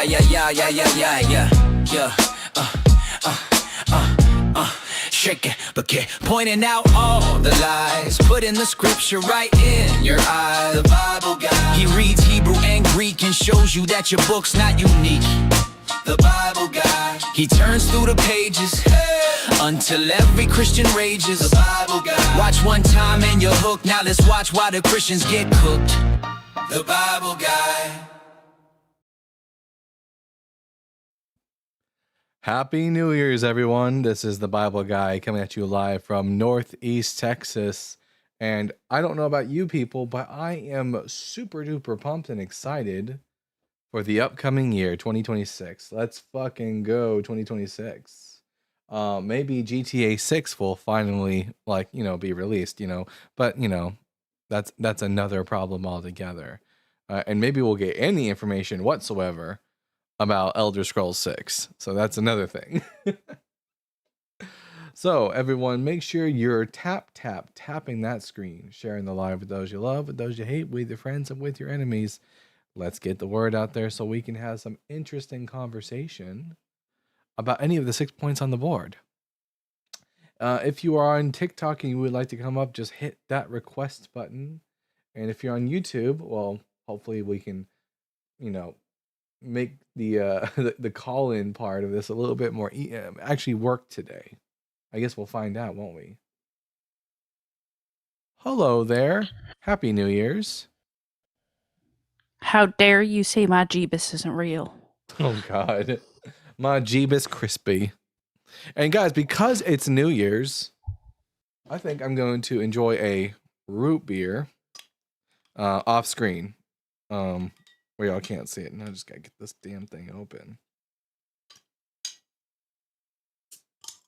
yeah, yeah, yeah, yeah, yeah, yeah, yeah, yeah. Shake it, but keep pointing out all the lies. Putting the scripture right in your eyes. The Bible guy. He reads Hebrew and Greek and shows you that your book's not unique. The Bible guy. He turns through the pages until every Christian rages. The Bible guy. Watch one time and you're hooked. Now let's watch why the Christians get cooked. The Bible guy. Happy New Year's, everyone. This is the Bible Guy coming at you live from Northeast Texas. And I don't know about you people, but I am super duper pumped and excited for the upcoming year, 2026. Let's fucking go, 2026. Maybe GTA 6 will finally, be released, but, that's another problem altogether. And maybe we'll get any information whatsoever about Elder Scrolls 6. So that's another thing. So everyone, make sure you're tapping that screen, sharing the live with those you love, with those you hate, with your friends, and with your enemies. Let's get the word out there so we can have some interesting conversation about any of the 6 points on the board. If you are on TikTok and you would like to come up, just hit that request button. And if you're on YouTube, well, hopefully we can, make the call-in part of this a little bit more actually work today. I guess we'll find out, won't we? Hello there. Happy New Year's. How dare you say my Jeebus isn't real? Oh God. My Jeebus crispy. And guys, because it's New Year's, I think I'm going to enjoy a root beer off screen. Where y'all can't see it. And I just gotta get this damn thing open.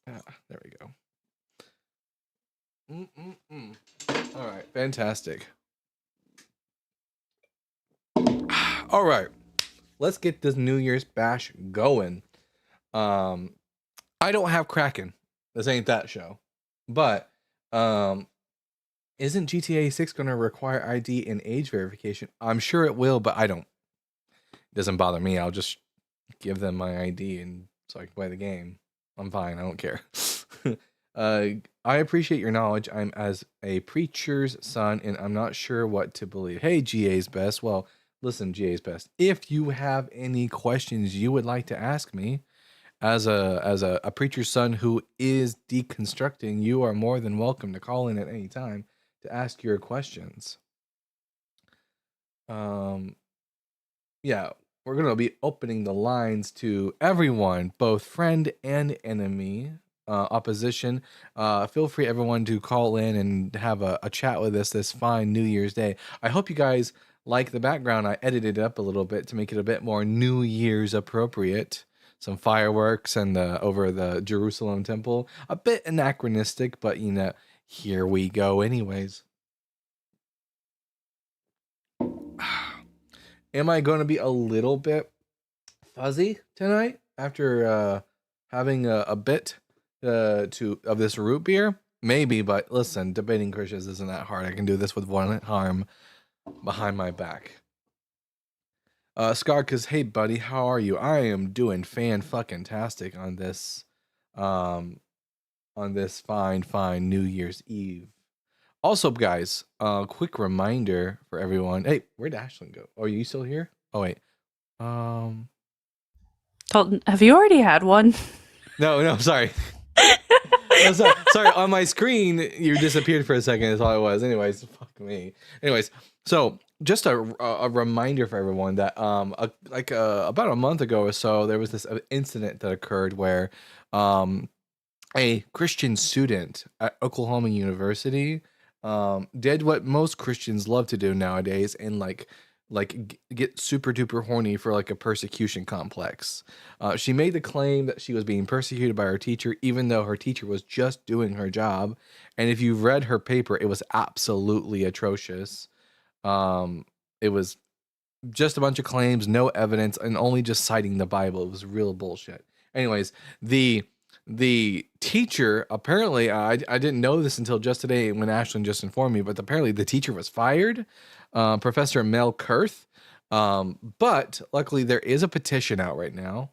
There we go. All right, fantastic. All right, let's get this New Year's bash going. I don't have Kraken. This ain't that show. But isn't GTA 6 going to require ID and age verification? I'm sure it will, but I don't. It doesn't bother me. I'll just give them my ID and so I can play the game. I'm fine. I don't care. I appreciate your knowledge. I'm as a preacher's son, and I'm not sure what to believe. Hey, GA's best. Well, listen, GA's best. If you have any questions you would like to ask me, as a preacher's son who is deconstructing, you are more than welcome to call in at any time to ask your questions. Yeah, we're going to be opening the lines to everyone, both friend and enemy, opposition. Feel free, everyone, to call in and have a chat with us this fine New Year's Day. I hope you guys like the background. I edited it up a little bit to make it a bit more New Year's appropriate. Some fireworks and over the Jerusalem temple. A bit anachronistic, but here we go anyways. Am I going to be a little bit fuzzy tonight after having a bit of this root beer? Maybe, but listen, debating Christians isn't that hard. I can do this with one arm behind my back. Scott, cause hey buddy, how are you? I am doing fan-fucking-tastic on this fine New Year's Eve. Also, guys, quick reminder for everyone. Hey, where'd Ashlyn go? Oh, are you still here? Oh wait. Dalton, have you already had one? No, sorry. No, sorry, on my screen, you disappeared for a second. That's all it was. Anyways, fuck me. Anyways, so just a reminder for everyone that about a month ago or so, there was this incident that occurred where a Christian student at Oklahoma University did what most Christians love to do nowadays and get super duper horny for a persecution complex. She made the claim that she was being persecuted by her teacher, even though her teacher was just doing her job. And if you've read her paper, it was absolutely atrocious. It was just a bunch of claims, no evidence, and only just citing the Bible. It was real bullshit. Anyways, the teacher, apparently, I didn't know this until just today when Ashlyn just informed me, but apparently the teacher was fired. Professor Mel Kurth. But luckily, there is a petition out right now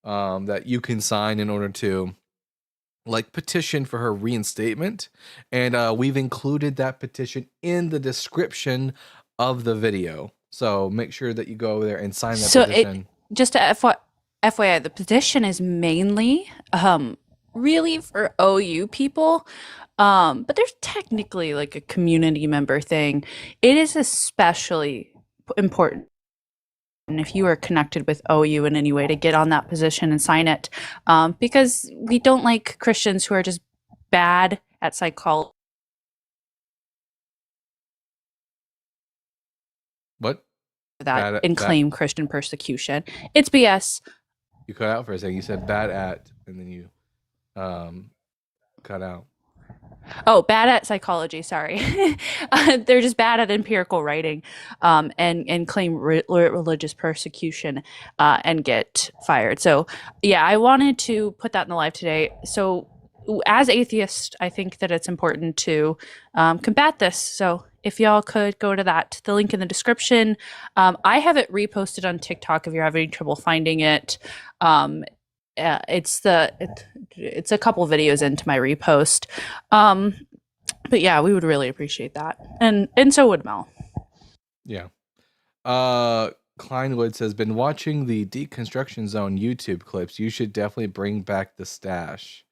that you can sign in order to petition for her reinstatement, and we've included that petition in the description of the video. So make sure that you go over there and sign that So petition. just a FYI, the petition is mainly really for OU people. But there's technically like a community member thing. It is especially important if you are connected with OU in any way to get on that position and sign it, because we don't like Christians who are just bad at psychology. What? That and claim Christian persecution. It's BS. You cut out for a second. You said bad at, and then you cut out. Oh, bad at psychology. Sorry, they're just bad at empirical writing, and claim religious persecution, and get fired. So, yeah, I wanted to put that in the live today. So, as atheists, I think that it's important to combat this. So, if y'all could go to that, the link in the description. I have it reposted on TikTok if you're having trouble finding it. It's a couple videos into my repost. But yeah, we would really appreciate that. And so would Mel. Yeah. Kleinwood says, been watching the Deconstruction Zone YouTube clips. You should definitely bring back the stash.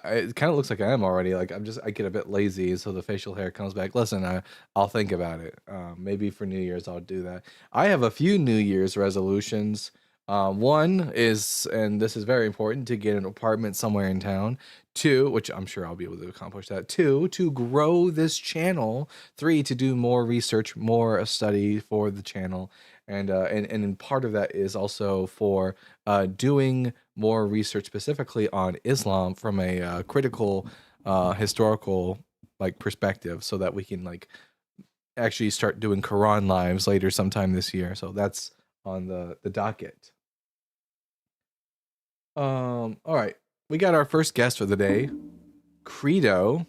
It kind of looks like I am already. Like I get a bit lazy, so the facial hair comes back. Listen, I'll think about it. Maybe for New Year's I'll do that. I have a few New Year's resolutions. One is, and this is very important, to get an apartment somewhere in town. 2, which I'm sure I'll be able to accomplish that. 2, to grow this channel. 3, to do more research, more study for the channel. And part of that is also for doing more research specifically on Islam from a critical historical perspective, so that we can actually start doing Quran lives later sometime this year. So that's on the docket. All right, we got our first guest for the day, Credo.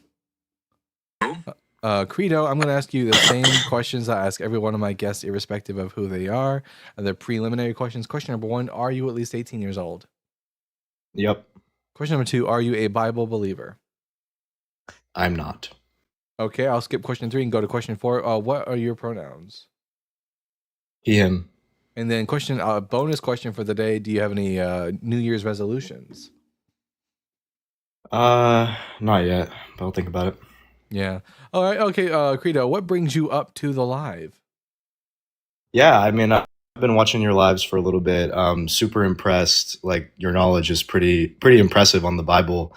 Credo, I'm going to ask you the same questions I ask every one of my guests, irrespective of who they are. They're preliminary questions. Question number 1, are you at least 18 years old? Yep. Question number 2, are you a Bible believer? I'm not. Okay, I'll skip question 3 and go to question 4. What are your pronouns? He, him. And then bonus question for the day, do you have any New Year's resolutions? Not yet, but I'll think about it. Yeah. All right. Okay. Credo, what brings you up to the live? Yeah, I mean, I've been watching your lives for a little bit. Super impressed. Like, your knowledge is pretty impressive on the Bible.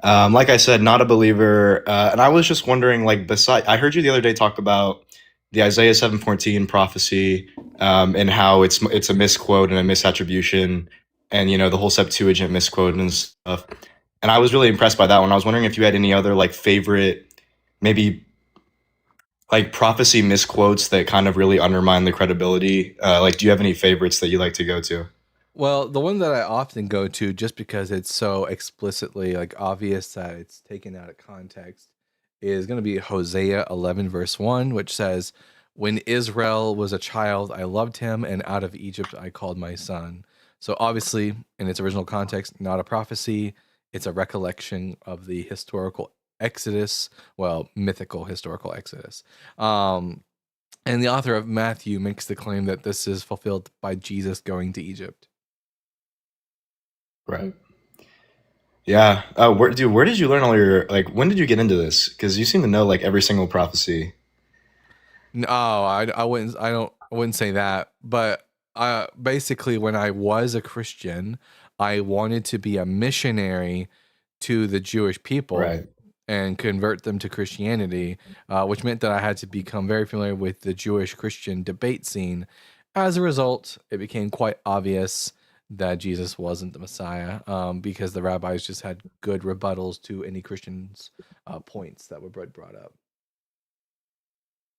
Like I said, not a believer. And I was just wondering, I heard you the other day talk about the Isaiah 7:14 prophecy, and how it's a misquote and a misattribution, and the whole Septuagint misquote and stuff. And I was really impressed by that one. I was wondering if you had any other favorite, maybe prophecy misquotes that kind of really undermine the credibility. Do you have any favorites that you like to go to? Well, the one that I often go to, just because it's so explicitly obvious that it's taken out of context, is going to be Hosea 11 verse 1, which says, when Israel was a child, I loved him, and out of Egypt I called my son. So obviously, in its original context, not a prophecy. It's a recollection of the historical Exodus, mythical historical Exodus. And the author of Matthew makes the claim that this is fulfilled by Jesus going to Egypt. Right. Yeah. Where did you learn all your, when did you get into this? Because you seem to know every single prophecy. No, I wouldn't say that. But basically, when I was a Christian, I wanted to be a missionary to the Jewish people. Right. And convert them to Christianity, which meant that I had to become very familiar with the Jewish Christian debate scene. As a result, it became quite obvious that Jesus wasn't the Messiah, because the rabbis just had good rebuttals to any Christian's points that were brought up.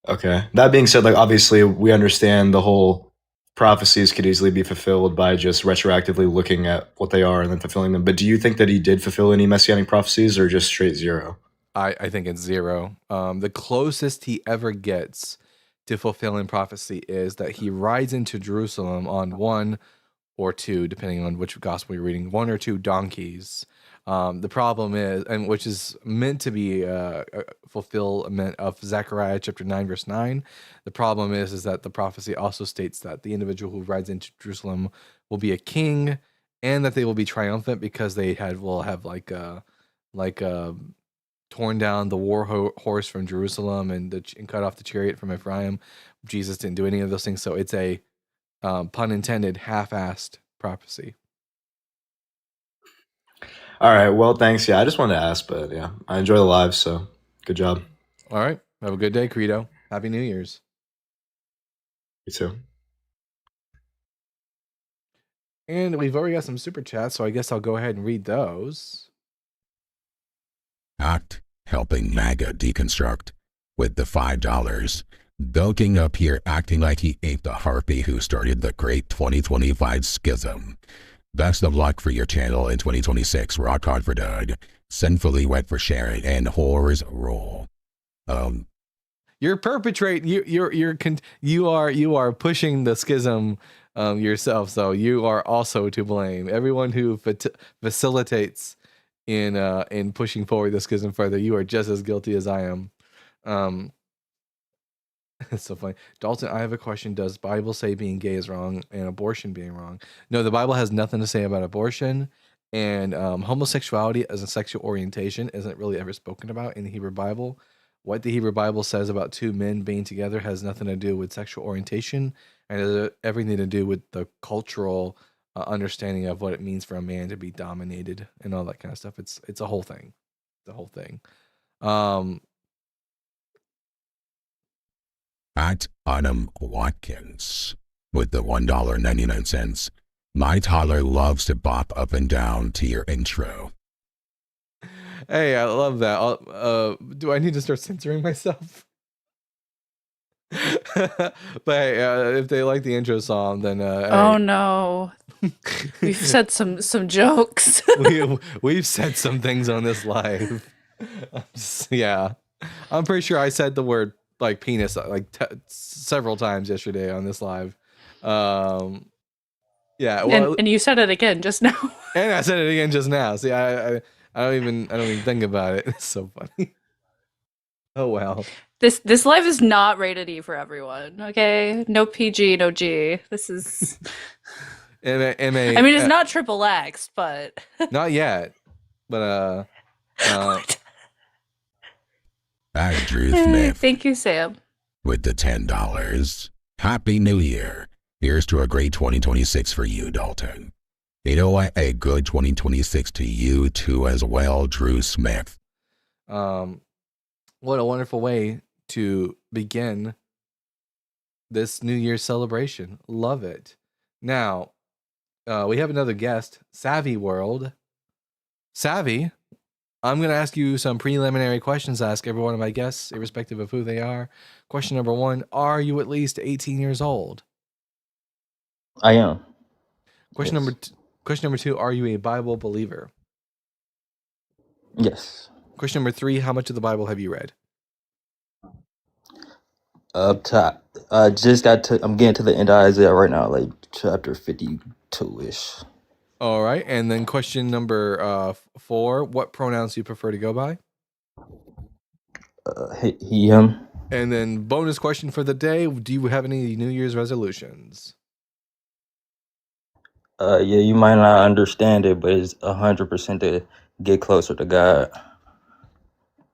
Okay. That being said, obviously we understand the whole prophecies could easily be fulfilled by just retroactively looking at what they are and then fulfilling them. But do you think that he did fulfill any messianic prophecies, or just straight zero? I think it's 0. The closest he ever gets to fulfill in prophecy is that he rides into Jerusalem on one or two, depending on which gospel you're reading, one or two donkeys. The problem is, and which is meant to be a fulfillment of Zechariah chapter 9, verse 9. The problem is that the prophecy also states that the individual who rides into Jerusalem will be a king, and that they will be triumphant because they will have torn down the horse from Jerusalem and cut off the chariot from Ephraim. Jesus didn't do any of those things, so it's a pun intended, half-assed prophecy. All right. Well, thanks. Yeah, I just wanted to ask, but yeah, I enjoy the live, so good job. All right. Have a good day, Credo. Happy New Year's. You too. And we've already got some super chats, so I guess I'll go ahead and read those. Act helping MAGA deconstruct with the $5. Bulking up here acting like he ain't the harpy who started the great 2025 schism. Best of luck for your channel in 2026. Rock hard for Doug. Sinfully wet for Sharon and whores roll. You're perpetrating. You are pushing the schism yourself. So you are also to blame. Everyone who facilitates in pushing forward the schism further, you are just as guilty as I am. It's so funny. Dalton, I have a question. Does Bible say being gay is wrong and abortion being wrong? No, the Bible has nothing to say about abortion, and homosexuality as a sexual orientation isn't really ever spoken about in the Hebrew Bible. What the Hebrew Bible says about two men being together has nothing to do with sexual orientation, and has everything to do with the cultural understanding of what it means for a man to be dominated and all that kind of stuff. It's a whole thing. The whole thing. At Autumn Watkins with the $1.99. My toddler loves to bop up and down to your intro. Hey, I love that. Do I need to start censoring myself? But hey, if they like the intro song, then Oh hey, no. We've said some jokes. we've said some things on this live. Yeah, I'm pretty sure I said the word like penis like several times yesterday on this live. Yeah, well, and you said it again just now. and I said it again just now. See, I don't even think about it. It's so funny. Oh well. This live is not rated E for everyone. Okay, no PG, no G. This is. MA, I mean, it's not triple X, but not yet. But At Drew Smith thank you, Sam. with the $10. Happy New Year. Here's to a great 2026 for you, Dalton. You know what? A good 2026 to you too as well, Drew Smith. What a wonderful way to begin this New Year's celebration. Love it. Now, we have another guest, Savvy World. Savvy, I'm going to ask you some preliminary questions. I ask every one of my guests, irrespective of who they are. Question number 1, are you at least 18 years old? I am. Question number 2, are you a Bible believer? Yes. Question number 3, how much of the Bible have you read? Up top. I'm getting to the end of Isaiah right now, like chapter 52-ish. All right. And then question number 4, what pronouns do you prefer to go by? He, him. And then bonus question for the day, do you have any New Year's resolutions? Yeah, you might not understand it, but it's 100% to get closer to God.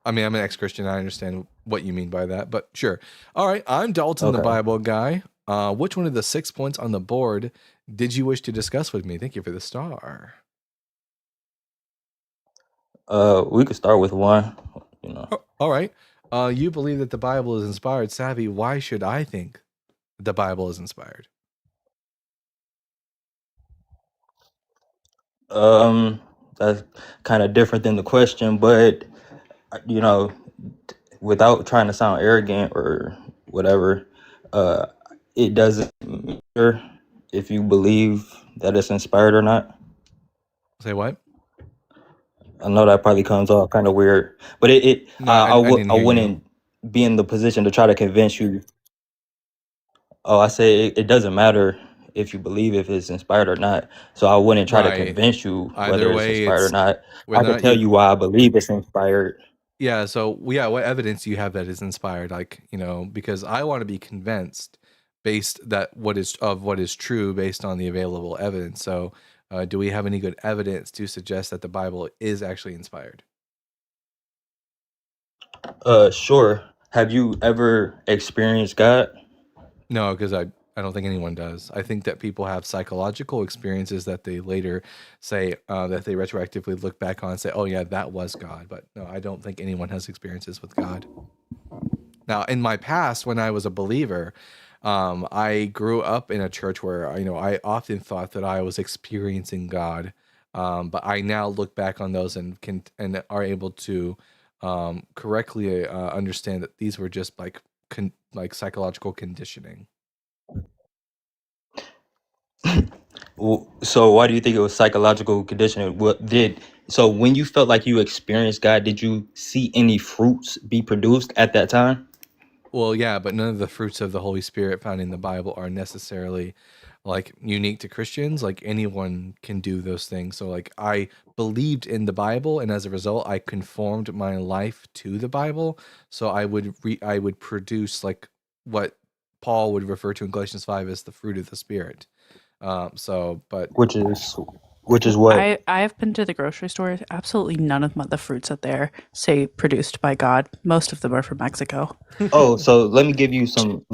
I mean, I'm an ex-Christian. I understand what you mean by that, but sure. All right. I'm Dalton, the Okay. Bible guy. Which one of the 6 points on the board did you wish to discuss with me? Thank you for the star. We could start with one. All right. You believe that the Bible is inspired. Savvy, why should I think the Bible is inspired? That's kind of different than the question, but without trying to sound arrogant or whatever, it doesn't matter if you believe that it's inspired or not. Say what? I know that probably comes off kind of weird, but No, I didn't I hear you. wouldn't be in the position to try to convince you. Oh, I say it doesn't matter if you believe if it's inspired or not. So I wouldn't try to Right. convince you Either whether it's way, inspired or it's not. I whether or could not tell you. you why I believe it's inspired. Yeah. So yeah, what evidence do you have that is inspired? Like, because I want to be convinced based that what is true based on the available evidence. So, do we have any good evidence to suggest that the Bible is actually inspired? Sure. Have you ever experienced God? No, because I don't think anyone does. I think that people have psychological experiences that they later say that they retroactively look back on and say, "Oh yeah, that was God." But no, I don't think anyone has experiences with God. Now, in my past, when I was a believer, I grew up in a church where I often thought that I was experiencing God, but I now look back on those and are able to correctly understand that these were just like psychological conditioning. So why do you think it was psychological conditioning? So when you felt like you experienced God, did you see any fruits be produced at that time? Well, yeah, but none of the fruits of the Holy Spirit found in the Bible are necessarily like unique to Christians. Like anyone can do those things. So like I believed in the Bible, and as a result, I conformed my life to the Bible. So I would produce like what Paul would refer to in Galatians 5 as the fruit of the Spirit. But Which is what? I have been to the grocery store. Absolutely none of the fruits that there say produced by God. Most of them are from Mexico. Oh, so let me give you some.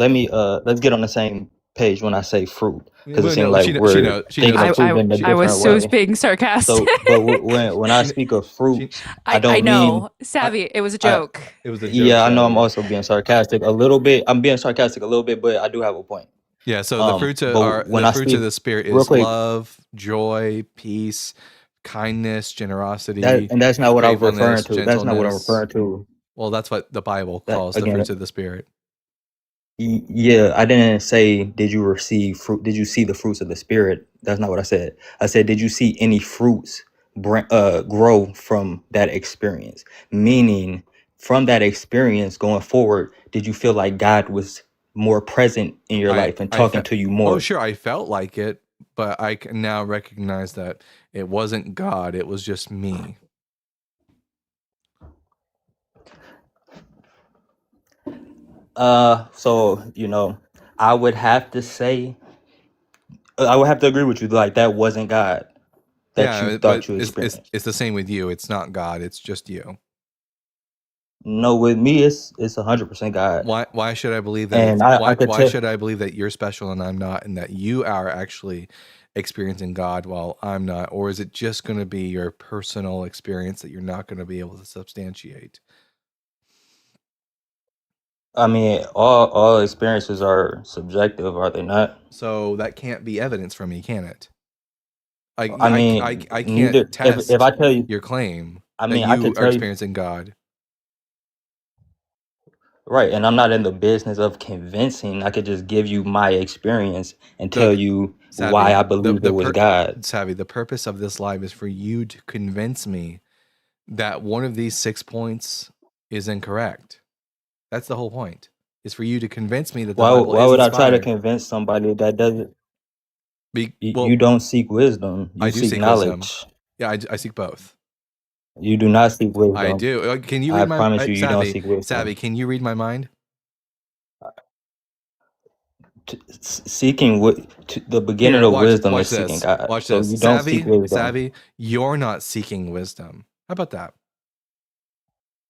Let's get on the same page when I say fruit, because it well, seems no, like we're she thinking knows. of fruit in a I was different so way. being sarcastic. So, but when I She- speak of fruits, I I don't mean. know, Savvy. It was a joke. It was a joke. Yeah, I know I'm Savvy. also being sarcastic a little bit. I'm being sarcastic a little bit, but I do have a point. Yeah, so the fruits But when I of speak the Spirit real is quick, love, joy, peace, kindness, generosity, that's not what I'm referring faithfulness, to. That's not what I'm gentleness. referring to. Well, that's what the Bible That calls the again, fruits of the Spirit. yeah, I didn't say did you receive fruit? Did you see the fruits of the Spirit? That's not what I said. I said did you see any fruits grow from that experience? Meaning, from that experience going forward, did you feel like God was more present in your life and talking to you Oh, more? sure, I felt like it, but I can now recognize that it wasn't God; it was just me. So I would have to say, I would have to agree with you. Like that wasn't God that you Yeah, but thought you experienced. it's the same with you. It's not God; it's just you. No, with me, it's 100% God, Why should I believe that and it's I could why tell. should I believe that you're special and I'm not, and that you are actually experiencing God while I'm not? Or is it just going to be your personal experience that you're not going to be able to substantiate? I mean, all experiences are subjective, are they not? So that can't be evidence for me, can it? I mean, I neither. can't If I test tell you, your claim I that mean, I you could are tell you, experiencing God. right, and I'm not in the business of convincing. I could just give you my experience and tell Look, you why Savvy, I believe it was God. Savvy, the purpose of this live is for you to convince me that one of these 6 points is incorrect. That's the whole point. Is for you to convince me that the Bible Why is would I try to inspired. convince somebody that doesn't? Well, You don't seek wisdom. I You do seek seek wisdom. knowledge. Yeah, I seek both. You do not seek I wisdom. do. Can you I read my promise you, you don't Savvy? seek wisdom. Savvy, can you read my mind? Seeking the beginning Here, of wisdom watch is seeking this. God. Watch So this. you don't seek wisdom. Savvy, you're not seeking wisdom. How about that?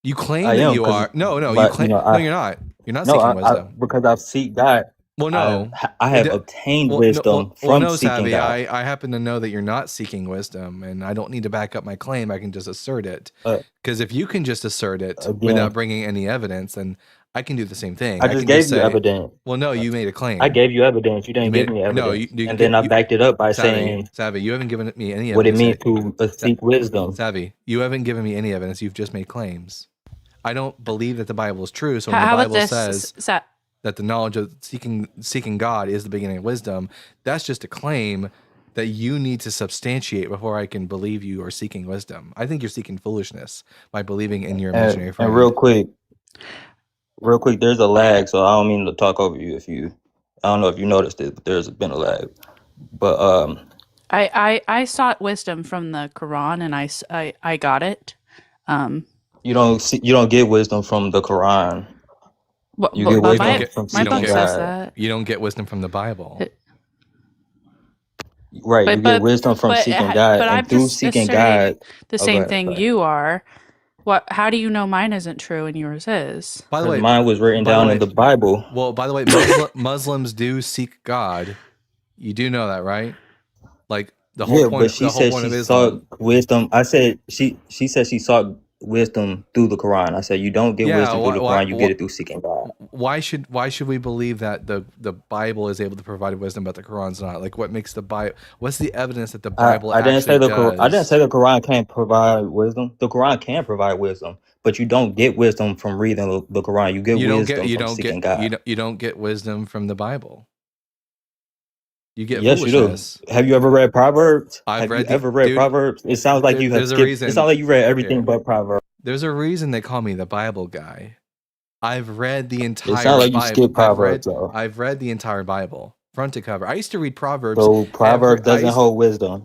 You claim I that am, you are. No, you but claim. No, you're not. You're not no, seeking wisdom. because I've seek God. Well, no. I have obtained wisdom from No, seeking Savvy. God. I happen to know that you're not seeking wisdom, and I don't need to back up my claim. I can just assert it. Uh, Because if you can just assert it Again, without bringing any evidence, then I can do the same thing. I I just can gave just you say, evidence. well, no, you made a claim. I gave you evidence. You didn't give me No, evidence, and then I backed it up by saying Savvy, you haven't given me any what it evidence. means to seek wisdom. Savvy, you haven't given me any evidence. You've just made claims. I don't believe that the Bible is true. So when How the about Bible this? says that the knowledge of seeking God is the beginning of wisdom, that's just a claim that you need to substantiate before I can believe you are seeking wisdom. I think you're seeking foolishness by believing in your imaginary friend. And real quick, there's a lag, so I don't mean to talk over you. I don't know if you noticed it, but there's been a lag. But I sought wisdom from the Quran, and I got it. you don't get wisdom from the Quran. You get But You don't wisdom my get from my you don't book seeking get says God. that. you don't get wisdom from the Bible. It- Right, you But get wisdom from seeking God, but I'm and through just seeking asserting God. the Oh, go same ahead. thing Go ahead. you are. How do you know mine isn't true and yours is? By the Because way, mine was written by the down in way, the Bible. Muslims do seek God. You do know that, right? Like Yeah, but she the whole said point she of sought Islam. wisdom. I said she said she sought wisdom through the Quran. I said you don't get Yeah, wisdom through the Quran, you get it through seeking God. why should we believe that the Bible is able to provide wisdom but the Quran's not? Like what makes the Bible, what's the evidence that the Bible I didn't actually say I didn't say does? the Quran can't provide wisdom. The Quran can provide wisdom, but you don't get wisdom from reading the Quran. You get wisdom from seeking God. You don't get wisdom from the Bible. You get Yes, you do. foolishness. Have you ever read Proverbs? I've Have you read the ever read dude. Proverbs? It sounds like you have There's a skipped. It reason. sounds like you read everything Here, but Proverbs. there's a reason they call me the Bible guy. I've read the It sounds entire like you Bible. skipped Proverbs though. I've read the entire Bible, front to cover. I used to read Proverbs So Proverbs I doesn't hold wisdom.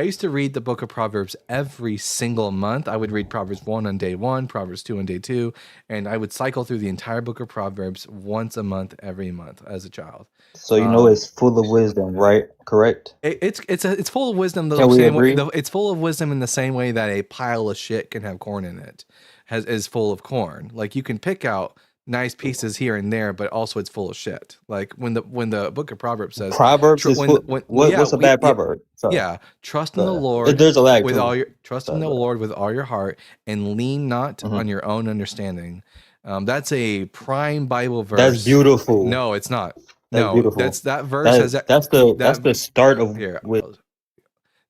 used to read the book of Proverbs every single month. I would read Proverbs 1 on day 1, Proverbs 2 on day 2, and I would cycle through the entire book of Proverbs once a month, every month as a child. So you know it's full of wisdom, right? Correct? It's full of wisdom. Can we agree? It's full of wisdom in the same way that a pile of shit can have corn in it, is full of corn. Like you can pick out nice pieces here and there, but also it's full of shit. Like when the book of Proverbs says Proverbs is full. What's a bad proverb? Sorry. yeah, trust in Go the ahead. Lord There's a lag with too. all your trust in Sorry, the go ahead. Lord with all your heart and lean not Mhm. on your own understanding. That's a prime Bible verse. That's beautiful. No, it's not. That's No, beautiful. that verse has That's the start of here. with.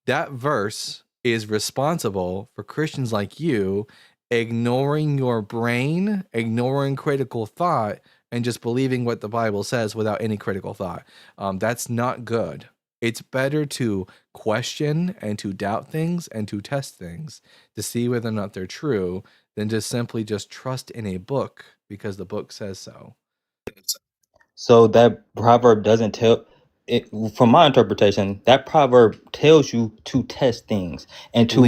That verse is responsible for Christians like you ignoring your brain, ignoring critical thought, and just believing what the Bible says without any critical thought. That's not good. It's better to question and to doubt things and to test things to see whether or not they're true than just simply just trust in a book because the book says so. So that proverb doesn't tell. It, from my interpretation, that proverb tells you to test things and to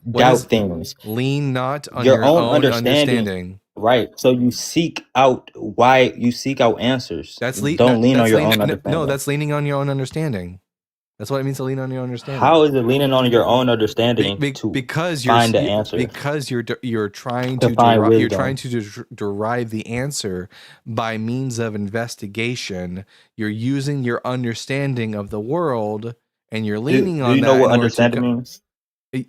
What doubt is things. lean not on Your your own own understanding. Right. So you seek out answers. That's Don't lean on your own understanding. no, that's leaning on your own understanding. That's what it means to lean on your own understanding. How is it leaning on your own understanding to because find the answer? Because you're trying To to find you're wisdom. trying to derive the answer by means of investigation. You're using your understanding of the world, and you're leaning on Do you that. know what in order to understanding means?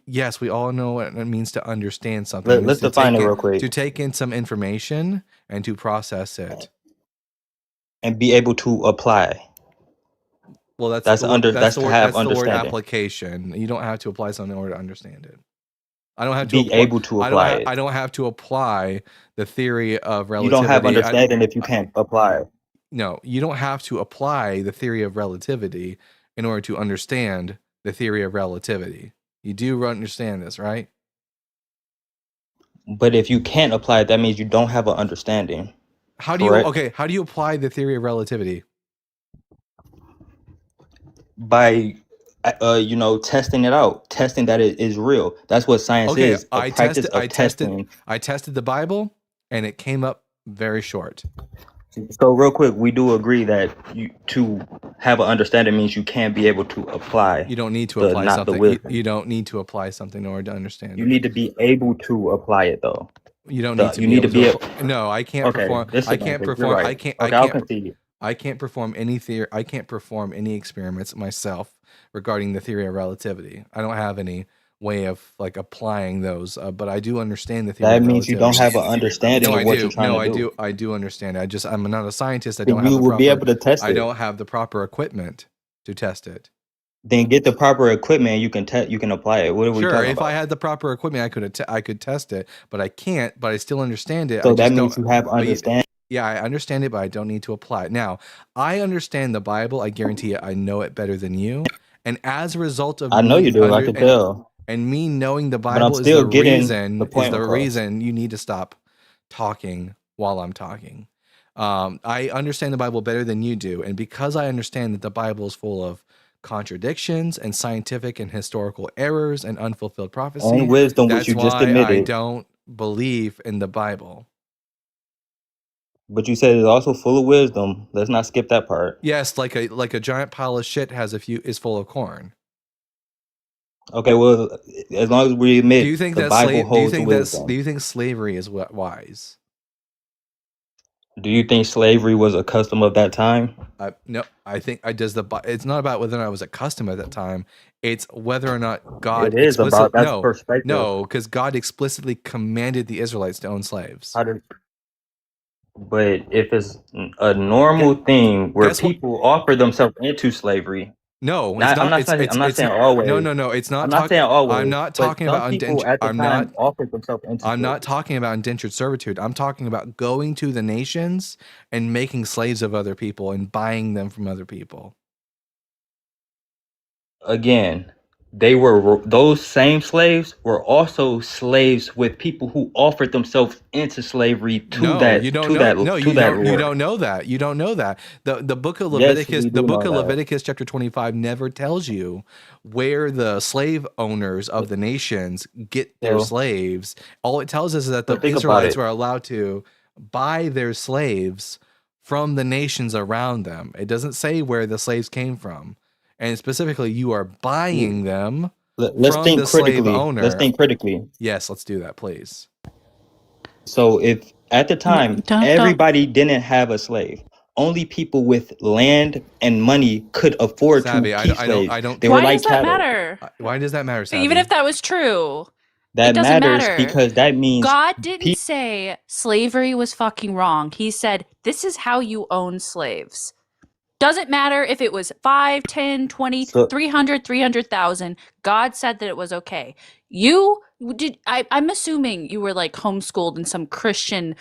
Yes, we all know what it means to understand something. It means Let's to define take it real quick. To take in some information and to process it. And be able to apply. Well, that's That's the word, that's to have that's the word understanding. application. You don't have to apply something in order to understand it. I don't have to Be able to apply it. I don't have to apply the theory of You relativity. don't have understanding if you can't apply it. No, you don't have to apply the theory of relativity in order to understand the theory of relativity. You do understand this, right? But if you can't apply it, that means you don't have an understanding. How do Correct. how do you apply the theory of relativity? By testing it out, testing that it is real. That's what science Okay, is. A practice of testing. I tested the Bible and it came up very short. So real quick, we do agree that to have an understanding means you can't be able to apply. You don't need to the- apply not the something. wisdom. You don't need to apply something in order to understand You it. need to be able to apply it though. You don't the- need to. you be need able to be to apply- No, I can't Okay, perform. this is I can't okay, you're perform. right. I can't. Okay, I I'll can't. concede. I can't perform any theory. I can't perform any experiments myself regarding the theory of relativity. I don't have any way of like applying those, but I do understand the theory. That of means you don't relativity. have an understanding No, of I what do. you're trying No, to do. I do understand. I'm not a scientist. I Then don't have you the will proper. be able to test I it. don't have the proper equipment to test it. Then get the proper equipment and you can apply it. What are we Sure, talking if about? I had the proper equipment, I could test it, but I can't. But I still understand it. So I that just means don't. you have but you- understanding. Yeah, I understand it, but I don't need to apply it. Now, I understand the Bible. I guarantee you, I know it better than you. And as a result of I know me you do. I under- can tell. and me knowing the I'm Bible is still the getting reason the point across. you need to stop talking while I'm talking. I understand the Bible better than you do, and because I understand that the Bible is full of contradictions and scientific and historical errors and unfulfilled prophecy, And wisdom, which that's you just why I admitted, don't believe in the Bible. but you said it's also full of wisdom. Let's not skip that part. Yes, like a giant pile of shit is full of corn. Okay, well, as long as we Do admit you think the that Bible holds wisdom. do you think slavery is wise? Do you think slavery was a custom of that time? No, I think it's not about whether or not I was accustomed at that time. It's whether or not God It is about that's perspective. no, because God explicitly commanded the Israelites to own slaves. How did, but if it's a normal thing where guess what? people offer themselves into slavery, No, it's not, not. I'm not It's saying it's I'm not it's saying not, always. no. It's not. I'm not saying always. I'm not but talking some about people indentured. at the I'm time not. offered themselves into I'm not slavery. talking about indentured servitude. I'm talking about going to the nations and making slaves of other people and buying them from other people. Again, those same slaves were also slaves with people who offered themselves into slavery to No, that you don't to know. that No, to that you Lord. don't know that. You don't know that. The book of Yes, Leviticus, we do know that. Leviticus chapter 25 never tells you where the slave owners of the nations get their So, slaves. All it tells us is that the but think about Israelites it. were allowed to buy their slaves from the nations around them. It doesn't say where the slaves came from. And specifically, you are buying them Let's from think the slave critically. Let's owner. think critically. Yes, let's do that, please. So if at the time Don't everybody didn't have a slave, only people with land and money could afford to Savvy, keep I don't slaves. They were why like does that cattle. matter? Why does that matter, Savvy? Even if that was true, That it doesn't matters matter. because that means God didn't say slavery was fucking wrong. He said, this is how you own slaves. Doesn't matter if it was 5, 10, 20, so 300, 300,000. God said that it was okay. You did. I'm assuming you were like homeschooled in some Christian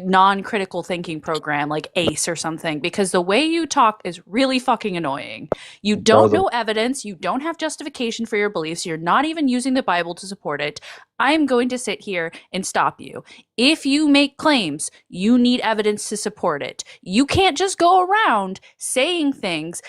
non-critical thinking program like ACE or something, because the way you talk is really fucking annoying. You don't brother. know evidence. You don't have justification for your beliefs. You're not even using the Bible to support it. I'm going to sit here and stop you. If you make claims, you need evidence to support it. You can't just go around saying things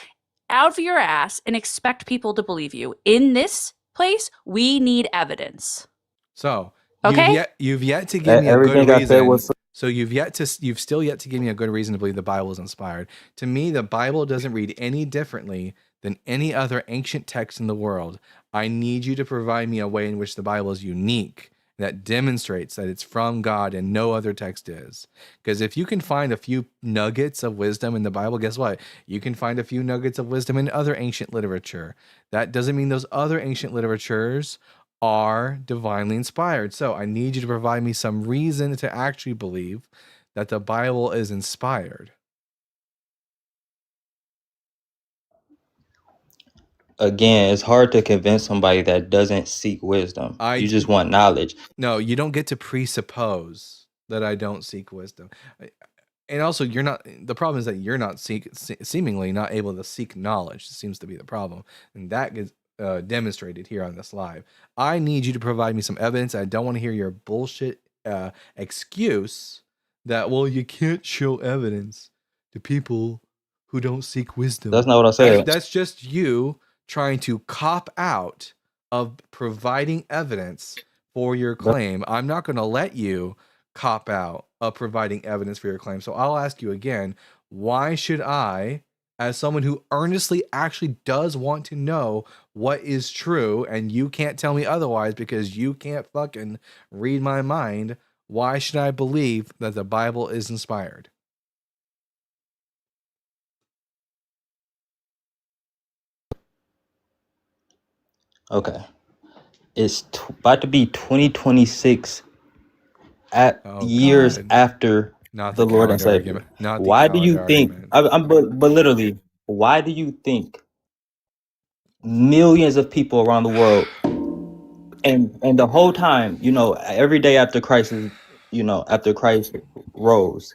out of your ass and expect people to believe you. In this place, we need evidence. So Okay? you've yet to give me a good Everything I said reason. was So you've still yet to give me a good reason to believe the Bible is inspired. To me, the Bible doesn't read any differently than any other ancient text in the world. I need you to provide me a way in which the Bible is unique, that demonstrates that it's from God and no other text is. Because if you can find a few nuggets of wisdom in the Bible, guess what? You can find a few nuggets of wisdom in other ancient literature. That doesn't mean those other ancient literatures are divinely inspired. So I need you to provide me some reason to actually believe that the Bible is inspired. again, it's hard to convince somebody that doesn't seek wisdom. You just want knowledge. No, you don't get to presuppose that I don't seek wisdom. And also, you're not. The problem is that you're not seemingly not able to seek knowledge. Seems to be the problem, and that gets demonstrated here on this live. I need you to provide me some evidence. I don't want to hear your bullshit excuse that, well, you can't show evidence to people who don't seek wisdom. That's not what I said. That's just you trying to cop out of providing evidence for your claim. I'm not going to let you cop out of providing evidence for your claim. So I'll ask you again, why should I, as someone who earnestly actually does want to know what is true, and you can't tell me otherwise because you can't fucking read my mind, why should I believe that the Bible is inspired? Okay. It's about to be 2026 years God. after Not the Lord and coward Savior. argument. Not the Why do coward you think argument. but literally, why do you think millions of people around the world and the whole time, every day after Christ is, after Christ rose,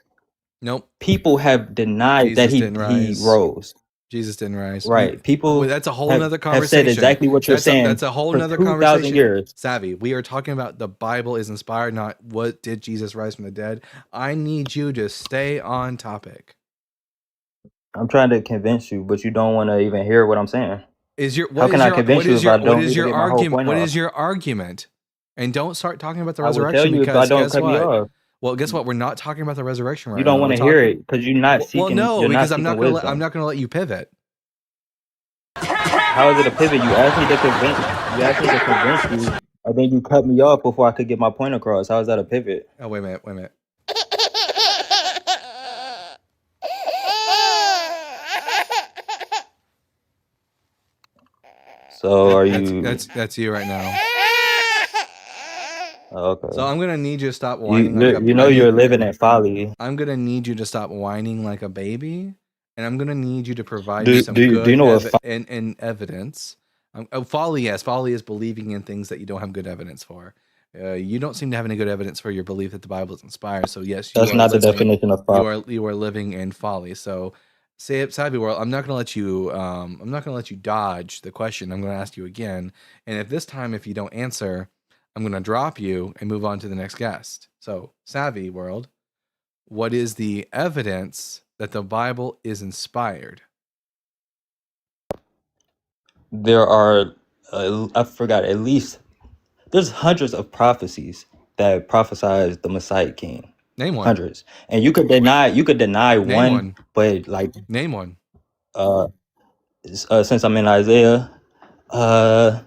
Nope. people have denied that Jesus didn't he rise. rose. Jesus didn't rise. Right. People That's a whole have, nother have conversation. said exactly what you're saying That's a whole for nother 2,000 conversation. years. Savvy, we are talking about the Bible is inspired, not what did Jesus rise from the dead. I need you to stay on topic. I'm trying to convince you, but you don't want to even hear what I'm saying. Is your How can I convince you if I don't even get my whole point what off? is your argument? And don't start talking about the I will tell resurrection you if I because don't guess cut me what? off. Well, guess what? We're not talking about the resurrection right You don't now. want We're to hear talking. it because you're not Well, seeking. no, You're not because I'm seeking not gonna wisdom. I'm not gonna let you pivot. How is it a pivot? You asked me to convince. You asked me to convince you, and then you cut me off before I could get my point across. How is that a pivot? Oh, wait a minute. Wait a minute. So are That's you? that's you right now. Okay. So I'm gonna need you to stop You whining like a. you know you're living in folly. I'm gonna need you to stop whining like a baby, and I'm gonna need you to provide me some Do you good know what? and evidence. Folly, yes, folly is believing in things that you don't have good evidence for. You don't seem to have any good evidence for your belief that the Bible is inspired. So yes, you That's are not the living. definition of folly. You are living in folly. So, say it, Savvy World. I'm not gonna let you. I'm not gonna let you dodge the question. I'm gonna ask you again, and if this time if you don't answer, I'm gonna drop you and move on to the next guest. So, Savvy World, what is the evidence that the Bible is inspired? There are, I forgot, at least there's hundreds of prophecies that prophesize the Messiah King. Name one. Hundreds, and you could deny Name one, one. but like Name one. Since I'm in Isaiah, Oh,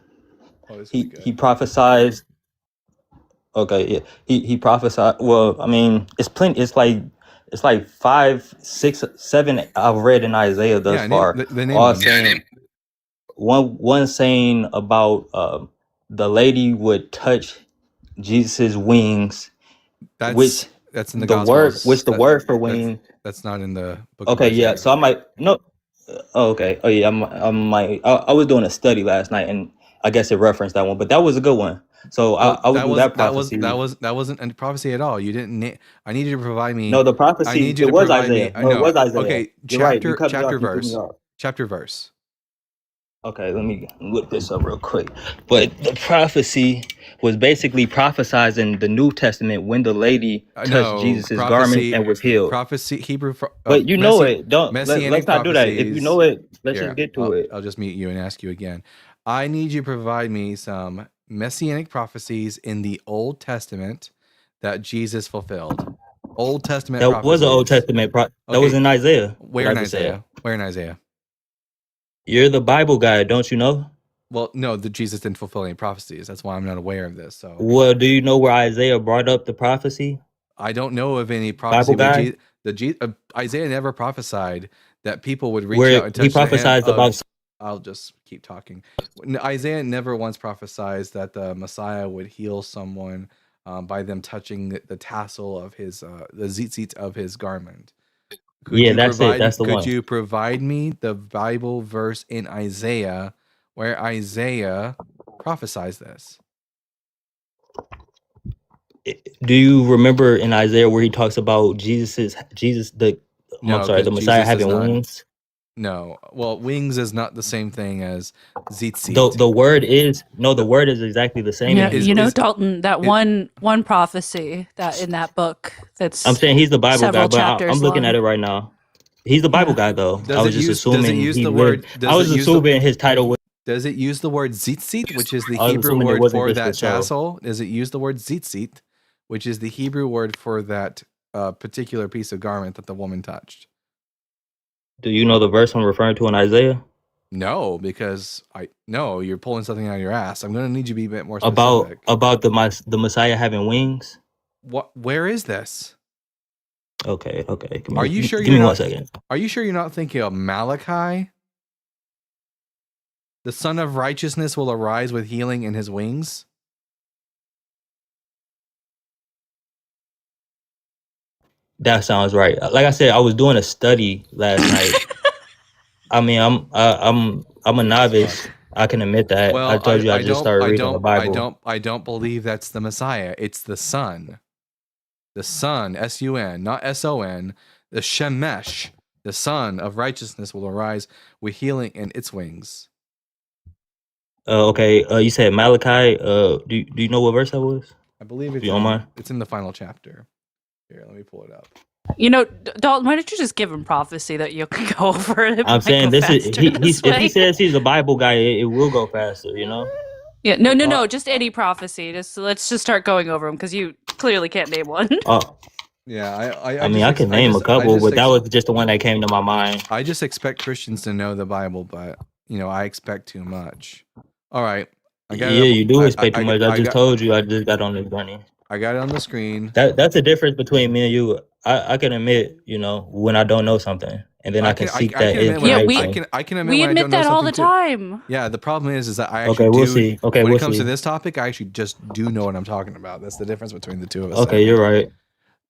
this would be he good. prophesied. Okay, yeah, he prophesied. Well, I mean, it's plenty. It's like 5, 6, 7 I've read in Isaiah thus Yeah, far. the name All one. saying one saying about the lady would touch Jesus' wings, which That's in the the word, Gospels. which the word for That's wing. that's not in the book of Okay, yeah. Isaiah. So I might no. Oh, okay. Oh yeah. I was doing a study last night, and I guess it referenced that one, but that was a good one. So Well, I would do that prophecy. that wasn't a prophecy at all. You didn't. I need you to provide me. No, the I prophecy. need you It to was provide me. Isaiah. I No, it know. was Isaiah. Okay, You're right. You cut me chapter off. You threw me verse, off. chapter verse. Okay, let me look this up real quick. But the prophecy was basically prophesizing the New Testament when the lady touched No, Jesus' garment and was healed. prophecy, Hebrew. But you know it. Don't Messianic let's not do that. If you know prophecies. it, let's Here, just get to it. I'll just mute you and ask you again. I need you to provide me some messianic prophecies in the Old Testament that Jesus fulfilled. Old Testament That prophecies. was an Old Testament. That was Okay, in Isaiah. where what in I just said. Isaiah? Where in Isaiah? You're the Bible guy, don't you know? Well, no, the Jesus didn't fulfill any prophecies. That's why I'm not aware of this. So Well, do you know where Isaiah brought up the prophecy? I don't know of any prophecy. Bible guy? Isaiah never prophesied that people would reach Where out and he touch the hem prophesied of. about I'll just keep talking. Isaiah never once prophesied that the Messiah would heal someone by them touching the tassel of his the tzitzit of his garment. Yeah, that's it. That's the Could one. you provide me the Bible verse in Isaiah where Isaiah prophesies this? Do you remember in Isaiah where he talks about the No, I'm sorry, the 'cause Messiah Jesus is having not. wings? No, well, wings is not the same thing as tzitzit. The word is the word is exactly the same. Yeah, And Is you know, is Dalton, that it, one prophecy that in that book I'm that's saying he's the Bible guy, several but I'm chapters looking at long. it right now. He's the Bible Yeah. guy, though. I does was it just use does it assuming use he the lived. word I does was it use the assuming his title was. does it use the word tzitzit, which is the I was Hebrew assuming it word wasn't for just for that show. tassel? Does it use the word tzitzit, which is the Hebrew word for that particular piece of garment that the woman touched? Do you know the verse I'm referring to in Isaiah No, because you're pulling something out of your ass. I'm going to need you to be a bit more specific. about the Messiah having wings? Where is this? Okay. Are you sure Give you're me 1 not second. Are you sure you're not thinking of Malachi? The Son of Righteousness will arise with healing in his wings. That sounds right. Like I said, I was doing a study last night. I mean, I'm a Weird as novice. fuck. I can admit that. Well, I told you I just started reading the Bible. I don't believe that's the Messiah. It's the Son. The Son, S-U-N, not S-O-N. The Shemesh, The Son of Righteousness will arise with healing in its wings. Okay. You said Malachi. Do you know what verse that was? I believe If it's you don't mind. it's in the final chapter. Here, let me pull it up. You know, Dalton, why don't you just give him prophecy that you can go over it? It I'm might saying go this is faster he's this if he way. says he's a Bible guy, it will go faster. You know. Yeah, no, just any prophecy. Let's just start going over them because you clearly can't name one. Yeah, I mean, I can name a couple, but that was just the one that came to my mind. I just expect Christians to know the Bible, but I expect too much. All right, You do expect too much. I just told you. I just got on this bunny. I got it on the screen. That's the difference between me and you. I can admit, when I don't know something, and then I can seek that information. I can admit We when I admit don't know that all the something too. time. Yeah, the problem is that I actually Okay, we'll see. Okay, when we'll it comes see. to this topic, I actually just do know what I'm talking about. That's the difference between the two of us. Okay, you're right.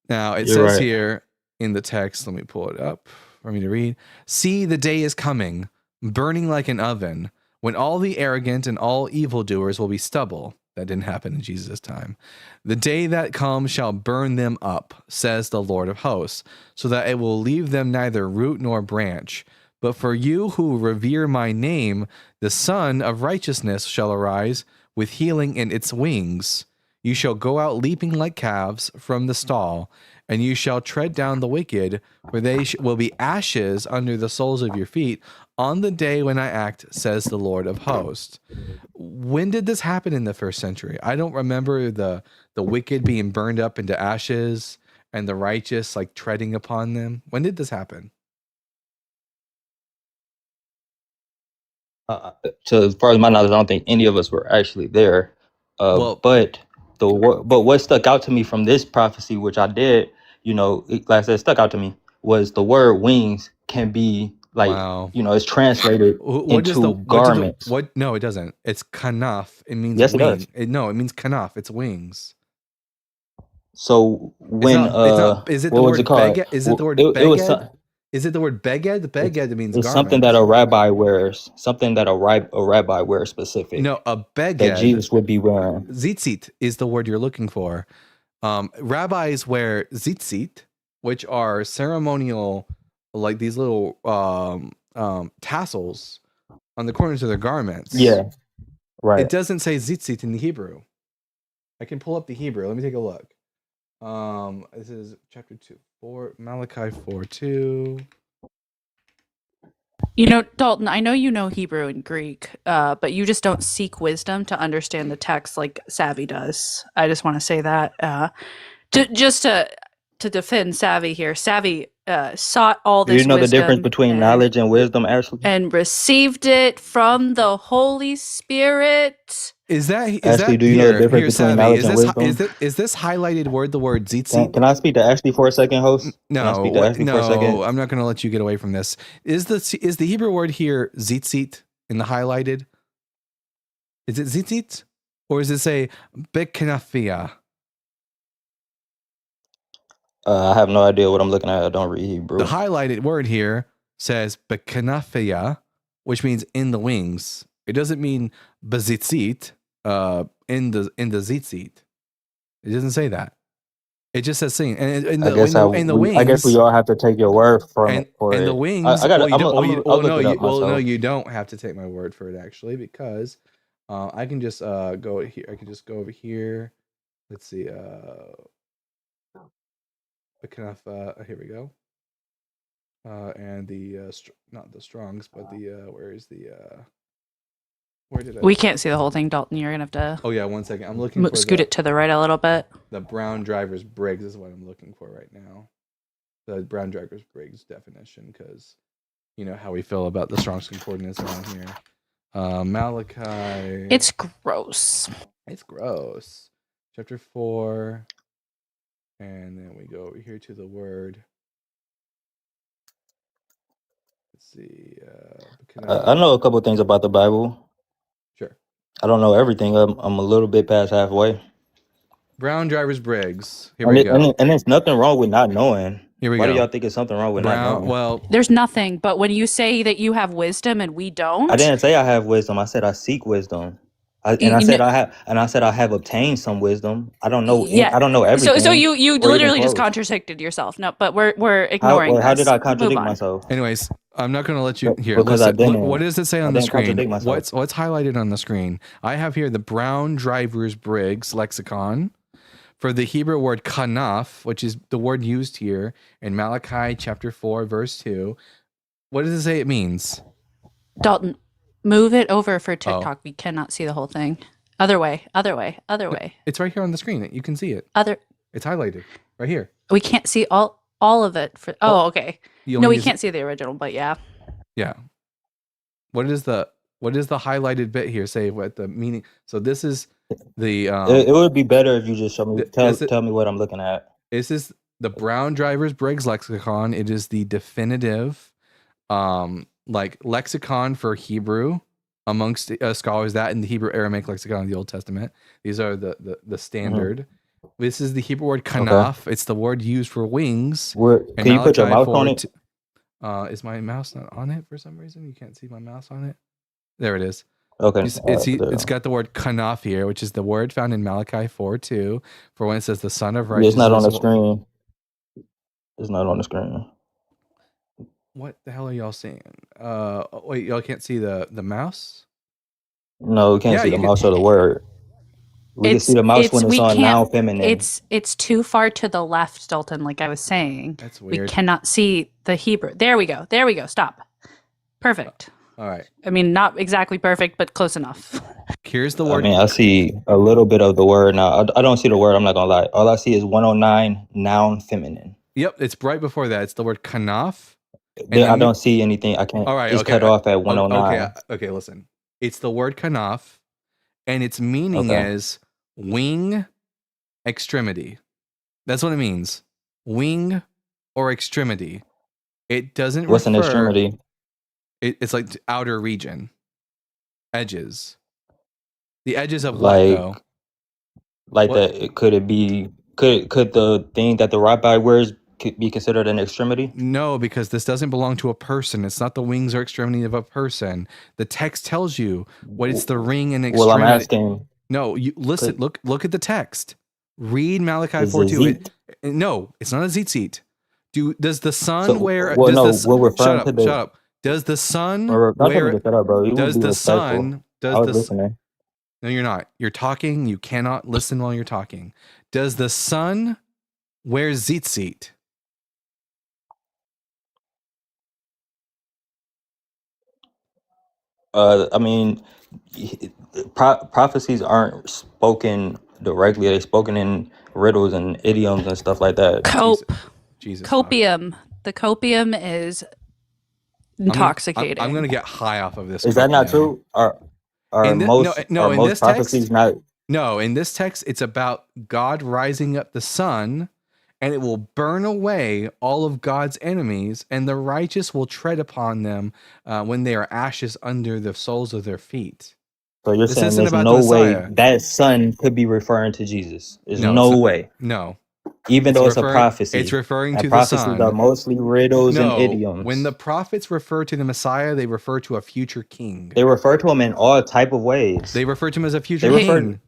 Now it You're says right. here in the text, let me pull it up for me to read. See, the day is coming, burning like an oven, when all the arrogant and all evildoers will be stubble. That didn't happen in Jesus' time. The day that comes shall burn them up, says the Lord of hosts, so that it will leave them neither root nor branch. But for you who revere my name, the Son of Righteousness shall arise with healing in its wings. You shall go out leaping like calves from the stall, and you shall tread down the wicked, for they will be ashes under the soles of your feet on the day when I act, says the Lord of hosts. When did this happen in the first century? I don't remember the wicked being burned up into ashes and the righteous like treading upon them. When did this happen? So as far as my knowledge, I don't think any of us were actually there. But what stuck out to me from this prophecy, which I did, like I said, stuck out to me was the word wings can be like, Wow. It's translated into garments. No, it doesn't. It's kanaf. It means Yes, it wing. does. It means kanaf. It's wings. So when is it what the was word it called? beged? Is it the word It was beged? Is it the word beged? Beged means it's garment. something that a rabbi wears. Something that a rabbi wears specific. No, a beged. That Jesus would be wearing. Zitzit is the word you're looking for. Rabbis wear zitzit, which are ceremonial, like these little tassels on the corners of their garments. Yeah, right. It doesn't say zitzit in the Hebrew. I can pull up the Hebrew. Let me take a look. This is chapter 4, Malachi 4:2. Dalton, I know you know Hebrew and Greek, but you just don't seek wisdom to understand the text like Savvy does. I just want to say that to defend Savvy here. Savvy sought all this Do you know the wisdom difference between knowledge and wisdom, Ashley? and received it from the Holy Spirit. Ashley, do you know the difference between knowledge and wisdom? Is this highlighted word the word zitzit? Can I speak to Ashley for a second, host? Can I speak to Ashley for a second? I'm not going to let you get away from this. Is the Hebrew word here zitzit in the highlighted? Is it zitzit, or does it say bekanafia? I have no idea what I'm looking at. I don't read Hebrew. The highlighted word here says bekanafia, which means in the wings. It doesn't mean bazitzit, in the zitzit. It doesn't say that. It just says sing. And in the wings. I guess we all have to take your word for and it. The wings. You don't have to take my word for it actually, because I can just go here. I can just go over here. Let's see. Here we go. And the not the Strongs, but the where is the where did I? We can't see the whole thing, Dalton. You're gonna have to. Oh yeah, 1 second. I'm looking for scoot it to the right a little bit. The Brown Drivers Briggs is what I'm looking for right now. The Brown Drivers Briggs definition, because you know how we feel about the Strong's Concordance around here. Malachi. It's gross. It's gross. Chapter 4. And then we go over here to the word. Let's see. I know a couple of things about the Bible. Sure. I don't know everything. I'm a little bit past halfway. Brown Drivers Briggs. Here we go. And there's nothing wrong with not knowing. Here we Why go. do y'all think it's something wrong with not knowing? Well, there's nothing. But when you say that you have wisdom and we don't, I didn't say I have wisdom. I said I seek wisdom. And I said I have obtained some wisdom. I don't know. Yeah. I don't know So everything. you or even literally just close. contradicted yourself. No, but we're ignoring How did this. I Move contradict on. myself? Anyways, I'm not going to let you here. Because I Listen, didn't. what does it say I on the didn't screen? contradict myself. What's highlighted on the screen? I have here the Brown Drivers Briggs lexicon for the Hebrew word kanaf, which is the word used here in Malachi chapter 4, verse 2. What does it say it means? Dalton, move it over for Oh. TikTok. We cannot see the whole thing. Other way. It's right here on the screen. You can see it. It's highlighted right here. We can't see all of it. Oh, okay. You No, only we use- can't see the original, but yeah. Yeah. What is the highlighted bit here say what the meaning? So this is the It would be better if you just show me. this- Tell me what I'm looking at. this is the Brown Drivers Briggs lexicon. It is the definitive like lexicon for Hebrew amongst scholars, that in the Hebrew Aramaic lexicon of the Old Testament. These are the standard. This is the Hebrew word kanaf. It's the word used for wings. Can you put your Malachi mouse on 4, it? Is my mouse not on it for some reason? You can't see my mouse on it. There it is. Okay. It's got the word kanaf here, which is the word found in Malachi 4:2 for when it says the Son of Yeah, Righteousness. it's not on the screen. It's not on the screen. What the hell are y'all seeing? Wait, y'all can't see the mouse? No, we can't Yeah, see you the can- mouse or the word. We can see the mouse when it's we on can't- noun feminine. It's too far to the left, Dalton, like I was saying. That's We weird. cannot see the Hebrew. There we go. Stop. Perfect. All right. I mean, not exactly perfect, but close enough. Here's the I word. mean, I see a little bit of the word now. I don't see the word. I'm not gonna lie. All I see is 109 noun feminine. Yep, it's right before that. It's the word kanaf. Then I then- don't see anything. I can't. All right, It's okay, cut off at 109. Okay, listen. It's the word kanaf, and its meaning Okay. is wing extremity. That's what it means. Wing or extremity. It doesn't What's an refer. extremity? It's like the outer region, edges. The edges of Like- what though? Like What- that? Could it be? Could the thing that the rabbi wears be considered an extremity? No, because this doesn't belong to a person. It's not the wings or extremity of a person. The text tells you what it's the ring and extremity. Well, I'm asking. No, you listen. Look at the text. Read Malachi Is 4:2. the No, it's not a zitzit. Does the sun So, wear? well, does no, the sun- we're referring shut to up. the- Shut up. Does the sun Don't tell me wear? to shut up, bro. You Does would be the respectful. sun? I Does was the listening. No, you're not. You're talking. You cannot listen while you're talking. Does the sun wear zitzit? I mean, prophecies aren't spoken directly. They're spoken in riddles and idioms and stuff like that. Jesus. Copium. The copium is intoxicating. I'm gonna get high off of this. Is that not copium. true? Are In thi- most no, are in most this text- prophecies not? No, in this text, it's about God rising up the sun, and it will burn away all of God's enemies, and the righteous will tread upon them when they are ashes under the soles of their feet. So you're This saying isn't there's about no the way Messiah. that sun could be referring to Jesus. There's No, no it's- way. No, Even though it's a referring- prophecy. It's referring And to the prophecies sun. are mostly riddles No, and idioms. when the prophets refer to the Messiah, they refer to a future king. They refer to him in all type of ways. They refer to him as a future They refer- king.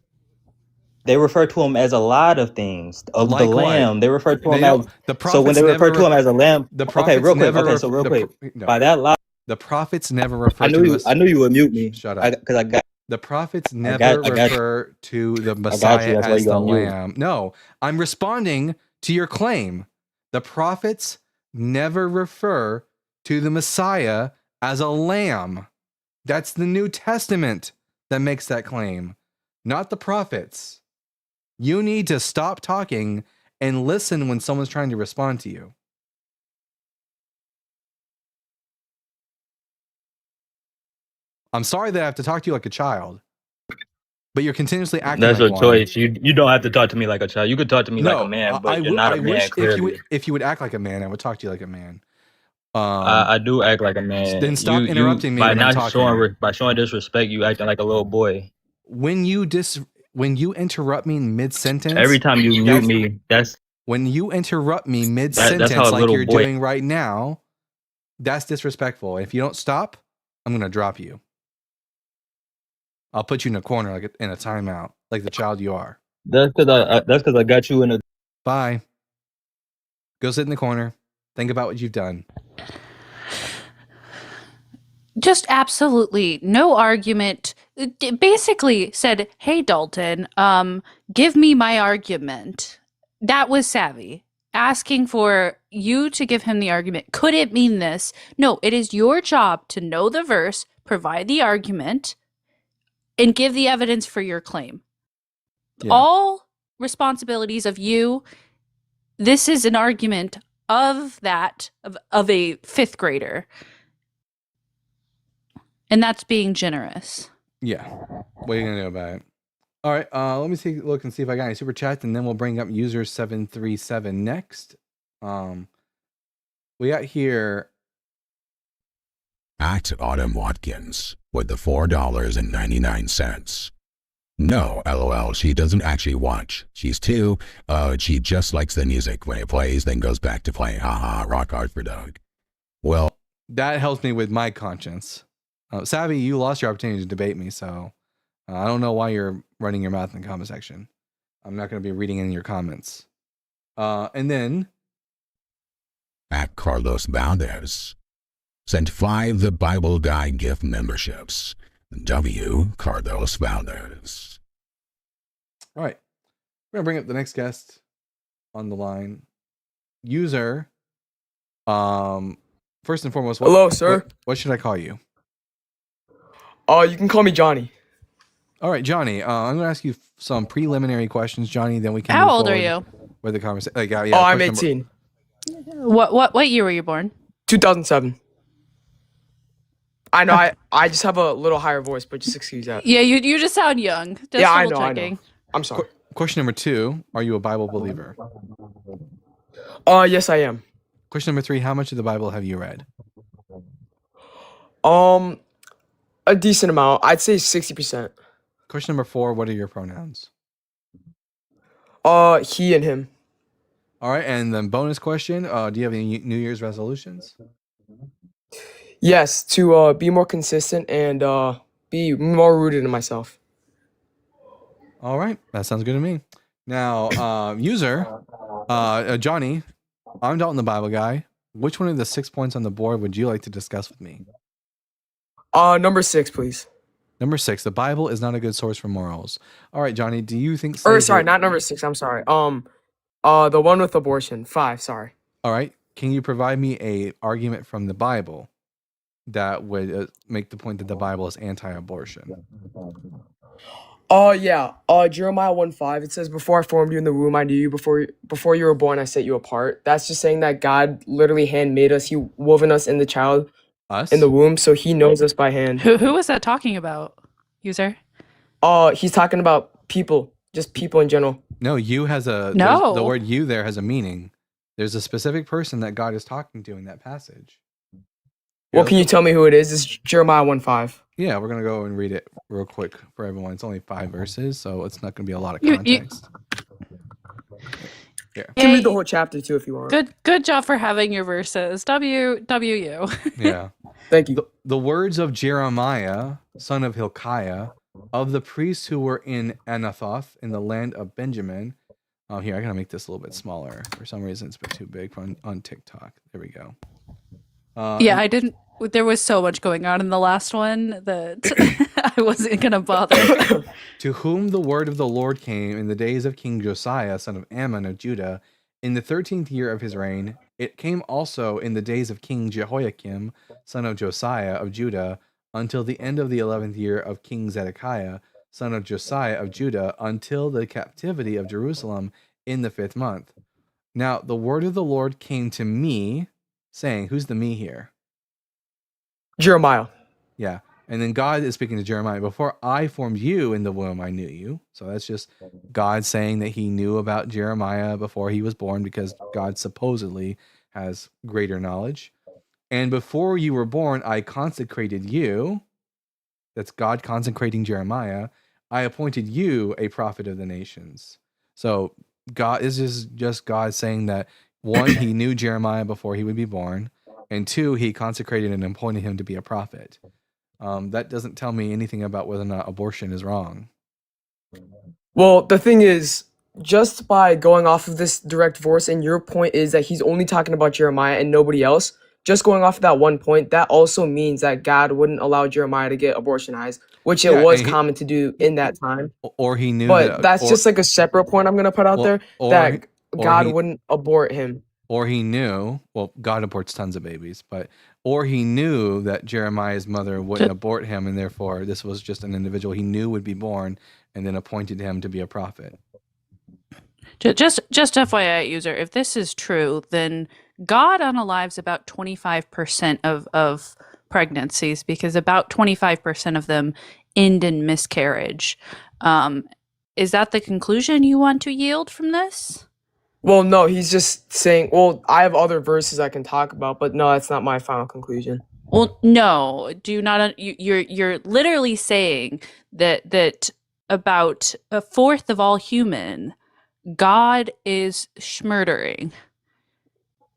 They refer to him as a lot of things. Of Like the what? lamb. They refer to They him don't- as the so when they prophets refer to never him as a lamb. The Okay, prophets real quick. never Okay, ref- so real the quick. pro- no. By that lie, The prophets never refer I to knew the you would mute me. Shut up. Because I got The prophets I never got you. refer to the got you. Messiah That's why as you the got mute. lamb. No, I'm responding to your claim. The prophets never refer to the Messiah as a lamb. That's the New Testament that makes that claim, not the prophets. You need to stop talking and listen when someone's trying to respond to you. I'm sorry that I have to talk to you like a child, but you're continuously acting That's like your one. choice. You don't have to talk to me like a child. You could talk to me like a man, but you're not a man. wish Clearly, if you would act like a man, I would talk to you like a man. I do act like a man. Then stop interrupting me by when I'm not talking. by showing disrespect. You acting like a little boy. When you interrupt me mid sentence, Every time you mute that's- me, that's when you interrupt me mid that's sentence how a like little you're boy- doing right now, that's disrespectful. If you don't stop, I'm gonna drop you. I'll put you in a corner like in a timeout, like the child you are. That's because I got you in a. Bye. Go sit in the corner. Think about what you've done. Just absolutely no argument. Basically said, "Hey Dalton, give me my argument." That was savvy. Asking for you to give him the argument. Could it mean this? No, it is your job to know the verse, provide the argument, and give the evidence for your claim. Yeah. All responsibilities of you. This is an argument of that of a 5th grader. And that's being generous. Yeah. What are you gonna do about it? All right. Let me take a look and see if I got any super chats, and then we'll bring up user 737 next. We got here. At Autumn Watkins with the $4.99. No, LOL, she doesn't actually watch. She's 2. She just likes the music when it plays, then goes back to playing. Haha, rock hard for Doug. Well, That helps me with my conscience. Savvy, you lost your opportunity to debate me, so I don't know why you're running your mouth in the comment section. I'm not going to be reading in your comments. And then at Carlos Valdez sent 5 The Bible Guy gift memberships. W. Carlos Valdez. All right. We're going to bring up the next guest on the line. User, first and foremost, Hello, sir. What should I call you? You can call me Johnny. All right, Johnny. I'm going to ask you some preliminary questions, Johnny. Then we can. How move old are forward you? with the conversation? Like, yeah, I'm question 18. What year were you born? 2007. I know. I just have a little higher voice, but just excuse that. Yeah, you just sound young. Just Yeah, I double know. checking. I'm sorry. Question number 2: Are you a Bible believer? Yes, I am. Question number 3: How much of the Bible have you read? A decent amount. I'd say 60%. Question number 4: What are your pronouns? He and him. All right, and then bonus question: Do you have any New Year's resolutions? Yes, to be more consistent and be more rooted in myself. All right, that sounds good to me. Now, user, Johnny, I'm Dalton the Bible Guy. Which one of the 6 points on the board would you like to discuss with me? Number 6, please. Number 6: the Bible is not a good source for morals. All right, Johnny, do you think? Or sorry, not number 6. I'm sorry. The one with abortion. 5. Sorry. All right, can you provide me a argument from the Bible that would make the point that the Bible is anti-abortion? Yeah. Jeremiah 1:5. It says, "Before I formed you in the womb, I knew you. Before you were born, I set you apart." That's just saying that God literally handmade us. He woven us in the child Us? in the womb, so He knows us by hand. Who was that talking about, user? He's talking about people, just people in general. No, you has a No. The word "you" there has a meaning. There's a specific person that God is talking to in that passage. Well, can you tell me who it is? It's Jeremiah 1:5. Yeah, we're gonna go and read it real quick for everyone. It's only 5 verses, so it's not gonna be a lot of You- context. You can Yay. read the whole chapter too if you want. Good job for having your verses. WU. Yeah. Thank you. The words of Jeremiah, son of Hilkiah, of the priests who were in Anathoth in the land of Benjamin. Oh, here, I gotta make this a little bit smaller. For some reason, it's a bit too big on TikTok. There we go. Yeah, I didn't. There was so much going on in the last one that I wasn't gonna bother. To whom the word of the Lord came in the days of King Josiah, son of Ammon of Judah, in the 13th year of his reign. It came also in the days of King Jehoiakim, son of Josiah of Judah, until the end of the 11th year of King Zedekiah, son of Josiah of Judah, until the captivity of Jerusalem in the 5th month. Now the word of the Lord came to me, saying, who's the me here? Jeremiah. Yeah. And then God is speaking to Jeremiah. Before I formed you in the womb, I knew you. So that's just God saying that he knew about Jeremiah before he was born, because God supposedly has greater knowledge. And before you were born, I consecrated you. That's God consecrating Jeremiah. I appointed you a prophet of the nations. So God, this is just God saying that, one, he knew Jeremiah before he would be born. And 2, he consecrated and appointed him to be a prophet. that doesn't tell me anything about whether or not abortion is wrong. Well, the thing is, just by going off of this direct verse, and your point is that he's only talking about Jeremiah and nobody else, just going off of that one point, that also means that God wouldn't allow Jeremiah to get abortionized, which it Yeah, was and common to do in that time. or he knew But that, that's just like a separate point I'm going to put out well, there, or that or God he wouldn't abort him. or he knew. Well, God aborts tons of babies, but or he knew that Jeremiah's mother wouldn't abort him, and therefore this was just an individual he knew would be born, and then appointed him to be a prophet. Just FYI, user, if this is true, then God unalives about 25% of pregnancies, because about 25% of them end in miscarriage. Is that the conclusion you want to yield from this? Well, no, he's just saying, well, I have other verses I can talk about, but no, that's not my final conclusion. Well, no. Do you not? You're literally saying that about a fourth of all human, God is schmurdering.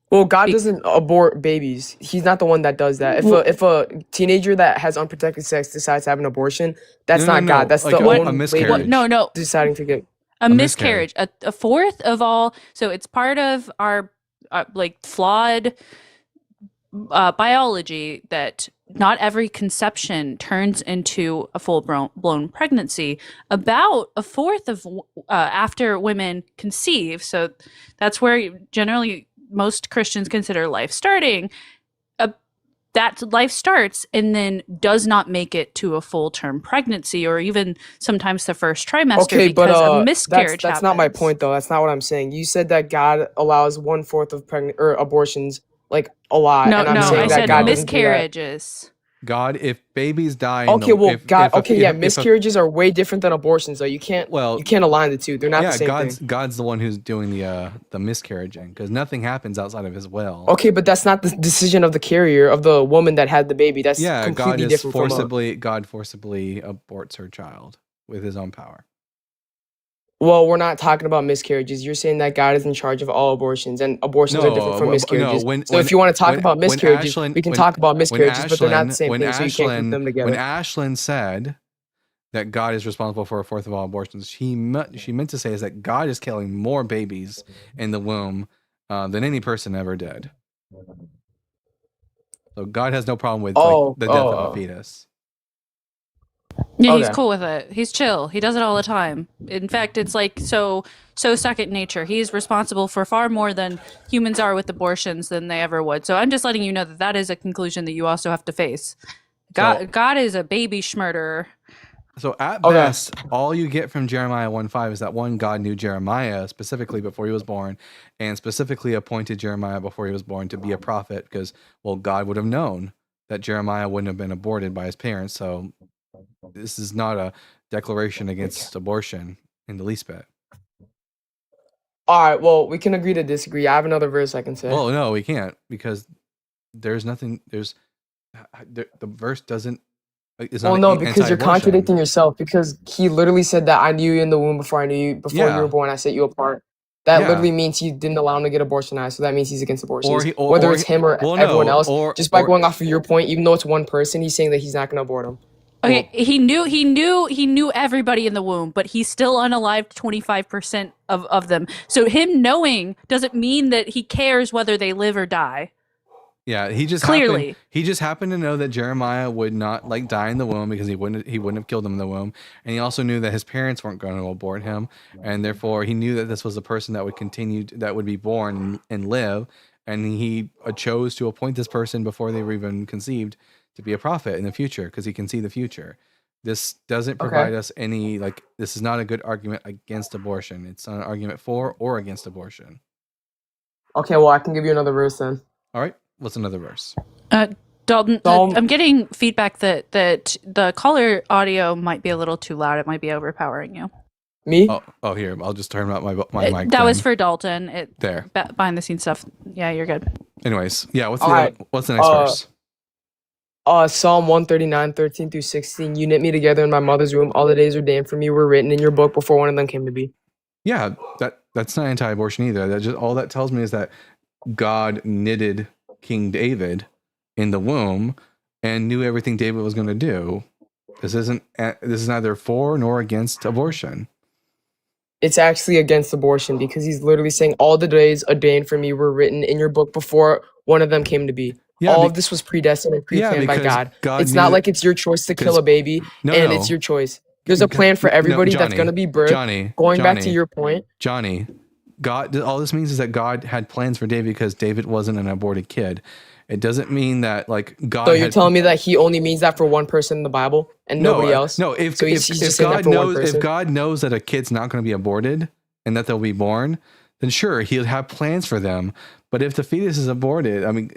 Well, God Be- doesn't abort babies. He's not the one that does that. If a teenager that has unprotected sex decides to have an abortion, that's No, not God. That's like the a own miscarriage. lady No. deciding to get. A miscarriage. miscarriage. A fourth of all. So it's part of our like flawed biology that not every conception turns into a full blown pregnancy. About a fourth of after women conceive, so that's where generally most Christians consider life starting. That life starts and then does not make it to a full term pregnancy, or even sometimes the first trimester, Okay, but because a miscarriage that's not my happens. point though. That's not what I'm saying. You said that God allows 1/4 of pregnant or abortions like a lot, No, and I'm no, saying I that said God doesn't do that. miscarriages. God, if babies die, Okay, well, God. Okay, yeah, if miscarriages are way different than abortions, though. You can't align the two. They're not the same thing. God's the one who's doing the miscarriaging, because nothing happens outside of his will. Okay, but that's not the decision of the carrier, of the woman that had the baby. That's completely different from God forcibly aborts her child with his own power. Well, we're not talking about miscarriages. You're saying that God is in charge of all abortions, and abortions are different from miscarriages. So if you want to talk about miscarriages, we can talk about miscarriages, but they're not the same thing, so you can't group them together. When Ashlyn said that God is responsible for a fourth of all abortions, she meant to say is that God is killing more babies in the womb than any person ever did. So God has no problem with the death of a fetus. Yeah, he's cool with it. He's chill. He does it all the time. In fact, it's like so second nature. He's responsible for far more than humans are with abortions than they ever would. So I'm just letting you know that is a conclusion that you also have to face. God is a baby schmurderer. So at best, all you get from Jeremiah 1:5 is that one, God knew Jeremiah specifically before he was born, and specifically appointed Jeremiah before he was born to be a prophet, because, well, God would have known that Jeremiah wouldn't have been aborted by his parents. So this is not a declaration against abortion in the least bit. All right, well, we can agree to disagree. I have another verse I can say. Well, no, we can't, because there's nothing. The verse doesn't. Well, no, because you're contradicting yourself, because he literally said that I knew you in the womb before I knew you, before you were born, I set you apart. That literally means he didn't allow him to get abortionized, so that means he's against abortions. Whether it's him or everyone else, just by going off of your point, even though it's one person, he's saying that he's not going to abort him. Okay, he knew everybody in the womb, but he still unalived 25% of them. So him knowing doesn't mean that he cares whether they live or die. Yeah, he just happened to know that Jeremiah would not die in the womb, because he wouldn't have killed him in the womb, and he also knew that his parents weren't going to abort him, and therefore he knew that this was a person that would be born and live, and he chose to appoint this person before they were even conceived to be a prophet in the future, because he can see the future. This doesn't provide us any this is not a good argument against abortion. It's not an argument for or against abortion. Okay, well, I can give you another verse then. All right. What's another verse? Dalton, I'm getting feedback that the caller audio might be a little too loud. It might be overpowering you. Me? Oh, here. I'll just turn up my mic. That was for Dalton. There. Behind the scenes stuff. Yeah, you're good. Anyways, yeah. What's the next verse? Psalm 139, 13 through 16. You knit me together in my mother's womb. All the days ordained for me were written in your book before one of them came to be. Yeah, that's not anti-abortion either. That just all that tells me is that God knitted King David in the womb and knew everything David was going to do. This is neither for nor against abortion. It's actually against abortion because he's literally saying all the days ordained for me were written in your book before one of them came to be. Yeah, all of this was predestined and pre-planned by because God. God It's knew not that- like it's your choice to kill a baby No, and no. it's your choice. There's a plan for everybody that's Johnny, going to be birthed. Johnny, Going back to Johnny. your point, Johnny, God, all this means is that God had plans for David because David wasn't an aborted kid. It doesn't mean that like God. so you're telling me that he only means that for one person in the Bible and nobody else? No, if So he's if just saying that God for one knows if person? God knows that a kid's not going to be aborted and that they'll be born, then sure he'll have plans for them. But if the fetus is aborted, I mean,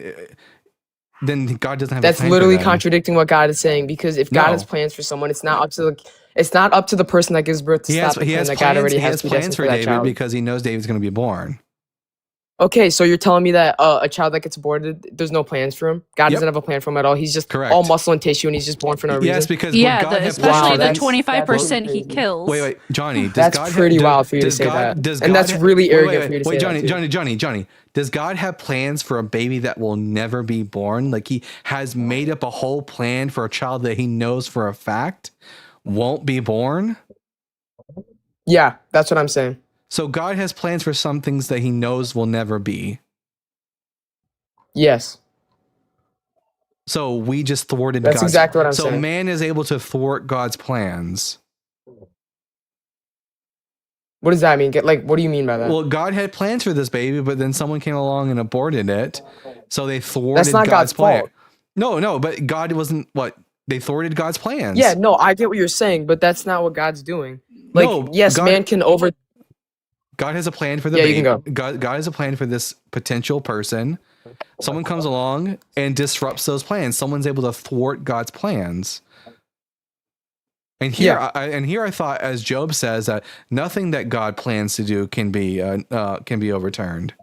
then God doesn't have. That's a plan literally for them. contradicting what God is saying because if God No. has plans for someone, it's not up to the person that gives birth to He stop has the he plan has that God plans. already He has has plans predestined for for that David child. because he knows David's going to be born. Okay, so you're telling me that a child that gets aborted, there's no plans for him? God Yep. doesn't have a plan for him at all. He's just Correct. all muscle and tissue and he's just born for no Yes, reason? because Yeah, would God have especially Wow, the that's- 25% he crazy. kills. Wait, Johnny. Does That's God pretty does- wild for you to does say God- that. does And God that's ha- really wait, arrogant wait, for you to wait, say that, Johnny. Does God have plans for a baby that will never be born? Like he has made up a whole plan for a child that he knows for a fact won't be born? Yeah, that's what I'm saying. So God has plans for some things that he knows will never be. Yes. So we just thwarted That's God's exactly what I'm So saying. man is able to thwart God's plans. What does that mean? What do you mean by that? Well, God had plans for this baby, but then someone came along and aborted it. So they thwarted That's not God's plan. fault. No, but God wasn't what? They thwarted God's plans. Yeah, no, I get what you're saying, but that's not what God's doing. Like, No, yes, God- man can over. God has a plan for the Yeah, baby. you can God has a plan for this potential person. Someone comes along and disrupts those plans. Someone's able to thwart God's plans. And here, Yeah. I thought, as Job says, that nothing that God plans to do can be overturned.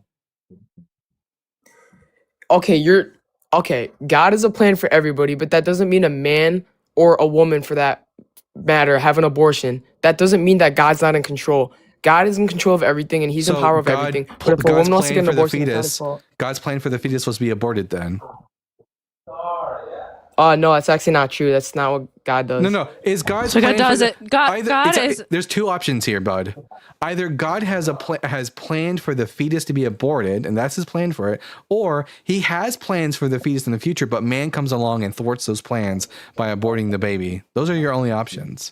Okay. God has a plan for everybody, but that doesn't mean a man or a woman, for that matter, have an abortion. That doesn't mean that God's not in control. God is in control of everything, and He's in So power of God- everything. But if a God's woman wants to plan get an for the abortion, it's not fetus- His fault. God's plan for the fetus was to be aborted then. No, that's actually not true. That's not what God does. No. Is God's So God plan for does the- it. God is. There's two options here, bud. Either God has has planned for the fetus to be aborted, and that's his plan for it, or he has plans for the fetus in the future, but man comes along and thwarts those plans by aborting the baby. Those are your only options.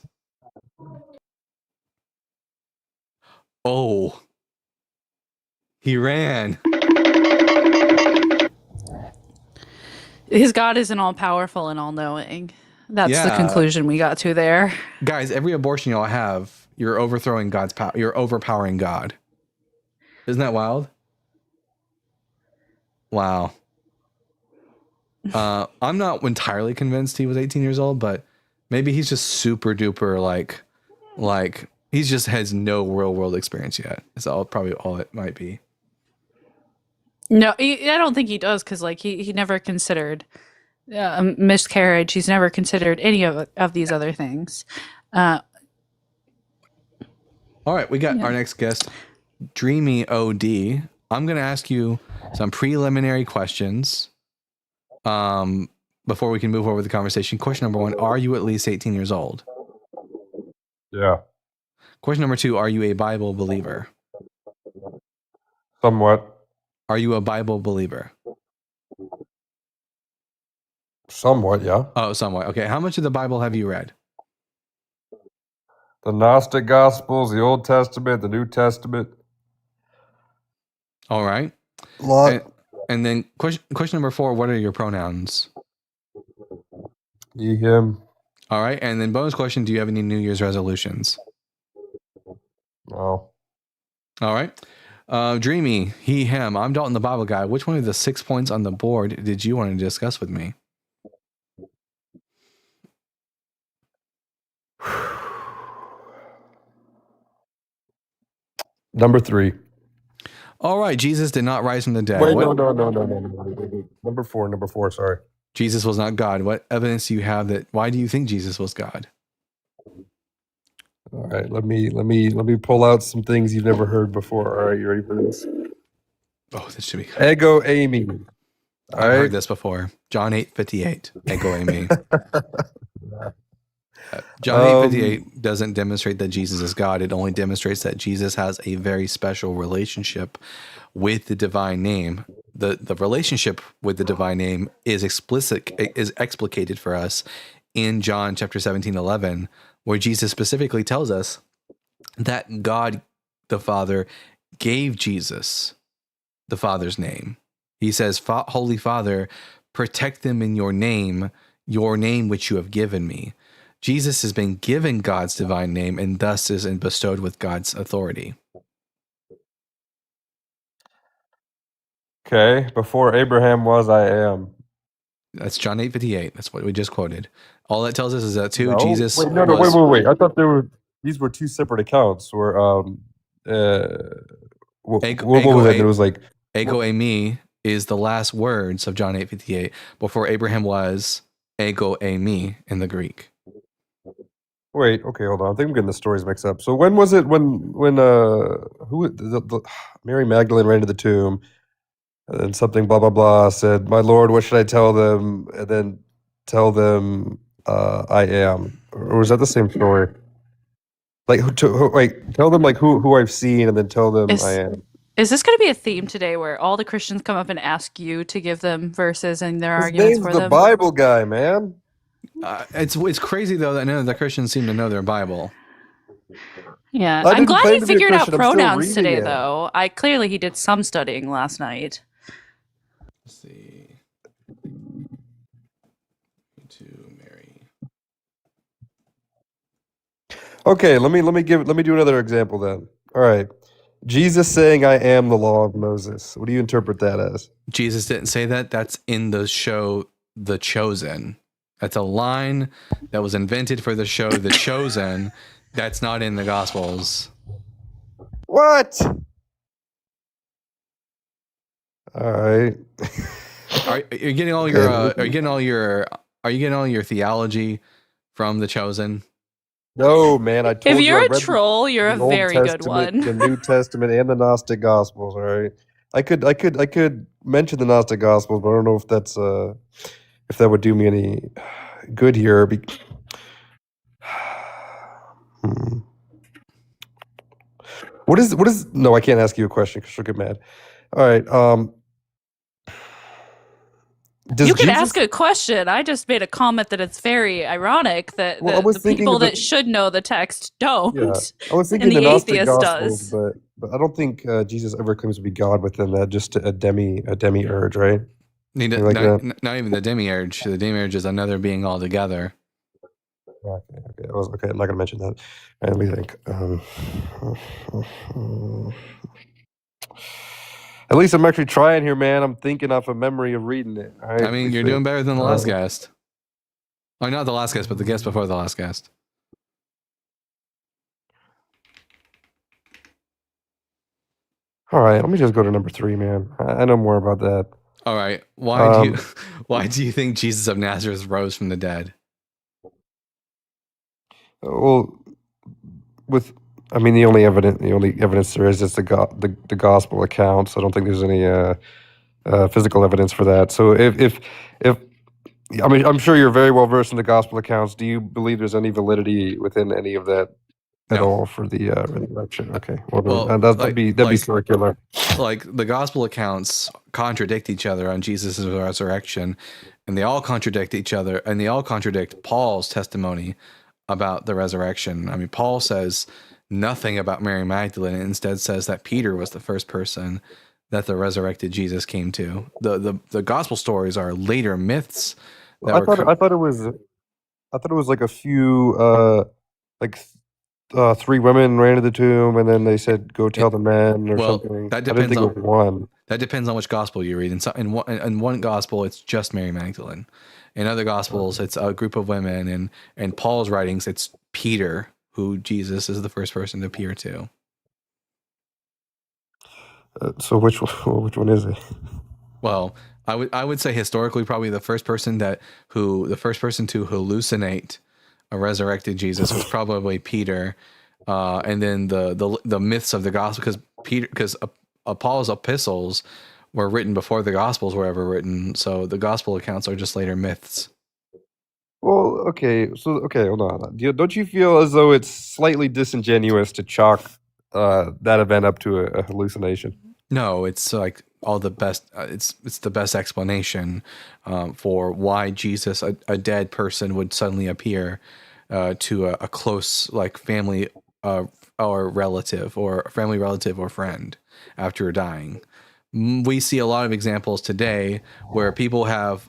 Oh. He ran. His God isn't all powerful and all knowing. That's the Yeah. conclusion we got to there. Guys, every abortion y'all have, you're overthrowing God's power. You're overpowering God. Isn't that wild? Wow. I'm not entirely convinced he was 18 years old, but maybe he's just super duper like he just has no real world experience yet. Is probably all it might be. No, I don't think he does, because like he never considered miscarriage. He's never considered any of these other things. All right, we got our next guest, Dreamy OD. I'm going to ask you some preliminary questions before we can move over the conversation. Question number 1, are you at least 18 years old? Yeah, Question number 2, are you a Bible believer? somewhat. Are you a Bible believer? Somewhat, yeah. Oh, somewhat. Okay, how much of the Bible have you read? The Gnostic Gospels, the Old Testament, the New Testament. All right. Lot. And then question number 4, what are your pronouns? He, him. All right. And then bonus question, do you have any New Year's resolutions? No. All right. Dreamy, he, him. I'm Dalton, the Bible guy. Which one of the 6 points on the board did you want to discuss with me? Number 3. All right. Jesus did not rise from the dead. Wait, What- no. Number 4, sorry. Jesus was not God. What evidence do you have that? Why do you think Jesus was God? All right, let me pull out some things you've never heard before. All right, you ready for this? Oh, this should be good. Ego Amy. I've heard this before. John 8:58. Ego eimi. John 8:58 doesn't demonstrate that Jesus is God. It only demonstrates that Jesus has a very special relationship with the divine name. The relationship with the divine name is explicated for us in John chapter 17:11, where Jesus specifically tells us that God the Father gave Jesus the Father's name. He says, Holy Father, protect them in your name which you have given me. Jesus has been given God's divine name and thus is bestowed with God's authority. Okay, before Abraham was, I am. That's John 8:58. That's what we just quoted. All that tells us is that No, Jesus. wait. I thought these were two separate accounts. Where what was it? It was like ego eimi is the last words of John 8:58. Before Abraham was, ego eimi in the Greek. Wait, okay, hold on. I think I'm getting the stories mixed up. So when was it when Mary Magdalene ran to the tomb and then something blah blah blah said, "My Lord, what should I tell them?" And then tell them I am. Or was that the same story? Like tell them like who I've seen and then tell them I am. Is this going to be a theme today where all the Christians come up and ask you to give them verses and their arguments for them? The Bible guy, man. It's crazy though that none of the Christians seem to know their Bible. Yeah, I'm glad he figured out pronouns today, though. Clearly he did some studying last night. Let's see. To Mary. Okay, let me do another example then. All right. Jesus saying, "I am the law of Moses." What do you interpret that as? Jesus didn't say that. That's in the show The Chosen. That's a line that was invented for the show The Chosen. That's not in the Gospels. What? All right. Are you getting all your are you getting all your theology from The Chosen? No, man. I told if you. You're a troll, you're a very good one. The New Testament and the Gnostic Gospels. All right. I could mention the Gnostic Gospels, but I don't know if that's if that would do me any good here. What is? No, I can't ask you a question because she'll get mad. All right. You can ask a question. I just made a comment that it's very ironic that the people that should know the text don't. Yeah, I was thinking and the Gnostic atheist Gospels, does. but I don't think Jesus ever claims to be God within that. Just a demiurge, right? Not even the demiurge. The demiurge is another being altogether. Okay. I'm not gonna mention that. Let me think. At least I'm actually trying here, man. I'm thinking off a memory of reading it. Right, I mean, you're doing better than the last guest. Oh, not the last guest, but the guest before the last guest. All right, let me just go to number 3, man. I know more about that. All right, why do you think Jesus of Nazareth rose from the dead? Well, the only evidence there is the gospel accounts. I don't think there's any physical evidence for that. So if I'm sure you're very well versed in the gospel accounts. Do you believe there's any validity within any of that at all for the resurrection? Okay, that'd be circular. Like the gospel accounts contradict each other on Jesus' resurrection, and they all contradict each other, and they all contradict Paul's testimony about the resurrection. I mean, Paul says nothing about Mary Magdalene, and instead says that Peter was the first person that the resurrected Jesus came to. The gospel stories are later myths. I thought it was like a few 3 women ran to the tomb, and then they said, "Go tell the men," or something. That depends on one. That depends on which gospel you read. In one gospel, it's just Mary Magdalene. In other gospels, it's a group of women, and Paul's writings, it's Peter, who Jesus is the first person to appear to. So which one is it? Well, I would say historically, probably the first person to hallucinate a resurrected Jesus was probably Peter, and then the myths of the gospel, because Paul's epistles were written before the Gospels were ever written. So the Gospel accounts are just later myths. Well, okay, hold on. Don't you feel as though it's slightly disingenuous to chalk that event up to a hallucination? No, it's like all the best. It's the best explanation for why Jesus, a dead person, would suddenly appear to a close like family or relative or family relative or friend after dying. We see a lot of examples today where people have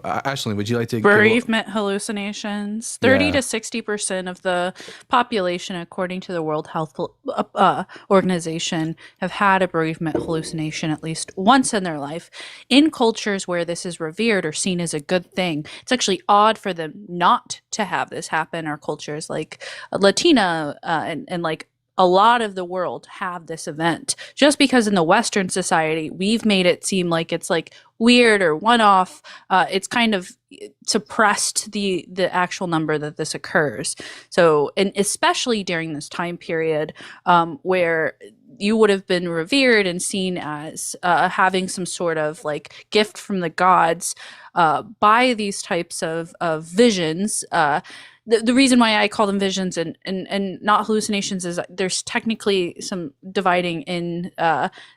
Ashley, would you like to bereavement hallucinations? 30 to 60% of the population, according to the World Health Organization, have had a bereavement hallucination at least once in their life. In cultures where this is revered or seen as a good thing, it's actually odd for them not to have this happen. Or cultures like Latina and like a lot of the world have this event, just because in the Western society we've made it seem like it's like weird or one-off. It's kind of suppressed the actual number that this occurs. So, and especially during this time period where you would have been revered and seen as having some sort of like gift from the gods by these types of visions. The reason why I call them visions and not hallucinations is there's technically some dividing in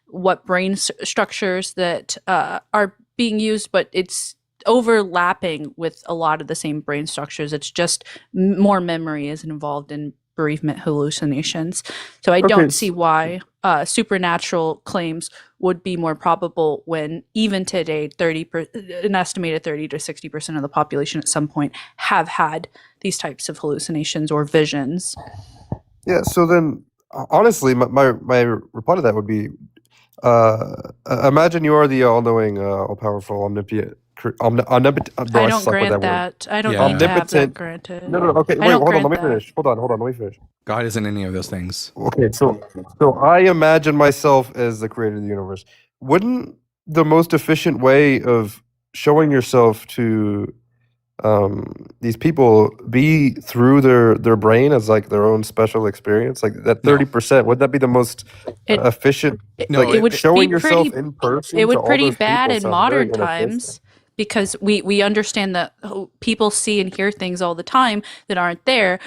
what brain structures that are being used, but it's overlapping with a lot of the same brain structures. It's just more memory is involved in bereavement hallucinations. So I don't see why supernatural claims would be more probable when even today an estimated 30 to 60% of the population at some point have had these types of hallucinations or visions. Yeah, so then honestly my reply to that would be imagine you are the all-knowing, all-powerful, omnipotent omnipotent. I don't grant that. I don't need to have that granted. No, okay. Wait, hold on. Let me finish. Hold on. Let me finish. God isn't any of those things. Okay, so I imagine myself as the creator of the universe. Wouldn't the most efficient way of showing yourself to these people be through their brain as like their own special experience? Like that 30%, would that be the most efficient? No, it would showing be yourself pretty, in person. it would to all pretty those bad people in sounds very modern inefficient. times because we understand that people see and hear things all the time that aren't there.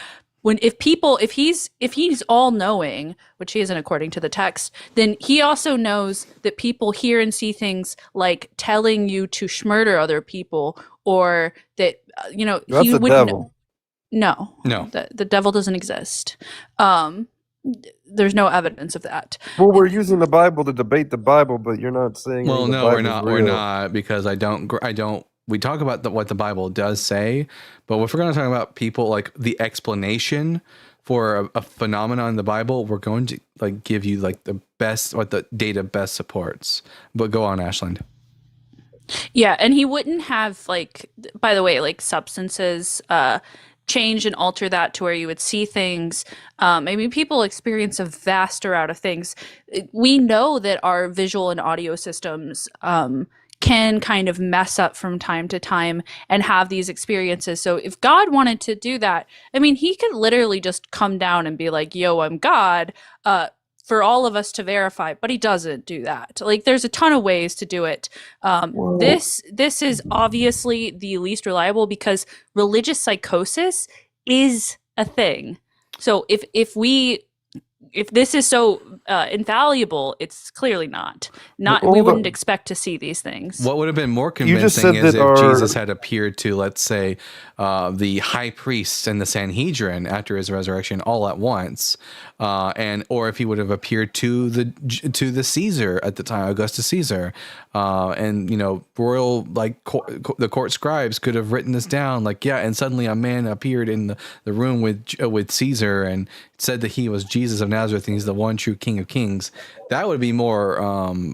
If he's all knowing, which he isn't according to the text, then he also knows that people hear and see things like telling you to murder other people, or that That's he the wouldn't. devil. No. The devil doesn't exist. There's no evidence of that. Well, we're using the Bible to debate the Bible, but you're not saying. Well, the no, we're Bible's not. real. We're not, because I don't. We talk about what the Bible does say, but if we're going to talk about people, like the explanation for a phenomenon in the Bible, we're going to like give you like the best, what the data best supports. But go on, Ashland. Yeah, and he wouldn't have, like, by the way, like substances change and alter that to where you would see things. I mean, people experience a vast amount of things. We know that our visual and audio systems can kind of mess up from time to time and have these experiences. So if God wanted to do that, I mean, he could literally just come down and be like, yo, I'm God, for all of us to verify, but he doesn't do that. Like, there's a ton of ways to do it. This is obviously the least reliable because religious psychosis is a thing. So if this is so infallible, it's clearly not. We wouldn't expect to see these things. What would have been more convincing is if Jesus had appeared to, let's say, the high priests and the Sanhedrin after his resurrection all at once, or if he would have appeared to the Caesar at the time, Augustus Caesar, and royal the court scribes could have written this down, like, yeah, and suddenly a man appeared in the room with Caesar and said that he was Jesus of Nazareth and he's the one true King of Kings. That would be more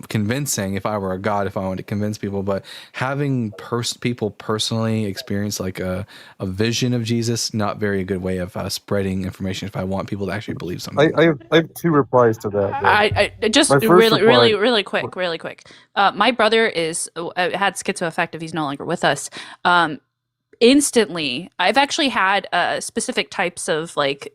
convincing if I were a God, if I wanted to convince people. But having people personally experience like a vision of Jesus, not very good way of spreading information if I want people to actually believe something. I have two replies to that. I just really quick. My brother had schizoaffective. He's no longer with us. Instantly, I've actually had specific types of like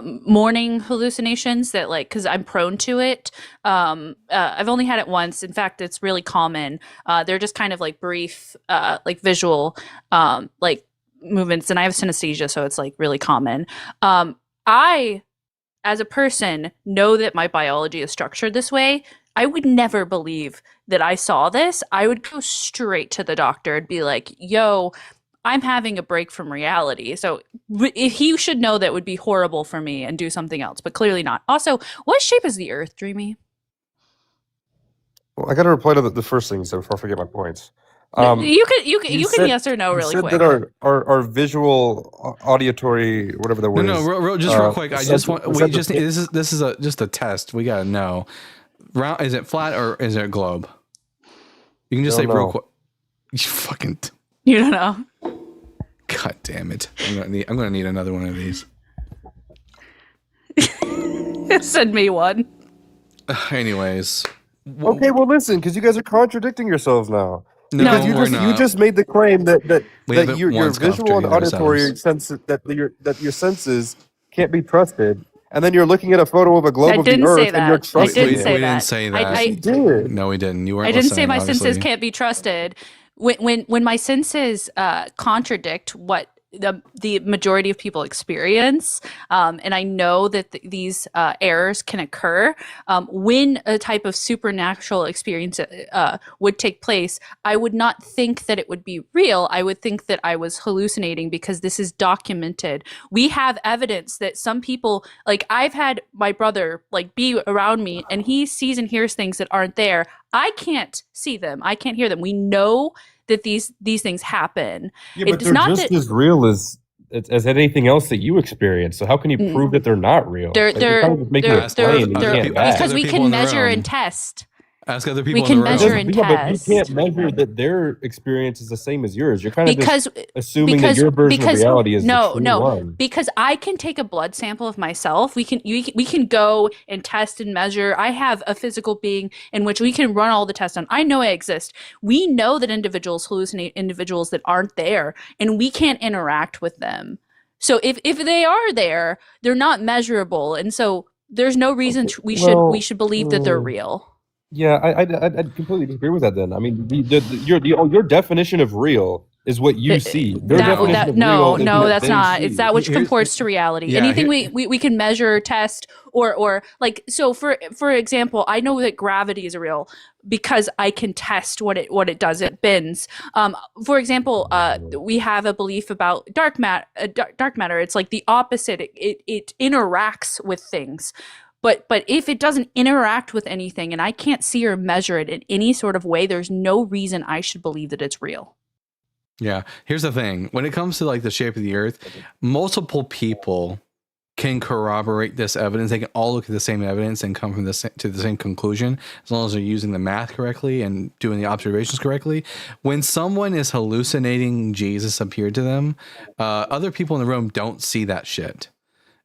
morning hallucinations that like because I'm prone to it. I've only had it once. In fact, it's really common. They're just kind of like brief, like visual, like movements, and I have synesthesia, so it's like really common. I, as a person, know that my biology is structured this way. I would never believe that I saw this. I would go straight to the doctor and be like, yo, I'm having a break from reality. So he should know that would be horrible for me and do something else, but clearly not. Also, what shape is the Earth, Dreamy? Well, I got to reply to the first thing so before I forget my points. You can yes or no really said quick. that our visual, auditory, whatever that word is. Just real quick. I just want this is just a test. We gotta know. Round, is it flat or is it a globe? You can just say real quick. You fucking. You don't know. God damn it! I'm gonna need another one of these. Send me one. Anyways. Okay, well listen, because you guys are contradicting yourselves now. No, because we're not. You just made the claim that your once visual and contradicted auditory ourselves. sense that your senses can't be trusted, and then you're looking at a photo of a globe I of the didn't say Earth and you're that. I trusting didn't it. say We that. didn't say that. You did. No, we didn't. You weren't. I didn't say listening, my obviously. senses can't be trusted. When my senses contradict what the majority of people experience, and I know that these errors can occur when a type of supernatural experience would take place. I would not think that it would be real. I would think that I was hallucinating because this is documented. We have evidence that some people, like I've had my brother like be around me and he sees and hears things that aren't there. I can't see them. I can't hear them. We know that these things happen. Yeah, but It's they're not just that as real as anything else that you experience. So how can you prove that they're not real? they're Like, you're kind of just making a claim that you can't back. because we people can in the measure room. and test. Ask other people. We can in the room. measure and Yeah, but you test. can't measure that their experience is the same as yours. You're kind of Because just assuming that your version of reality is the true one. because I can take a blood sample of myself. We can go and test and measure. I have a physical being in which we can run all the tests on. I know I exist. We know that individuals hallucinate individuals that aren't there, and we can't interact with them. So if they are there, they're not measurable, and so there's no reason we should believe that they're real. Yeah, I completely disagree with that. Then I mean, your definition of real is what you see. Their definition of real is what that's they not. see. It's that which comports to reality. Yeah, Anything we can measure, test, or like so. For example, I know that gravity is real because I can test what it does. It bends. For example, we have a belief about dark matter. It's like the opposite. It interacts with things. But if it doesn't interact with anything and I can't see or measure it in any sort of way, there's no reason I should believe that it's real. Yeah. Here's the thing. When it comes to like the shape of the Earth, multiple people can corroborate this evidence. They can all look at the same evidence and come from to the same conclusion as long as they're using the math correctly and doing the observations correctly. When someone is hallucinating Jesus appeared to them, other people in the room don't see that shit.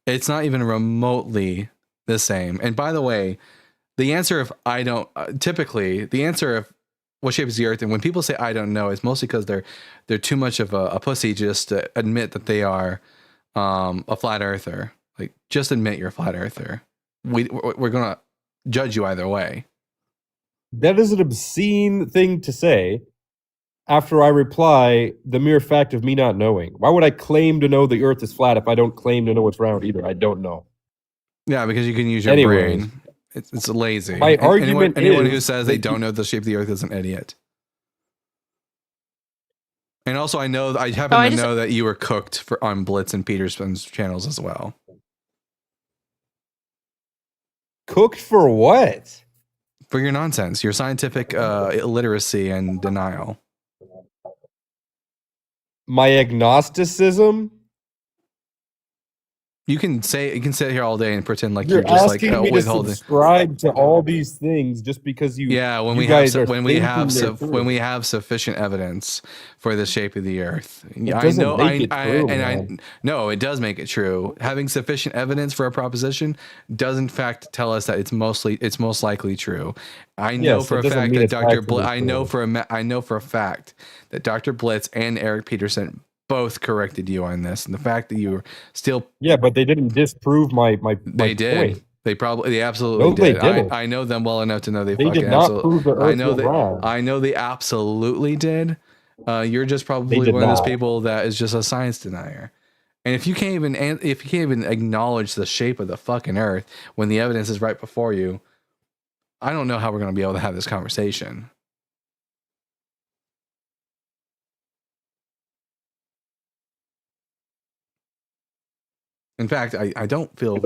It's not even remotely the same. And by the way, the answer if I don't typically the answer of what shape is the Earth, and when people say I don't know, it's mostly because they're too much of a pussy just to admit that they are a flat earther. Like, just admit you're a flat earther. We're gonna judge you either way. That is an obscene thing to say after I reply the mere fact of me not knowing. Why would I claim to know the Earth is flat if I don't claim to know it's round either? I don't know. Yeah, because you can use your brain. It's lazy. My argument anyone is who says they don't know the shape of the Earth is an idiot. And also, I happen to know that you were cooked on Blitz and Peterson's channels as well. Cooked for what? For your nonsense, your scientific illiteracy and denial. My agnosticism? You can sit here all day and pretend like You're just like asking me to withholding. subscribe to all these things just because you. Yeah, when you we guys have are when we have thinking they're when we true. have sufficient evidence for the shape of the Earth. It I doesn't know, make it true, man. no, it does make it true. Having sufficient evidence for a proposition does in fact tell us that it's most likely true. I know Yes, for it a doesn't fact mean that it's Dr. actually I know true. for a fact that Dr. Blitz and Eric Peterson both corrected you on this, and the fact that you were still but they didn't disprove my they did. point. They absolutely did. They didn't. I know them well enough to know they did fucking not absolutely. prove the Earth was wrong. I know they absolutely did. You're just probably did one of those not. people that is just a science denier. And if you can't even acknowledge the shape of the fucking Earth when the evidence is right before you, I don't know how we're going to be able to have this conversation. In fact, I don't feel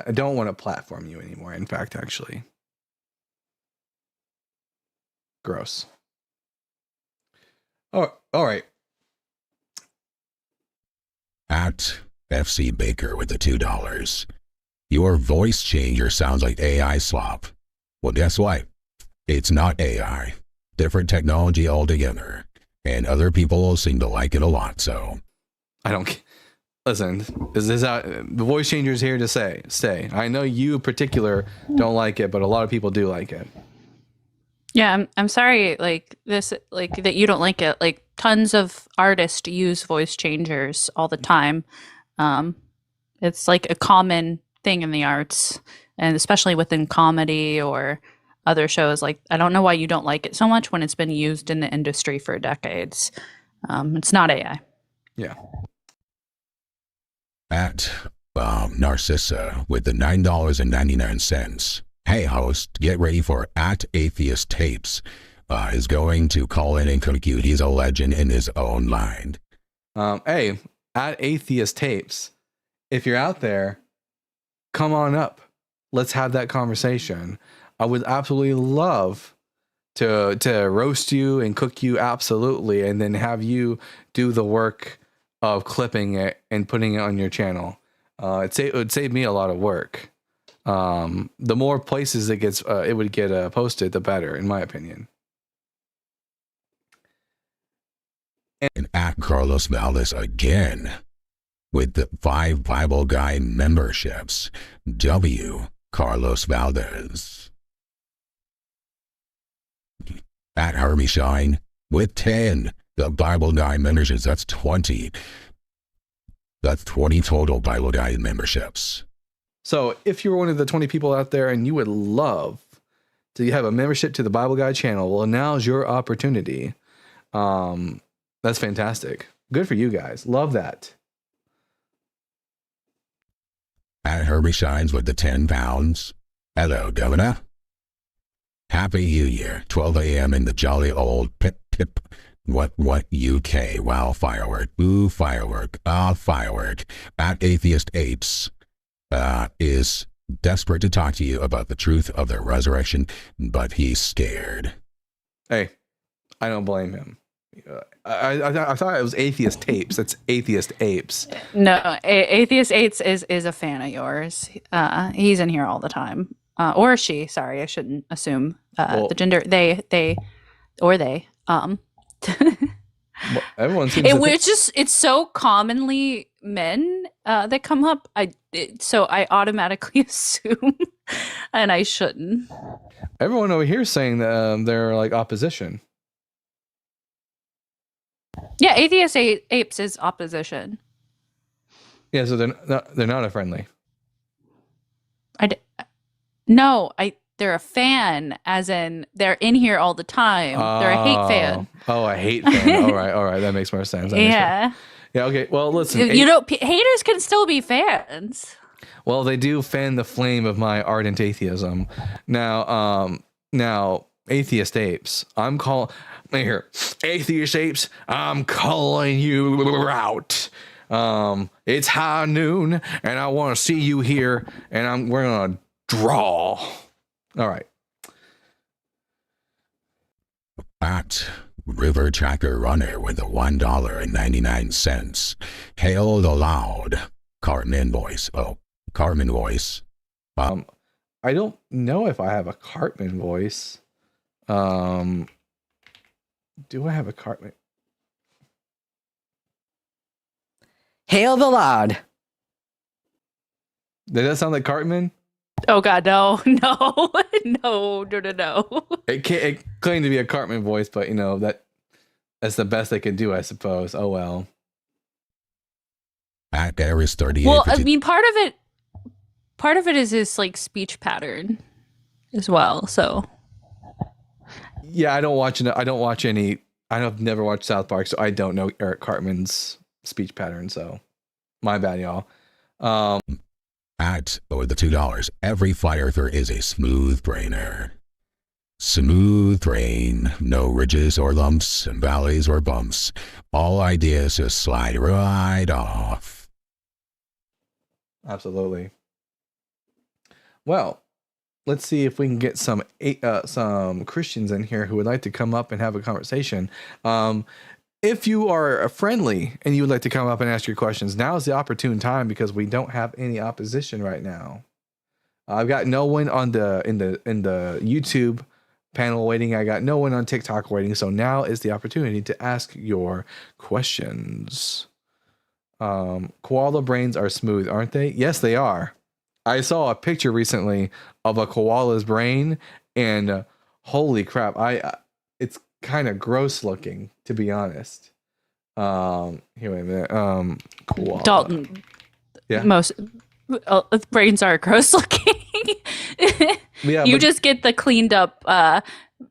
I don't want to platform you anymore. In fact, actually, gross. Oh, all right. At FC Baker with the $2. Your voice changer sounds like AI slop. Well, guess what? It's not AI. Different technology altogether. And other people seem to like it a lot, so. I don't. Listen, is this out? The voice changer is here to stay. I know you in particular don't like it, but a lot of people do like it. Yeah, I'm sorry, like this, like that you don't like it. Like tons of artists use voice changers all the time. It's like a common thing in the arts, and especially within comedy or other shows. Like, I don't know why you don't like it so much when it's been used in the industry for decades. It's not AI. Yeah. At Narcissa with the $9.99. Hey, host, get ready for At Atheist Tapes. Is going to call in and cook you. He's a legend in his own line. Hey, At Atheist Tapes, if you're out there, come on up. Let's have that conversation. I would absolutely love to roast you and cook you, absolutely, and then have you do the work of clipping it and putting it on your channel. It would save me a lot of work. The more places it would get posted, the better, in my opinion. And at Carlos Valdez again with the 5 Bible Guy memberships. W. Carlos Valdez. At Harvey Shine with 10. The Bible Guy memberships. That's 20. That's 20 total Bible Guy memberships. So if you're one of the 20 people out there and you would love to have a membership to the Bible Guy channel, well, now's your opportunity. That's fantastic. Good for you guys. Love that. At Herbie Shines with the 10 pounds. Hello, Governor. Happy New Year. 12 a.m. in the jolly old pip. What UK? Wow, firework. Ooh, firework. Firework. At Atheist Apes is desperate to talk to you about the truth of the resurrection, but he's scared. Hey, I don't blame him. I thought it was Atheist Tapes. That's Atheist Apes. No, Atheist Apes is a fan of yours. He's in here all the time. Or she, sorry, I shouldn't assume the gender. They. Well, everyone seems it's so commonly men that come up. So I automatically assume, and I shouldn't. Everyone over here is saying that they're like opposition. Yeah, Atheist Apes is opposition. Yeah, so they're not a friendly. They're a fan, as in they're in here all the time. They're a hate fan. Oh, a hate fan. All right, that makes more sense. Yeah. Yeah. Okay. Well, listen. Haters can still be fans. Well, they do fan the flame of my ardent atheism. Now, Atheist Apes. Atheist Apes. I'm calling you out. It's high noon, and I want to see you here, and we're gonna draw. All right. At River Tracker Runner with a $1.99. Hail the loud. Cartman voice. Oh, Cartman voice. I don't know if I have a Cartman voice. Do I have a Cartman? Hail the loud. Did that sound like Cartman? Oh God, no. No. It claimed to be a Cartman voice, but that's the best they could do, I suppose. Oh well. At Aries 38. Well, I mean, part of it is his like speech pattern as well. So Yeah, I don't watch any. I've never watched South Park, so I don't know Eric Cartman's speech pattern. So my bad, y'all. At or the $2, every flat earther is a smooth brainer. Smooth brain, no ridges or lumps and valleys or bumps. All ideas just slide right off. Absolutely. Well, let's see if we can get some Christians in here who would like to come up and have a conversation. If you are friendly and you would like to come up and ask your questions, now is the opportune time because we don't have any opposition right now. I've got no one on in the YouTube panel waiting. I got no one on TikTok waiting. So now is the opportunity to ask your questions. Koala brains are smooth, aren't they? Yes, they are. I saw a picture recently of a koala's brain, and holy crap! It's kind of gross looking, to be honest. Here, wait a minute. Koala. Dalton, Yeah. most brains are gross looking. Yeah, You but- just get the cleaned up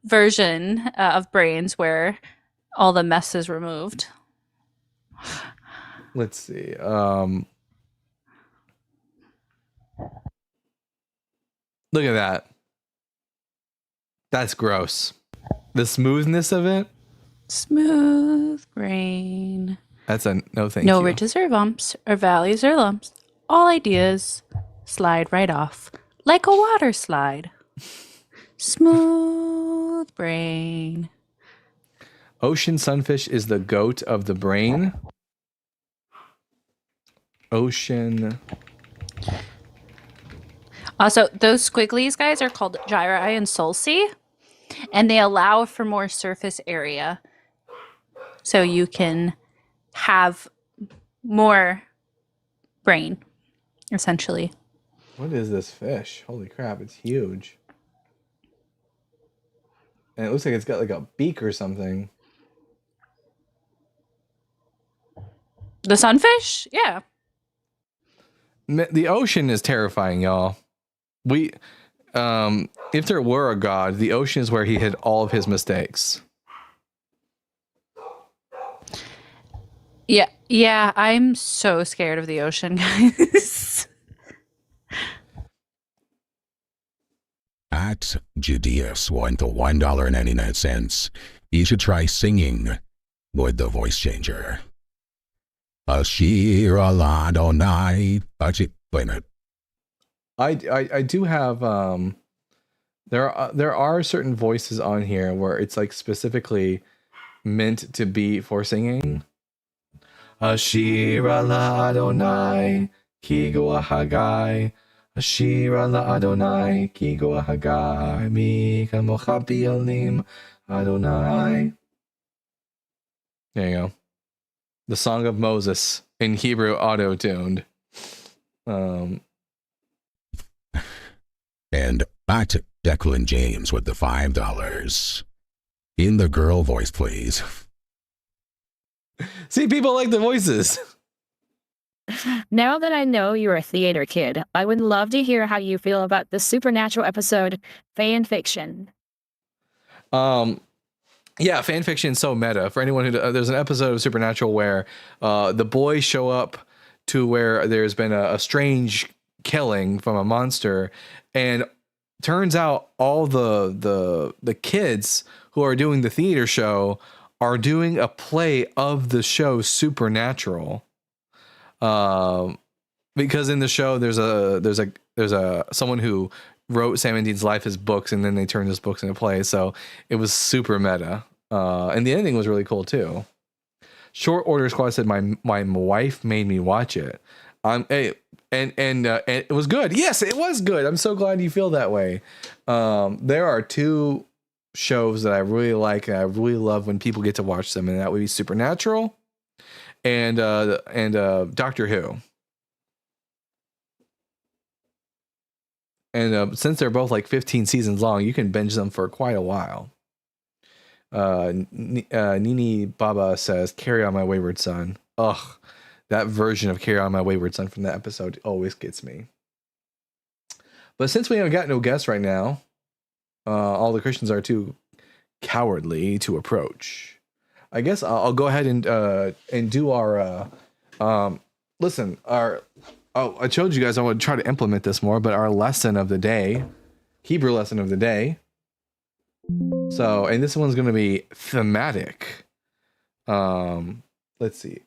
version of brains where all the mess is removed. Let's see. Look at that. That's gross. The smoothness of it. Smooth brain. That's a no thank No you. ridges or bumps or valleys or lumps. All ideas slide right off like a water slide. Smooth brain. Ocean sunfish is the goat of the brain. Ocean. Also, those squigglies, guys, are called gyri and sulci, and they allow for more surface area. So you can have more brain, essentially. What is this fish? Holy crap, it's huge. And it looks like it's got like a beak or something. The sunfish? Yeah. The ocean is terrifying, y'all. If there were a god, the ocean is where he hid all of his mistakes. Yeah, I'm so scared of the ocean, guys. At Judeus went to $1.99. You should try singing with the voice changer. Ashir Adonai. Wait a minute. I do have there are certain voices on here where it's like specifically meant to be for singing. Ashir Adonai Kigo Hagai. Ashir Adonai Kigo Hagai Mi Kamocha Biolim Adonai. There you go. The Song of Moses in Hebrew auto-tuned. And back to Declan James with the $5. In the girl voice, please. See, people like the voices. Now that I know you're a theater kid, I would love to hear how you feel about the supernatural episode fan fiction. Yeah, fan fiction is so meta. For anyone who there's an episode of Supernatural where the boys show up to where there's been a strange killing from a monster, and turns out all the kids who are doing the theater show are doing a play of the show Supernatural. Because in the show there's a someone who wrote Sam and Dean's life as books, and then they turned his books into plays. So it was super meta. And the ending was really cool too. Short Order Squad said my wife made me watch it. And it was good. Yes, it was good. I'm so glad you feel that way. There are two shows that I really like and I really love when people get to watch them, and that would be Supernatural and Doctor Who. And since they're both like 15 seasons long, you can binge them for quite a while. Nini Baba says, "Carry On My Wayward Son." Ugh, that version of Carry On My Wayward Son from that episode always gets me. But since we haven't got no guests right now, all the Christians are too cowardly to approach. I guess I'll go ahead and do our listen. I told you guys I would try to implement this more, but our lesson of the day, Hebrew lesson of the day. So, and this one's going to be thematic. Let's see.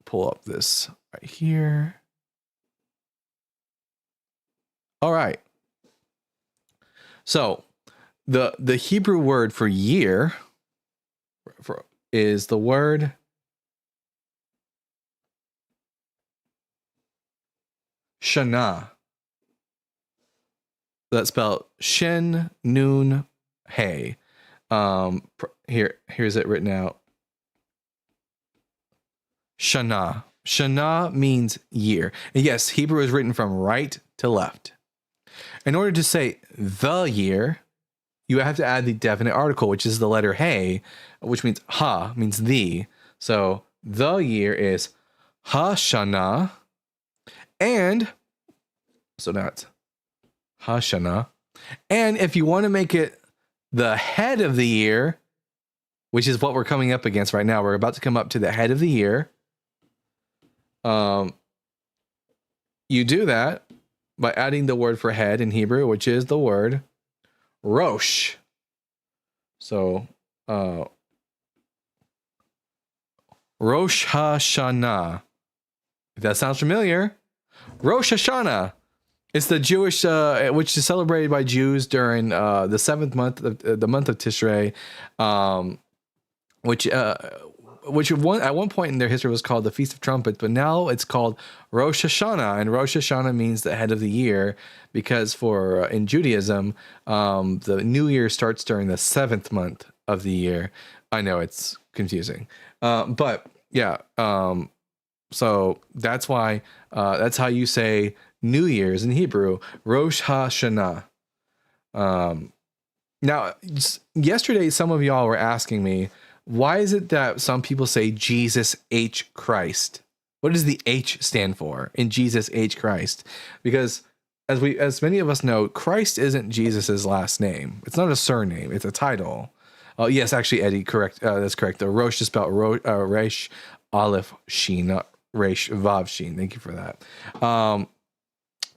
Pull up this right here. All right. So, the Hebrew word for year is the word Shana. That's spelled Shin Nun Hey. Here's it written out. Shana. Shana means year. And yes, Hebrew is written from right to left. In order to say the year, you have to add the definite article, which is the letter Hey, which means ha, means the. So the year is Hashana. And so that's Hashana. And if you want to make it the head of the year, which is what we're coming up against right now, we're about to come up to the head of the year. You do that by adding the word for head in Hebrew, which is the word Rosh. So, Rosh Hashanah. If that sounds familiar, Rosh Hashanah. It's the Jewish, which is celebrated by Jews during the seventh month, the month of Tishrei, which at one point in their history was called the Feast of Trumpets, but now it's called Rosh Hashanah, and Rosh Hashanah means the head of the year because in Judaism, the new year starts during the seventh month of the year. I know it's confusing, but yeah. So that's why that's how you say New Year's in Hebrew, Rosh Hashanah. Now, yesterday, some of y'all were asking me, why is it that some people say Jesus H. Christ? What does the H stand for in Jesus H. Christ? Because as many of us know, Christ isn't Jesus's last name. It's not a surname. It's a title. Oh, yes, actually, Eddie, correct. That's correct. The Rosh is spelled Resh Aleph Shin, not Resh Vav Shin. Thank you for that.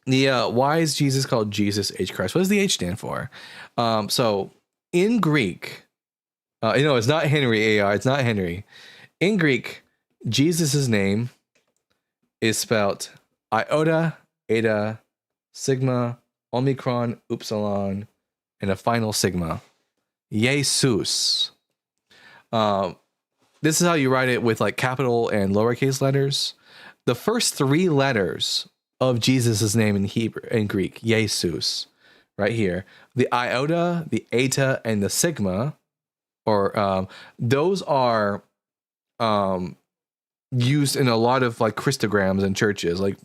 Why is Jesus called Jesus H. Christ? What does the H stand for? So in Greek, it's not Henry A.R. It's not Henry. In Greek, Jesus's name is spelled iota, eta, sigma, omicron, upsilon, and a final sigma. Jesus. This is how you write it with like capital and lowercase letters. The first three letters of Jesus's name in Hebrew and Greek, Jesus, right here. The iota, the eta, and the sigma, or those are used in a lot of like Christograms in churches. Like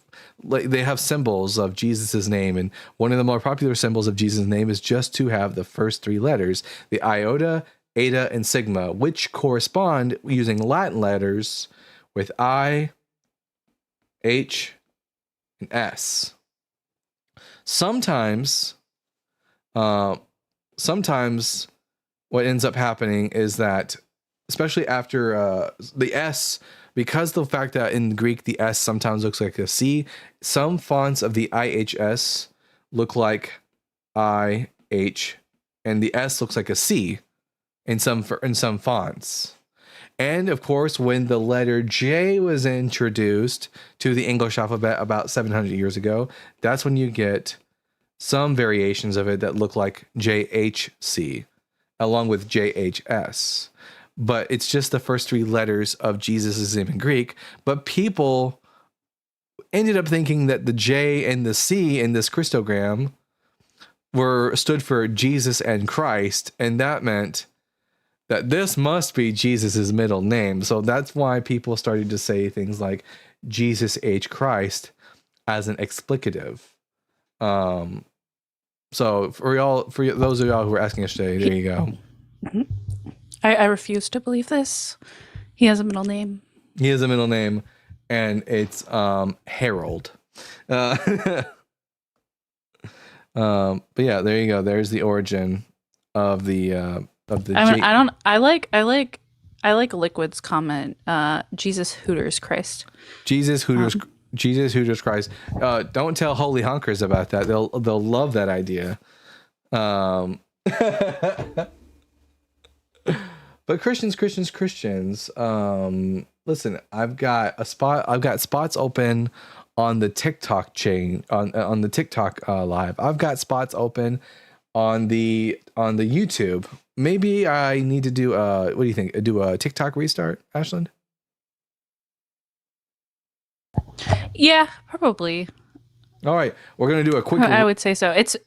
they have symbols of Jesus's name, and one of the more popular symbols of Jesus' name is just to have the first three letters, the iota, eta, and sigma, which correspond using Latin letters with I, H, and S. Sometimes what ends up happening is that, especially after the S, because the fact that in Greek the S sometimes looks like a C, some fonts of the IHS look like IH, and the S looks like a C in some fonts. And of course, when the letter J was introduced to the English alphabet about 700 years ago, that's when you get some variations of it that look like JHC, along with JHS. But it's just the first three letters of Jesus' name in Greek. But people ended up thinking that the J and the C in this Christogram stood for Jesus and Christ, and that meant that this must be Jesus's middle name. So that's why people started to say things like Jesus H. Christ as an explicative. So for those of y'all who were asking us today, there you go. I refuse to believe this. He has a middle name. He has a middle name. and it's Harold. But yeah, there you go. There's the origin of the I like Liquid's comment. Jesus Hooters Christ. Jesus Hooters Christ. Don't tell Holy Hunkers about that. They'll love that idea. But Christians. Listen, I've got spots open on the TikTok chain on the TikTok live. I've got spots open on the YouTube. Maybe I need to do what do you think? Do a TikTok restart, Ashland? Yeah, probably. All right, we're gonna do a quick. I would say so. It's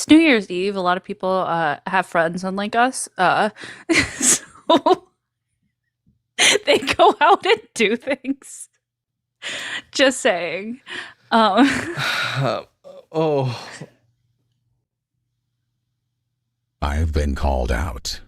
New Year's Eve. A lot of people have friends unlike us, so they go out and do things. Just saying. Oh. I've been called out.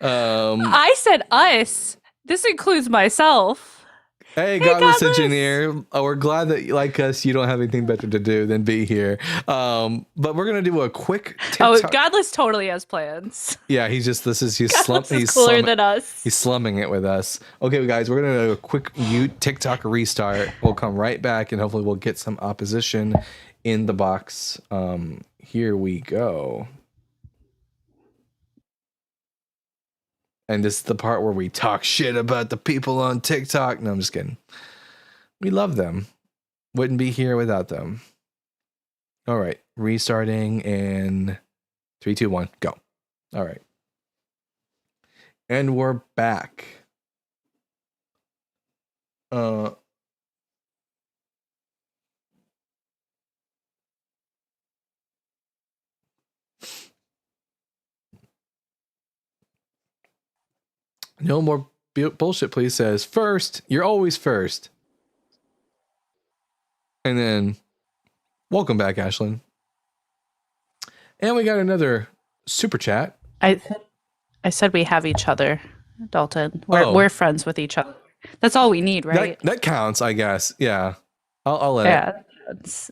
I said us. This includes myself. Hey, Godless Engineer. We're glad that, like us, you don't have anything better to do than be here. But we're gonna do a quick TikTok. Godless totally has plans. Yeah, he's cooler than us. He's slumming it with us. Okay, guys, we're gonna do a quick TikTok restart. We'll come right back, and hopefully we'll get some opposition in the box. Here we go. And this is the part where we talk shit about the people on TikTok. No, I'm just kidding. We love them. Wouldn't be here without them. All right. Restarting in 3, 2, 1, go. All right. And we're back. No more bullshit, please, says first. You're always first. And then, welcome back, Ashlyn. And we got another super chat. I said we have each other, Dalton. We're friends with each other. That's all we need, right? That counts, I guess. Yeah. I'll let it.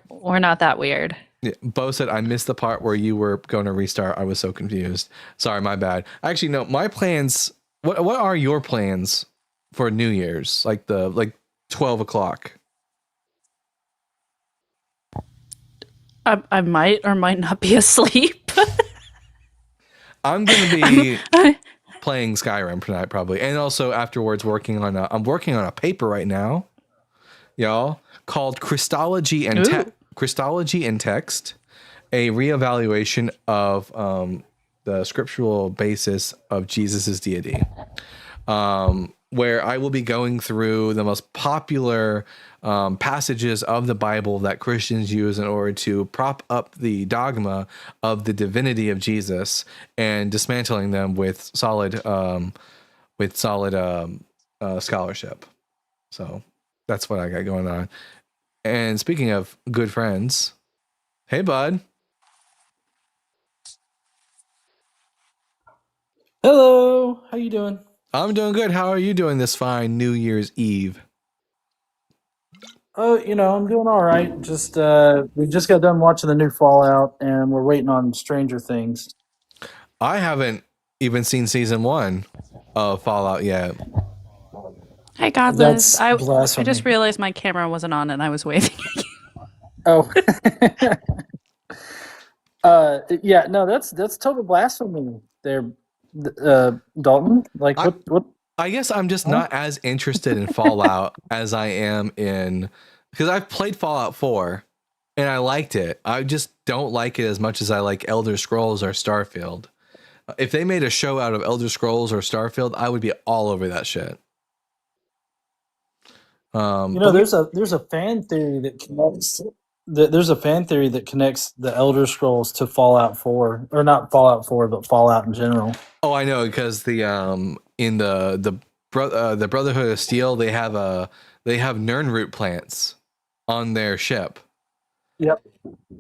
We're not that weird. Yeah, Bo said, I missed the part where you were going to restart. I was so confused. Sorry, my bad. Actually, no, my plans. What are your plans for New Year's? Like 12 o'clock. I might or might not be asleep. I'm going to be playing Skyrim tonight, probably. And also afterwards I'm working on a paper right now, y'all, called Christology and Text, a reevaluation of the scriptural basis of Jesus's deity, where I will be going through the most popular passages of the Bible that Christians use in order to prop up the dogma of the divinity of Jesus and dismantling them with solid scholarship. So that's what I got going on. And speaking of good friends, hey, bud. Hello. How you doing? I'm doing good. How are you doing this fine New Year's Eve? Oh, I'm doing all right. We just got done watching the new Fallout, and we're waiting on Stranger Things. I haven't even seen season 1 of Fallout yet. Hey, Godless. I just realized my camera wasn't on and I was waving. Oh. Yeah, no, that's total blasphemy there, Dalton. Like, what? I guess I'm just not as interested in Fallout as I am in... Because I've played Fallout 4 and I liked it. I just don't like it as much as I like Elder Scrolls or Starfield. If they made a show out of Elder Scrolls or Starfield, I would be all over that shit. There's a fan theory that connects. There's a fan theory that connects the Elder Scrolls to Fallout 4, or not Fallout 4, but Fallout in general. Oh, I know, because in the Brotherhood of Steel, they have Nirnroot plants on their ship. Yep.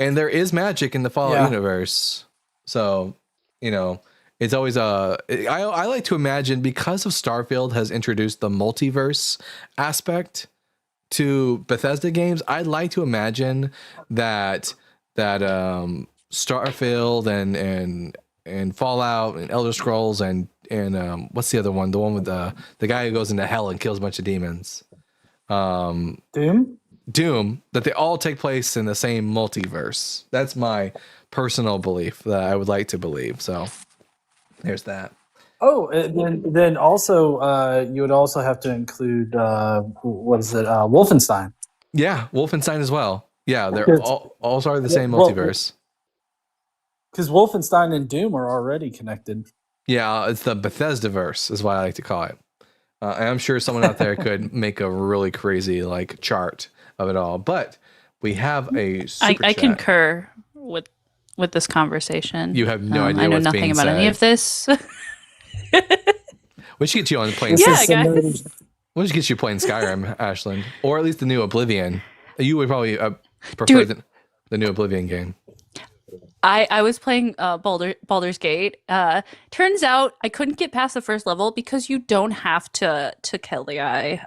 And there is magic in the Fallout universe, so It's always I like to imagine, because of Starfield has introduced the multiverse aspect to Bethesda games, I'd like to imagine that Starfield and Fallout and Elder Scrolls and what's the other one? The one with the guy who goes into hell and kills a bunch of demons. Doom, that they all take place in the same multiverse. That's my personal belief that I would like to believe. So there's that. Oh, then also you would also have to include what is it? Wolfenstein. Yeah, Wolfenstein as well. Yeah, they're Because- all sort of the same well, multiverse. Because Wolfenstein and Doom are already connected. Yeah, it's the Bethesda verse is what I like to call it. And I'm sure someone out there could make a really crazy like chart of it all. But we have a super I chat. concur with this conversation. You have no idea I know what's nothing being about any said. of this. We should get you on playing. Yeah, guys. We'll just get you playing Skyrim, Ashlyn, or at least the new Oblivion. You would probably prefer the new Oblivion game. I was playing Baldur's Gate. Turns out I couldn't get past the first level because you don't have to kill the guy.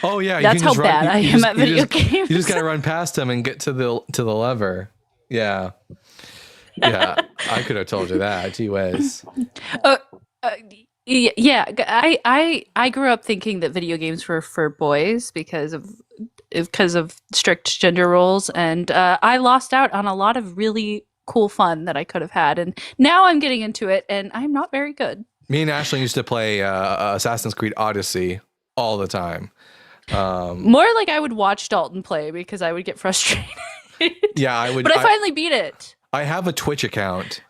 Oh yeah, that's how bad I am at video games. You just gotta run past him and get to the lever. Yeah, yeah. I could have told you that. Gee whiz. Yeah, I grew up thinking that video games were for boys because of strict gender roles, and I lost out on a lot of really cool fun that I could have had, and now I'm getting into it, and I'm not very good. Me and Ashley used to play Assassin's Creed Odyssey all the time. More like I would watch Dalton play because I would get frustrated. Yeah, I would. But I finally beat it. I have a Twitch account,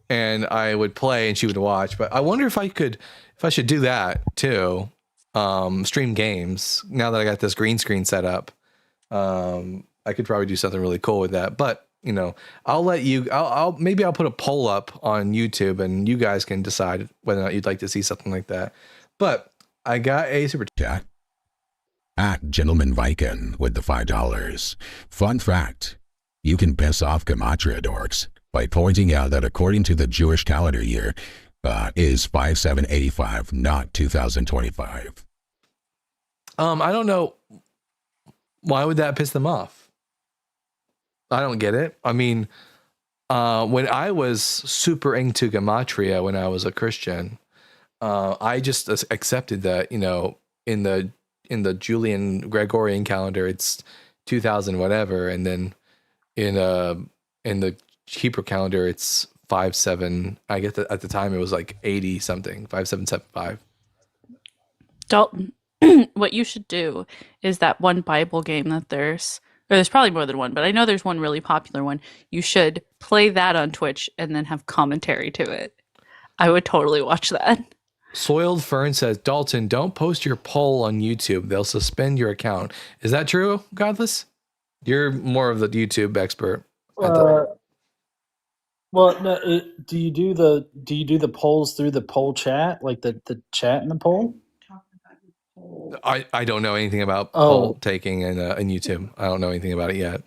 and I would play, and she would watch. But I wonder if I should do that too. Stream games. Now that I got this green screen set up, I could probably do something really cool with that. But you know, I'll let you. Maybe I'll put a poll up on YouTube, and you guys can decide whether or not you'd like to see something like that. But I got a super chat. At Gentleman Viking with the $5. Fun fact: you can piss off gematria dorks by pointing out that according to the Jewish calendar year, is 5785, not 2025. I don't know. Why would that piss them off? I don't get it. I mean, when I was super into gematria when I was a Christian, I just accepted that, you know, in the Julian Gregorian calendar it's 2000 whatever, and then in the Hebrew calendar it's 57. I guess at the time it was like 80 something, 5775. Dalton, what you should do is that one Bible game that there's probably more than one, but I know there's one really popular one. You should play that on Twitch and then have commentary to it. I would totally watch that. Soiled Fern says, Dalton, don't post your poll on YouTube. They'll suspend your account. Is that true, Godless? You're more of the YouTube expert. Well, no, do you do the polls through the poll chat, like the chat in the poll? I don't know anything about poll taking in YouTube. I don't know anything about it yet.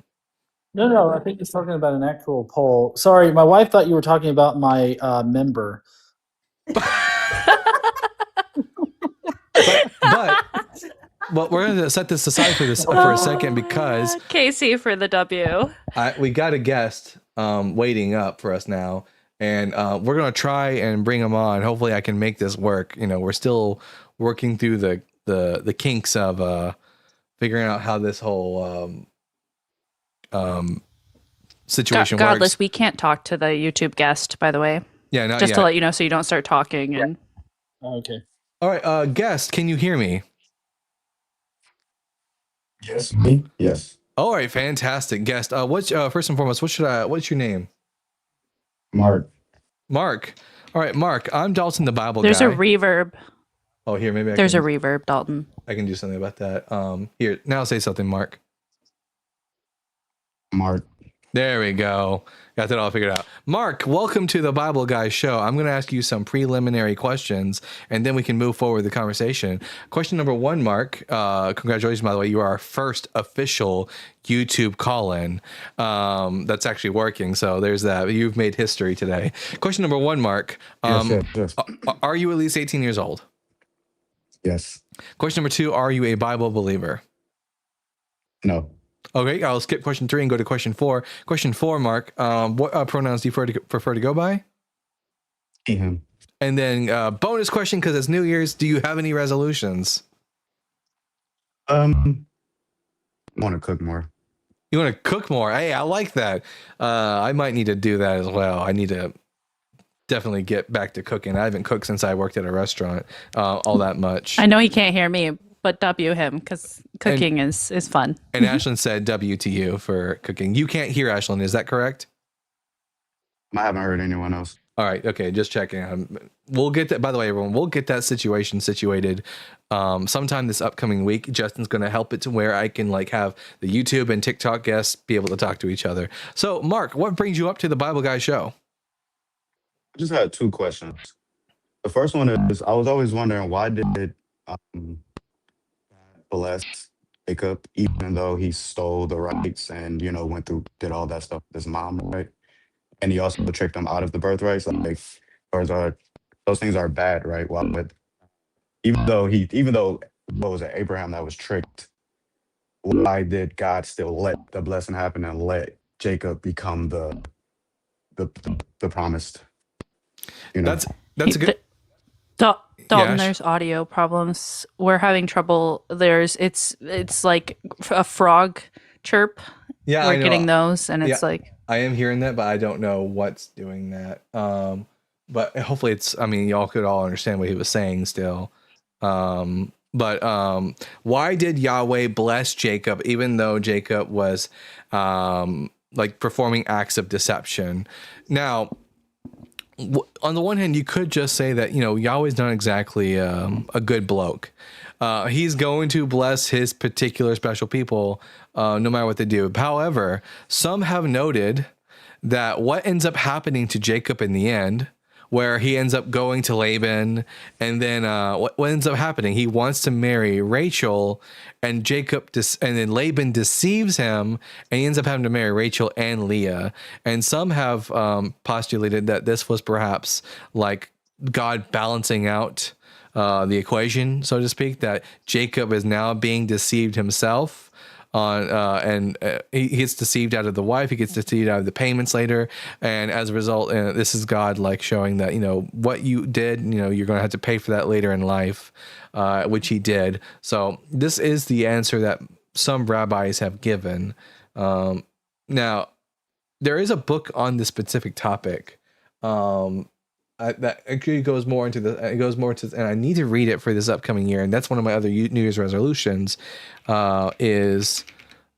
No, I think he's talking about an actual poll. Sorry, my wife thought you were talking about my member. But we're going to set this aside for a second because Casey for the W. We got a guest waiting up for us now, and we're going to try and bring him on. Hopefully, I can make this work. You know, we're still working through the kinks of figuring out how this whole situation works. Godless, we can't talk to the YouTube guest, by the way. Yeah, not just yet. to let you know, so you don't start talking. And Okay. All right, guest, can you hear me? Yes, me. Yes. All right, fantastic, guest. What's first and foremost? What's your name? Mark. Mark. All right, Mark. I'm Dalton, the Bible there's guy. a reverb. Oh, here, maybe there's a reverb, Dalton. I can do something about that. Here, now say something, Mark. Mark. There we go. Got that all figured out. Mark, welcome to the Bible Guy Show. I'm going to ask you some preliminary questions, and then we can move forward with the conversation. Question number one, Mark. Congratulations, by the way. You are our first official YouTube call-in. That's actually working, so there's that. You've made history today. Question number one, Mark. Yes. Are you at least 18 years old? Yes. Question number two, are you a Bible believer? No. Okay, I'll skip question three and go to question four. Question four, Mark. What pronouns do you prefer to go by? Him. And then bonus question, because it's New Year's. Do you have any resolutions? I want to cook more. You want to cook more? Hey, I like that. I might need to do that as well. I need to definitely get back to cooking. I haven't cooked since I worked at a restaurant all that much. I know he can't hear me, but W him because cooking is fun. And Ashlyn said W to you for cooking. You can't hear Ashlyn, is that correct? I haven't heard anyone else. All right, okay, just checking. We'll get that. By the way, everyone, we'll get that situation situated sometime this upcoming week. Justin's going to help it to where I can like have the YouTube and TikTok guests be able to talk to each other. So, Mark, what brings you up to the Bible Guy Show? I just had two questions. The first one is I was always wondering why did bless Jacob even though he stole the rights and did all that stuff with his mom, right? And he also tricked him out of the birthrights. Like those things are bad, right? Well, but even though what was it, Abraham that was tricked, why did God still let the blessing happen and let Jacob become the promised? That's a good. Dalton, Yeah, there's audio problems. We're having trouble. It's like a frog chirp. Yeah, we're I know. getting those, and it's Yeah, like I am hearing that, but I don't know what's doing that. But hopefully it's. I mean, y'all could all understand what he was saying still. But why did Yahweh bless Jacob even though Jacob was like performing acts of deception? Now, on the one hand, you could just say that, Yahweh's not exactly a good bloke. He's going to bless his particular special people no matter what they do. However, some have noted that what ends up happening to Jacob in the end, where he ends up going to Laban, and then what ends up happening? He wants to marry Rachel, and and then Laban deceives him, and he ends up having to marry Rachel and Leah. And some have postulated that this was perhaps like God balancing out the equation, so to speak, that Jacob is now being deceived himself. He gets deceived out of the wife, he gets deceived out of the payments later, and as a result, this is God like showing that what you did, you're going to have to pay for that later in life, which he did. So this is the answer that some rabbis have given. Now, there is a book on this specific topic. That actually goes more into and I need to read it for this upcoming year, and that's one of my other New Year's resolutions, is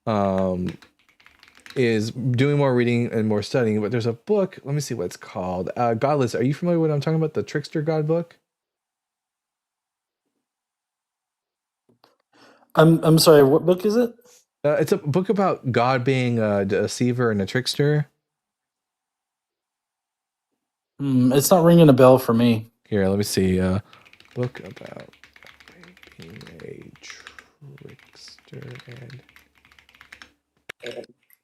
doing more reading and more studying. But there's a book, let me see what it's called. Godless, are you familiar with what I'm talking about? The Trickster God book? I'm sorry, what book is it? It's a book about God being a deceiver and a trickster. It's not ringing a bell for me. Here, let me see. Book about being a trickster and...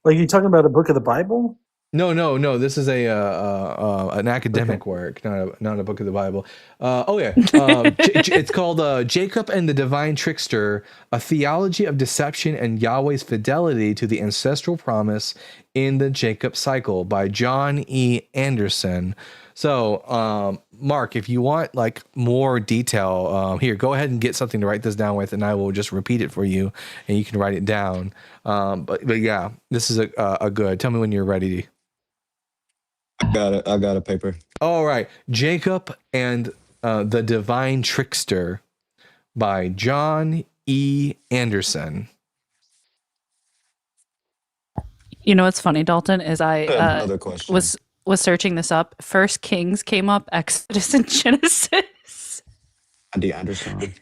Like, you talking about a book of the Bible? No. This is an academic work, not a book of the Bible. It's called Jacob and the Divine Trickster: A Theology of Deception and Yahweh's Fidelity to the Ancestral Promise in the Jacob Cycle by John E. Anderson. So, Mark, if you want like more detail, here, go ahead and get something to write this down with, and I will just repeat it for you, and you can write it down. But yeah, this is a good. Tell me when you're ready. I got a paper. All right, Jacob and the Divine Trickster by John E. Anderson. You know what's funny, Dalton, is I Another question. was searching this up. First Kings came up, Exodus and Genesis. Andy Anderson.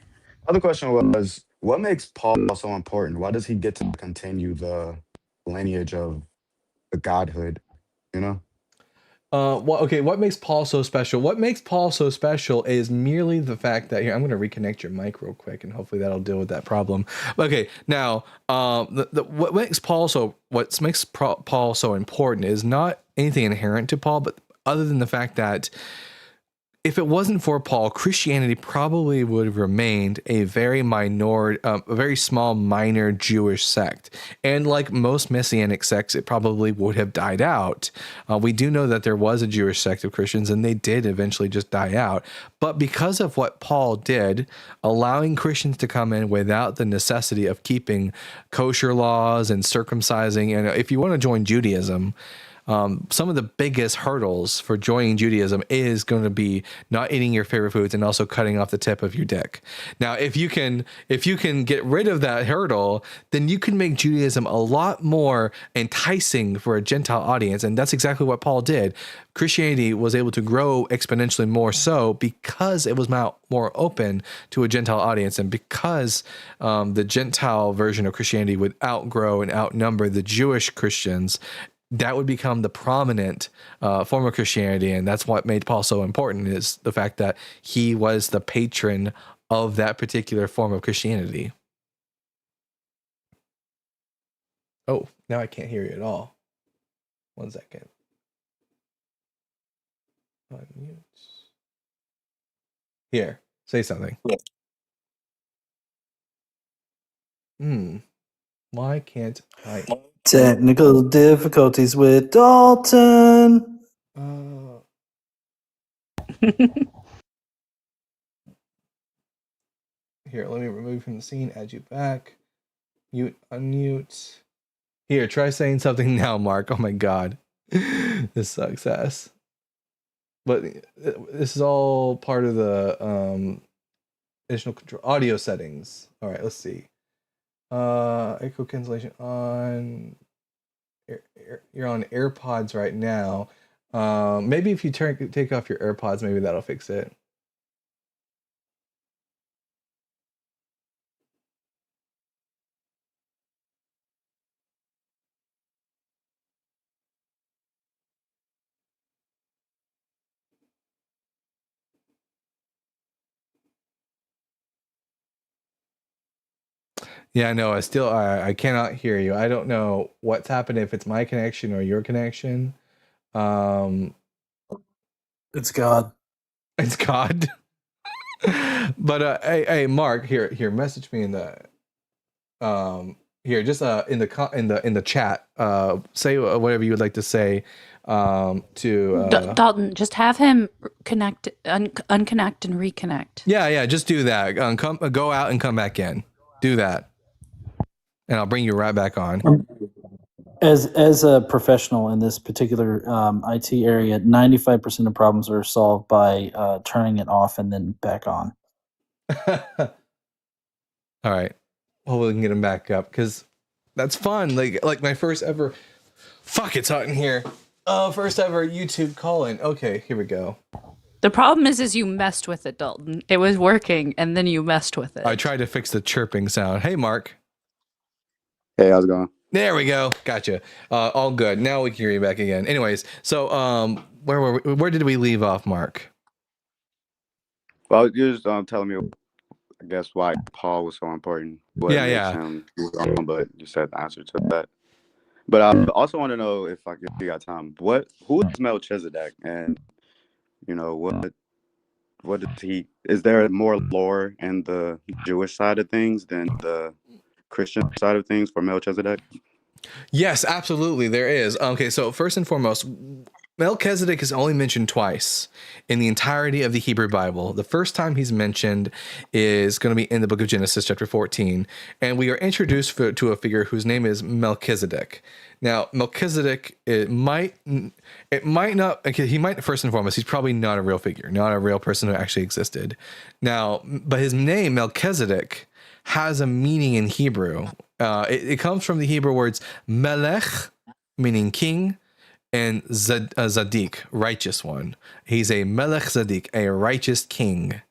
Other question was, what makes Paul so important? Why does he get to continue the lineage of the godhood, you know? Well, okay, what makes Paul so special? What makes Paul so special is merely the fact that here, I'm going to reconnect your mic real quick, and hopefully that'll deal with that problem. Okay, now, what makes Paul so important is not anything inherent to Paul, but other than the fact that if it wasn't for Paul, Christianity probably would have remained a very small minor Jewish sect. And like most Messianic sects, it probably would have died out. We do know that there was a Jewish sect of Christians, and they did eventually just die out. But because of what Paul did, allowing Christians to come in without the necessity of keeping kosher laws and circumcising, and if you want to join Judaism, some of the biggest hurdles for joining Judaism is going to be not eating your favorite foods and also cutting off the tip of your dick. Now, if you can get rid of that hurdle, then you can make Judaism a lot more enticing for a Gentile audience. And that's exactly what Paul did. Christianity was able to grow exponentially more so because it was more open to a Gentile audience, and because the Gentile version of Christianity would outgrow and outnumber the Jewish Christians. That would become the prominent form of Christianity, and that's what made Paul so important, is the fact that he was the patron of that particular form of Christianity. Oh, now I can't hear you at all. 1 second. Unmute. Here, say something. Why can't I? Technical difficulties with Dalton. Here, let me remove you from the scene, add you back. Mute, unmute. Here, try saying something now, Mark. Oh my god. This sucks ass. But this is all part of the additional control audio settings. All right, let's see. Echo cancellation on. You're on AirPods right now. Maybe if you take off your AirPods, maybe that'll fix it. Yeah, no, I cannot hear you. I don't know what's happened, if it's my connection or your connection. It's God. It's God. But hey, Mark, here, message me in the here, just in the chat. Say whatever you would like to say to Dalton. Just have him unconnect and reconnect. Yeah, just do that. Go out and come back in. Do that. And I'll bring you right back on. As a professional in this particular IT area, 95% of problems are solved by turning it off and then back on. All right. Well, we can get him back up, because that's fun. Like my first ever. Fuck, it's hot in here. First ever YouTube call-in. Okay, here we go. The problem is you messed with it, Dalton. It was working, and then you messed with it. I tried to fix the chirping sound. Hey, Mark. Hey, how's it going? There we go. Gotcha. All good. Now we can hear you back again. Anyways, so where did we leave off, Mark? Well, you're just telling me, I guess, why Paul was so important. What makes him wrong, but you said the answer to that. But I also want to know, if you got time, who is Melchizedek, and what is he? Is there more lore in the Jewish side of things than the Christian side of things for Melchizedek? Yes, absolutely, there is. Okay, so first and foremost, Melchizedek is only mentioned twice in the entirety of the Hebrew Bible. The first time he's mentioned is going to be in the book of Genesis, chapter 14, and we are introduced to a figure whose name is Melchizedek. Now, Melchizedek, it might not, okay, he might, first and foremost, he's probably not a real figure, not a real person who actually existed. Now, but his name, Melchizedek, has a meaning in Hebrew. It comes from the Hebrew words melech, meaning king, and Zadik, righteous one. He's a Melech Zadik, a righteous king.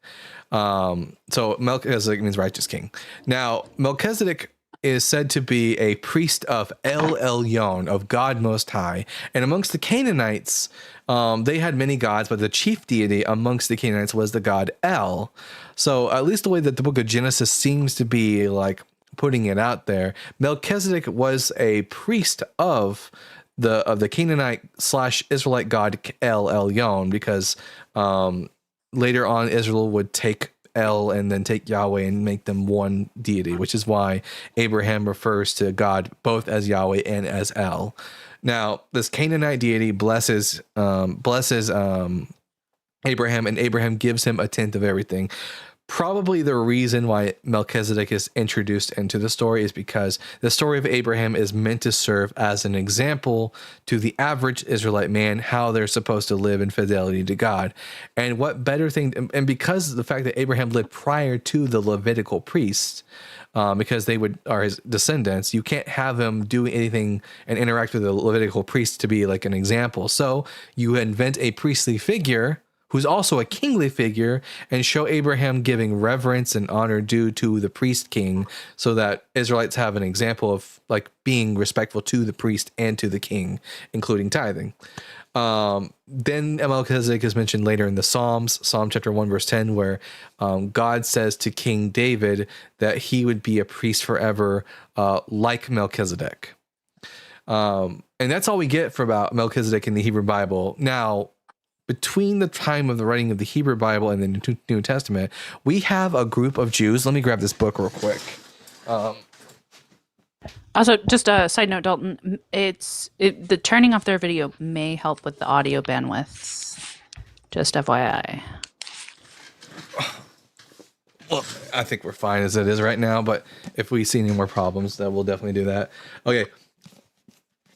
So Melchizedek means righteous king. Now, Melchizedek is said to be a priest of El Elyon, of God Most High. And amongst the Canaanites, they had many gods, but the chief deity amongst the Canaanites was the god El. So at least the way that the book of Genesis seems to be like putting it out there, Melchizedek was a priest of the Canaanite / Israelite god El Elyon, because later on Israel would take El and then take Yahweh and make them one deity, which is why Abraham refers to God both as Yahweh and as El. Now, this Canaanite deity blesses Abraham, and Abraham gives him a tenth of everything. Probably the reason why Melchizedek is introduced into the story is because the story of Abraham is meant to serve as an example to the average Israelite man how they're supposed to live in fidelity to God. And what better thing, and because of the fact that Abraham lived prior to the Levitical priests, because they are his descendants, you can't have him do anything and interact with the Levitical priests to be like an example. So you invent a priestly figure who's also a kingly figure, and show Abraham giving reverence and honor due to the priest king, so that Israelites have an example of like being respectful to the priest and to the king, including tithing. Then Melchizedek is mentioned later in the Psalms, Psalm chapter 1, verse 10, where God says to King David that he would be a priest forever, like Melchizedek. And that's all we get for about Melchizedek in the Hebrew Bible. Now, between the time of the writing of the Hebrew Bible and the New Testament, we have a group of Jews. Let me grab this book real quick. Also, just a side note, Dalton, the turning off their video may help with the audio bandwidth. Just FYI. Well, I think we're fine as it is right now, but if we see any more problems, then we'll definitely do that. Okay.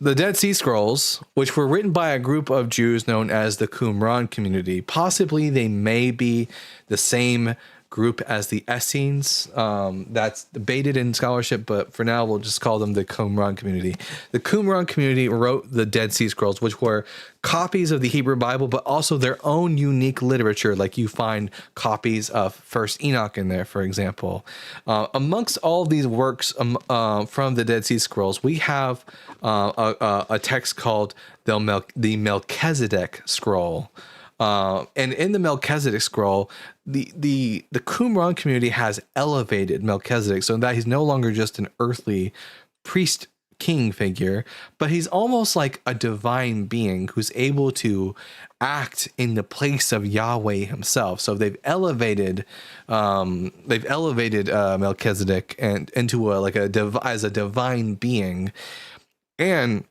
The Dead Sea Scrolls, which were written by a group of Jews known as the Qumran community, possibly they may be the same group as the Essenes. That's debated in scholarship, but for now we'll just call them the Qumran community. The Qumran community wrote the Dead Sea Scrolls, which were copies of the Hebrew Bible, but also their own unique literature. Like you find copies of First Enoch in there, for example. Amongst all these works from the Dead Sea Scrolls, we have a text called the Melchizedek Scroll. And in the Melchizedek Scroll, the Qumran community has elevated Melchizedek so that he's no longer just an earthly priest king figure, but he's almost like a divine being who's able to act in the place of Yahweh himself. So they've elevated Melchizedek and into as a divine being. And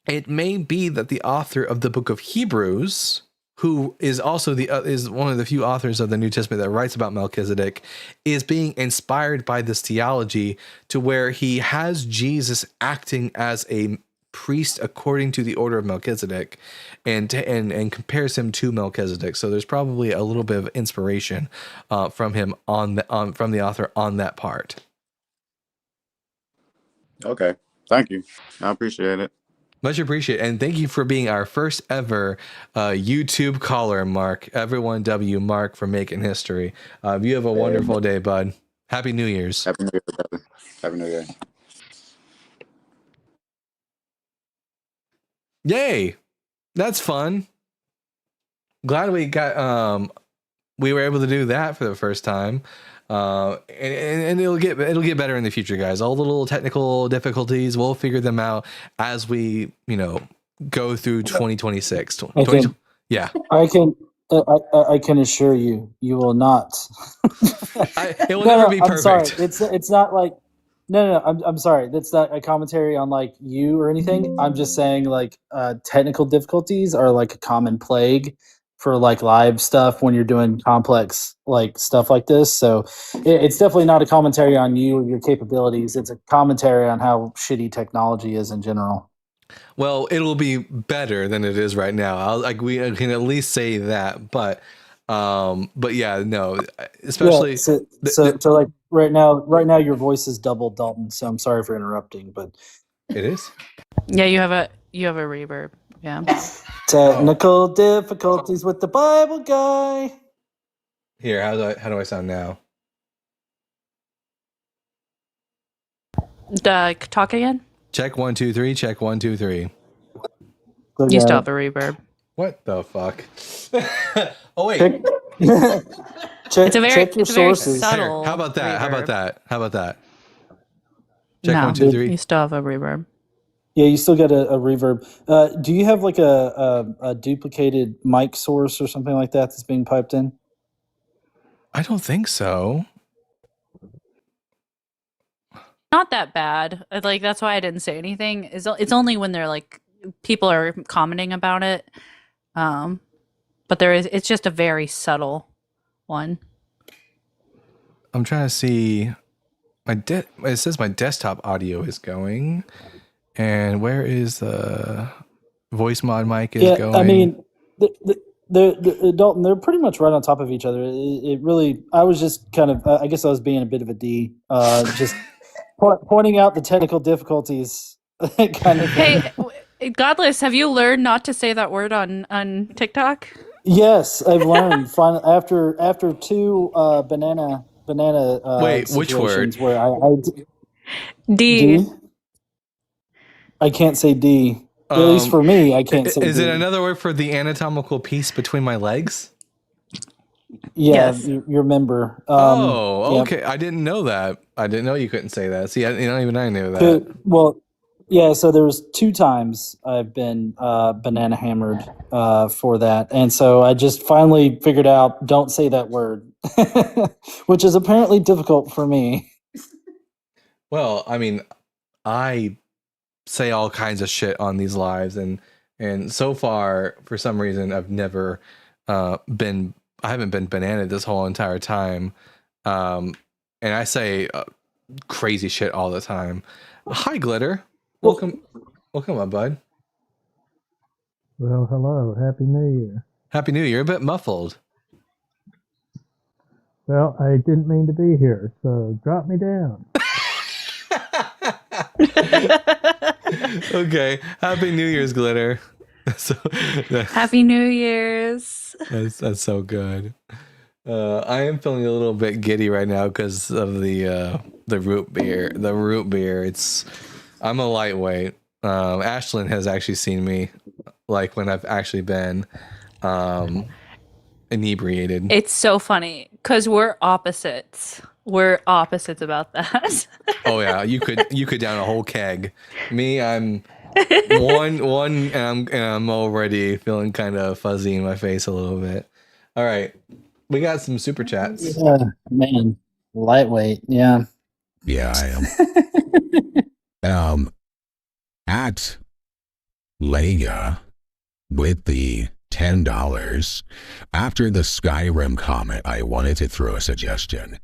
it may be that the author of the book of Hebrews, who is also is one of the few authors of the New Testament that writes about Melchizedek, is being inspired by this theology to where he has Jesus acting as a priest according to the order of Melchizedek, and compares him to Melchizedek. So there's probably a little bit of inspiration from him from the author on that part. Okay, thank you. I appreciate it. Much appreciated. And thank you for being our first ever YouTube caller, Mark. Everyone W Mark for making history. You have a wonderful day, bud. Happy New Year's. Happy New Year, brother. Happy New Year. Yay. That's fun. Glad we got we were able to do that for the first time. And it'll get better in the future, guys. All the little technical difficulties, we'll figure them out as we, go through 2026. Yeah. I can assure you, you will not. It will never be perfect. I'm sorry. It's not like no. I'm sorry. That's not a commentary on like you or anything. I'm just saying like technical difficulties are like a common plague for like live stuff when you're doing complex like stuff like this. So it's definitely not a commentary on you or your capabilities. It's a commentary on how shitty technology is in general. Well, it'll be better than it is right now. We can at least say that, but yeah, no, especially so like right now your voice is double, Dalton. So I'm sorry for interrupting, but it is. Yeah, you have a reverb. Yeah. Technical difficulties with the Bible guy. Here, how do I sound now? Talk again. Check 1 2 3. Check 1 2 3. You still have a reverb. What the fuck? Oh wait. It's a very sources. subtle. How about that? reverb. How about that? Check No, 1 2 3. you still have a reverb. Yeah, you still got a reverb. Do you have like a duplicated mic source or something like that that's being piped in? I don't think so. Not that bad. Like that's why I didn't say anything. It's only when they're like people are commenting about it. But it's just a very subtle one. I'm trying to see it says my desktop audio is going. And where is the voice mod mic is going? I mean, Dalton, they're pretty much right on top of each other. It really, I was just kind of, I guess I was being a bit of a D, just pointing out the technical difficulties. Kind of. Hey, Godless, have you learned not to say that word on TikTok? Yes, I've learned. Finally, after two banana. Wait, which word? Where I D. I can't say D. At least for me, I can't say D. Is it another word for the anatomical piece between my legs? Yeah, Yes. your member. Okay. I didn't know that. I didn't know you couldn't say that. See, even I knew that. Well, yeah, so there was 2 times I've been banana hammered for that. And so I just finally figured out don't say that word, which is apparently difficult for me. Well, I mean, I say all kinds of shit on these lives, and so far, for some reason, I've never I haven't been bananaed this whole entire time. And I say crazy shit all the time. Hi, Glitter. Welcome, my bud. Well, hello. Happy New Year. Happy New Year. A bit muffled. Well, I didn't mean to be here, so drop me down. Okay. Happy New Year's, Glitter. Happy New Year's. That's so good. I am feeling a little bit giddy right now because of the root beer. The root beer. I'm a lightweight. Ashlyn has actually seen me like when I've actually been inebriated. It's so funny because we're opposites. We're opposites about that. Oh yeah, you could down a whole keg. Me, I'm one, and I'm already feeling kind of fuzzy in my face a little bit. All right, we got some super chats. Yeah, man, lightweight. Yeah. Yeah, I am. At Leia with the $10. After the Skyrim comment, I wanted to throw a suggestion.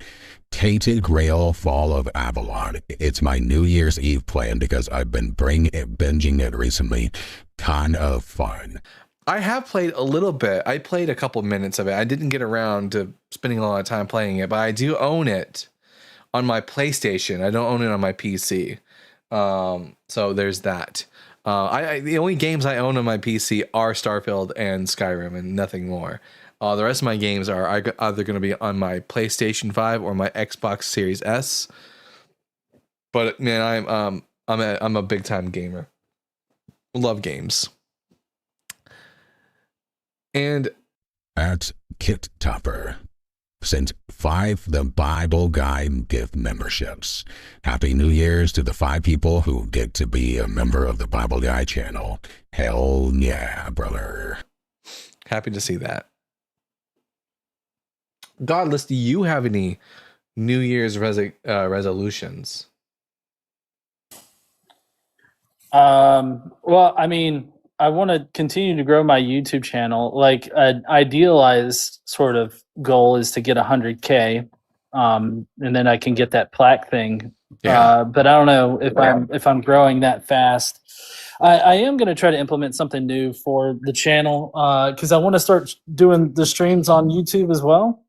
Tainted Grail Fall of Avalon. It's my New Year's Eve plan because I've been binging it recently. Kind of fun. I have played a little bit. I played a couple minutes of it. I didn't get around to spending a lot of time playing it, but I do own it on my PlayStation. I don't own it on my PC. So there's that. The only games I own on my PC are Starfield and Skyrim and nothing more. The rest of my games are either going to be on my PlayStation 5 or my Xbox Series S. But man, I'm a big time gamer. Love games. And at Kit Topper sent 5 The Bible Guide gift memberships. Happy New Year's to the 5 people who get to be a member of the Bible Guide channel. Hell yeah, brother. Happy to see that. Godless, do you have any New Year's resolutions? Well, I mean, I want to continue to grow my YouTube channel. Like an idealized sort of goal is to get 100K, and then I can get that plaque thing. Yeah. But I don't know if I'm growing that fast. I am going to try to implement something new for the channel because I want to start doing the streams on YouTube as well.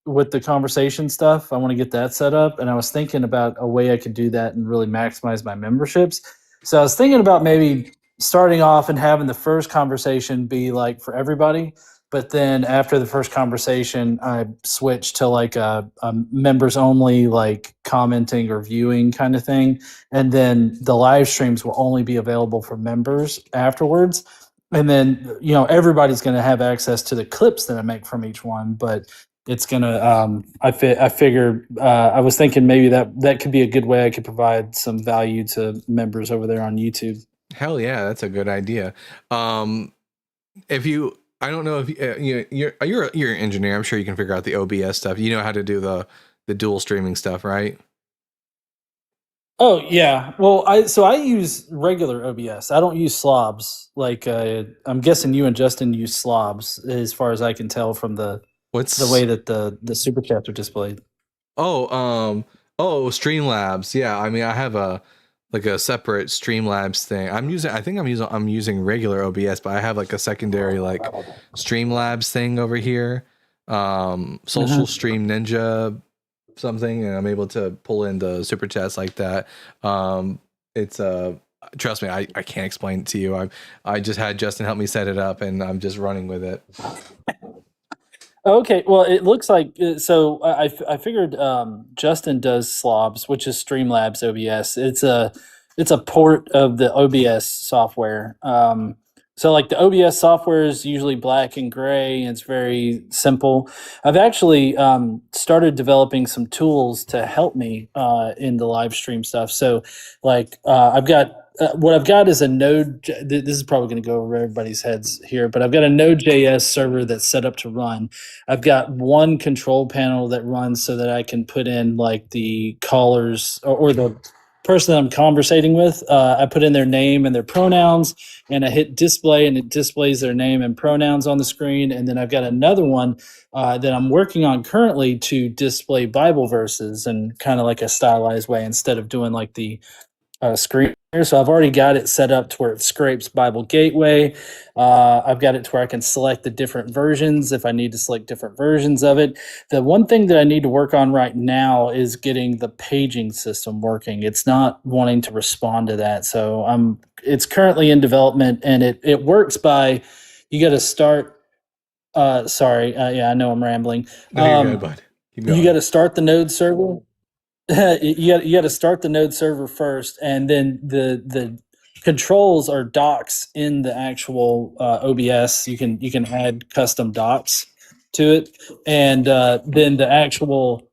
With the conversation stuff, I want to get that set up, and I was thinking about a way I could do that and really maximize my memberships. So I was thinking about maybe starting off and having the first conversation be like for everybody, But then after the first conversation, I switched to like a members only, like commenting or viewing kind of thing. And then the live streams will only be available for members afterwards. And then, everybody's going to have access to the clips that I make from each one, but it's going to, I figured, I was thinking maybe that could be a good way I could provide some value to members over there on YouTube. Hell yeah, that's a good idea. If you, I don't know if you're an engineer. I'm sure you can figure out the OBS stuff. You know how to do the dual streaming stuff, right? Oh yeah. Well, I use regular OBS. I don't use slobs. Like I'm guessing you and Justin use slobs, as far as I can tell from the way that the super chats are displayed. Streamlabs. Yeah, I mean, I have a separate Streamlabs thing. I'm using regular OBS, but I have like a secondary like Streamlabs thing over here. Social Stream Ninja something, and I'm able to pull in the super chats like that. It's trust me, I can't explain it to you. I just had Justin help me set it up, and I'm just running with it. Okay, well, it looks like so. I figured Justin does Slobs, which is Streamlabs OBS. It's a port of the OBS software. So like the OBS software is usually black and gray, and it's very simple. I've actually started developing some tools to help me in the live stream stuff. So like I've got what I've got is a Node. This is probably going to go over everybody's heads here, but I've got a Node.js server that's set up to run. I've got one control panel that runs so that I can put in like the callers or the person that I'm conversating with. I put in their name and their pronouns, and I hit display, and it displays their name and pronouns on the screen. And then I've got another one that I'm working on currently to display Bible verses in kind of like a stylized way instead of doing like the screen. So I've already got it set up to where it scrapes Bible Gateway. I've got it to where I can select the different versions if I need to select different versions of it. The one thing that I need to work on right now is getting the paging system working. It's not wanting to respond to that. So it's currently in development, and it works by, you got to start. Sorry. Yeah, I know I'm rambling. No, you're good, bud. Keep going. You got to start the Node server. You got to start the Node server first, and then the controls are docs in the actual OBS. You can add custom docs to it, and then the actual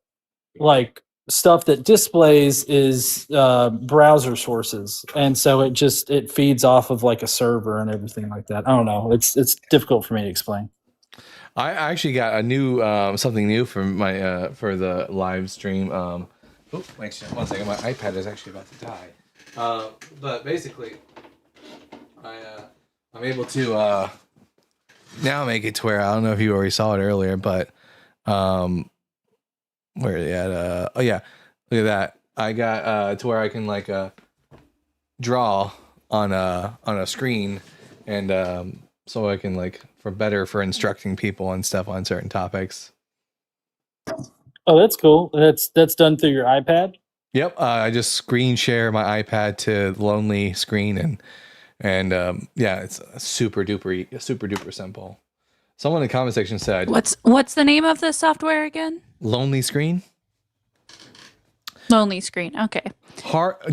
like stuff that displays is browser sources, and so it feeds off of like a server and everything like that. I don't know. It's difficult for me to explain. I actually got a new something new for my for the live stream. Oh, wait, one second. My iPad is actually about to die. But basically, I'm able to now make it to where, I don't know if you already saw it earlier, but where are they at? Oh yeah, look at that. I got to where I can like draw on a screen, and so I can like for instructing people and stuff on certain topics. Oh, that's cool. That's done through your iPad? Yep. I just screen share my iPad to Lonely Screen, and yeah, it's super duper simple. Someone in the comment section said, What's the name of the software again? Lonely Screen. Lonely Screen. Okay.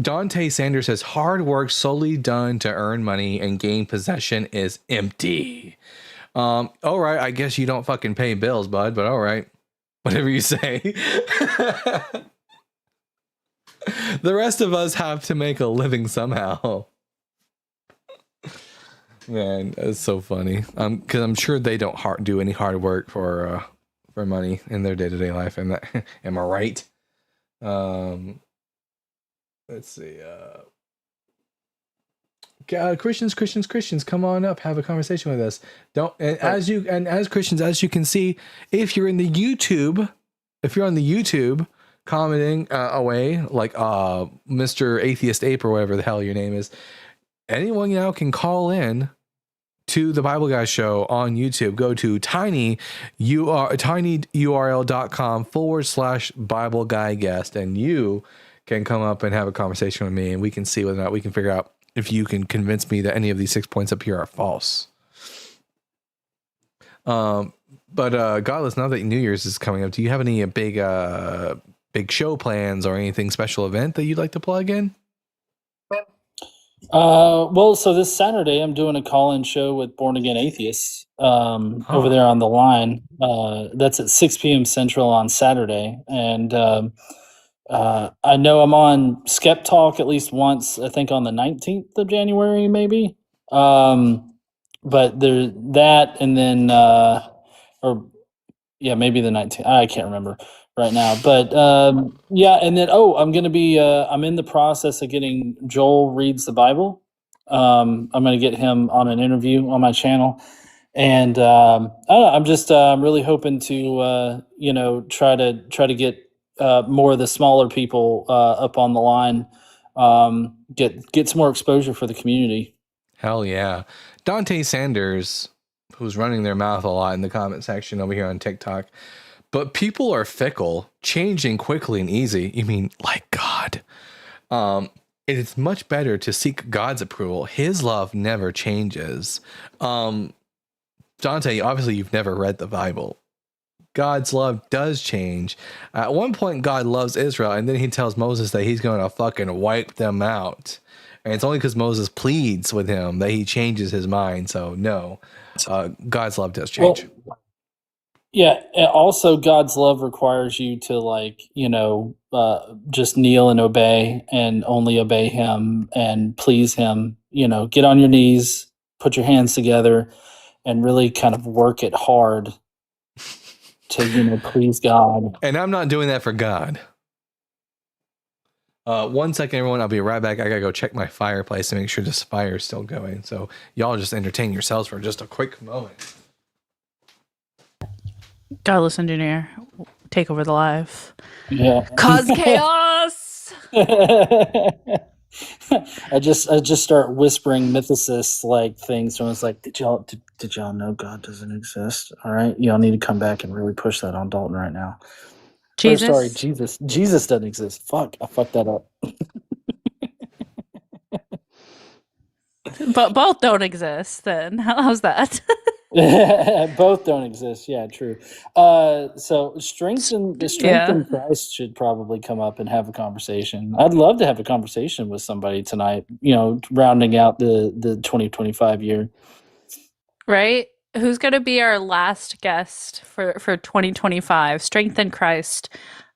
Dante Sanders says hard work solely done to earn money and gain possession is empty. All right. I guess you don't fucking pay bills, bud, but all right. Whatever you say. The rest of us have to make a living somehow. Man, it's so funny. Because I'm sure they don't do any hard work for money in their day-to-day life. Am I right? Let's see. Christians, come on up, have a conversation with us. As Christians, as you can see, if you're on the YouTube commenting away, like Mr. Atheist Ape or whatever the hell your name is, anyone now can call in to the Bible Guy Show on YouTube. Go to tinyurl.com/Bible Guy Guest, and you can come up and have a conversation with me, and we can see whether or not we can figure out if you can convince me that any of these 6 points up here are false. But Godless, now that New Year's is coming up, do you have any big show plans or anything special event that you'd like to plug in? Well, so this Saturday I'm doing a call-in show with Born Again Atheists over there on the line. That's at 6 p.m. Central on Saturday, and I know I'm on Skep Talk at least once. I think on the 19th of January, maybe. But there's that, and then maybe the 19th. I can't remember right now, but and then I'm gonna be I'm in the process of getting Joel Reads the Bible. I'm gonna get him on an interview on my channel, and I don't know, I'm just really hoping to try to get more of the smaller people up on the line, get some more exposure for the community. Hell yeah. Dante Sanders, who's running their mouth a lot in the comment section over here on TikTok. But people are fickle, changing quickly and easy. You mean like God? It is much better to seek God's approval. His love never changes. Dante, obviously you've never read the Bible. God's love does change. At one point, God loves Israel, and then he tells Moses that he's going to fucking wipe them out. And it's only because Moses pleads with him that he changes his mind. So no, God's love does change. Well, yeah. And also, God's love requires you to just kneel and obey, and only obey him and please him. Get on your knees, put your hands together, and really kind of work it hard to please God. And I'm not doing that for God. 1 second, everyone. I'll be right back. I gotta go check my fireplace to make sure this fire is still going. So y'all just entertain yourselves for just a quick moment. Godless engineer, take over the live. Yeah. Cause chaos. I just start whispering mythicists like things. So it's like, did y'all know God doesn't exist? All right, y'all need to come back and really push that on Dalton right now. Jesus. Sorry, Jesus doesn't exist. Fuck, I fucked that up. But both don't exist. Then how's that? Both don't exist. Yeah, true. So strength in Christ should probably come up and have a conversation. I'd love to have a conversation with somebody tonight. Rounding out the 2025 year. Right. Who's going to be our last guest for 2025? Strength in Christ.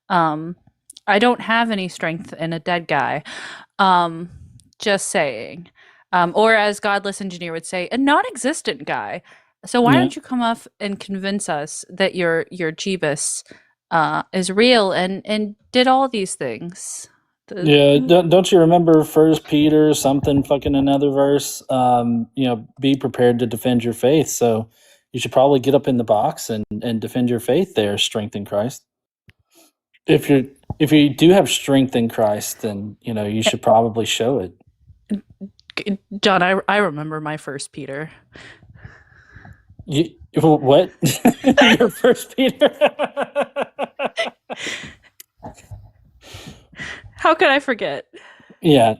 I don't have any strength in a dead guy. Just saying. Or as Godless Engineer would say, a non-existent guy. So why don't you come up and convince us that your Jeebus is real and did all these things? Don't you remember 1 Peter something fucking another verse? Be prepared to defend your faith. So you should probably get up in the box and defend your faith there, strength in Christ. If you do have strength in Christ, then you should probably show it. John, I remember my 1 Peter. What? Your 1 Peter? How could I forget? Yeah.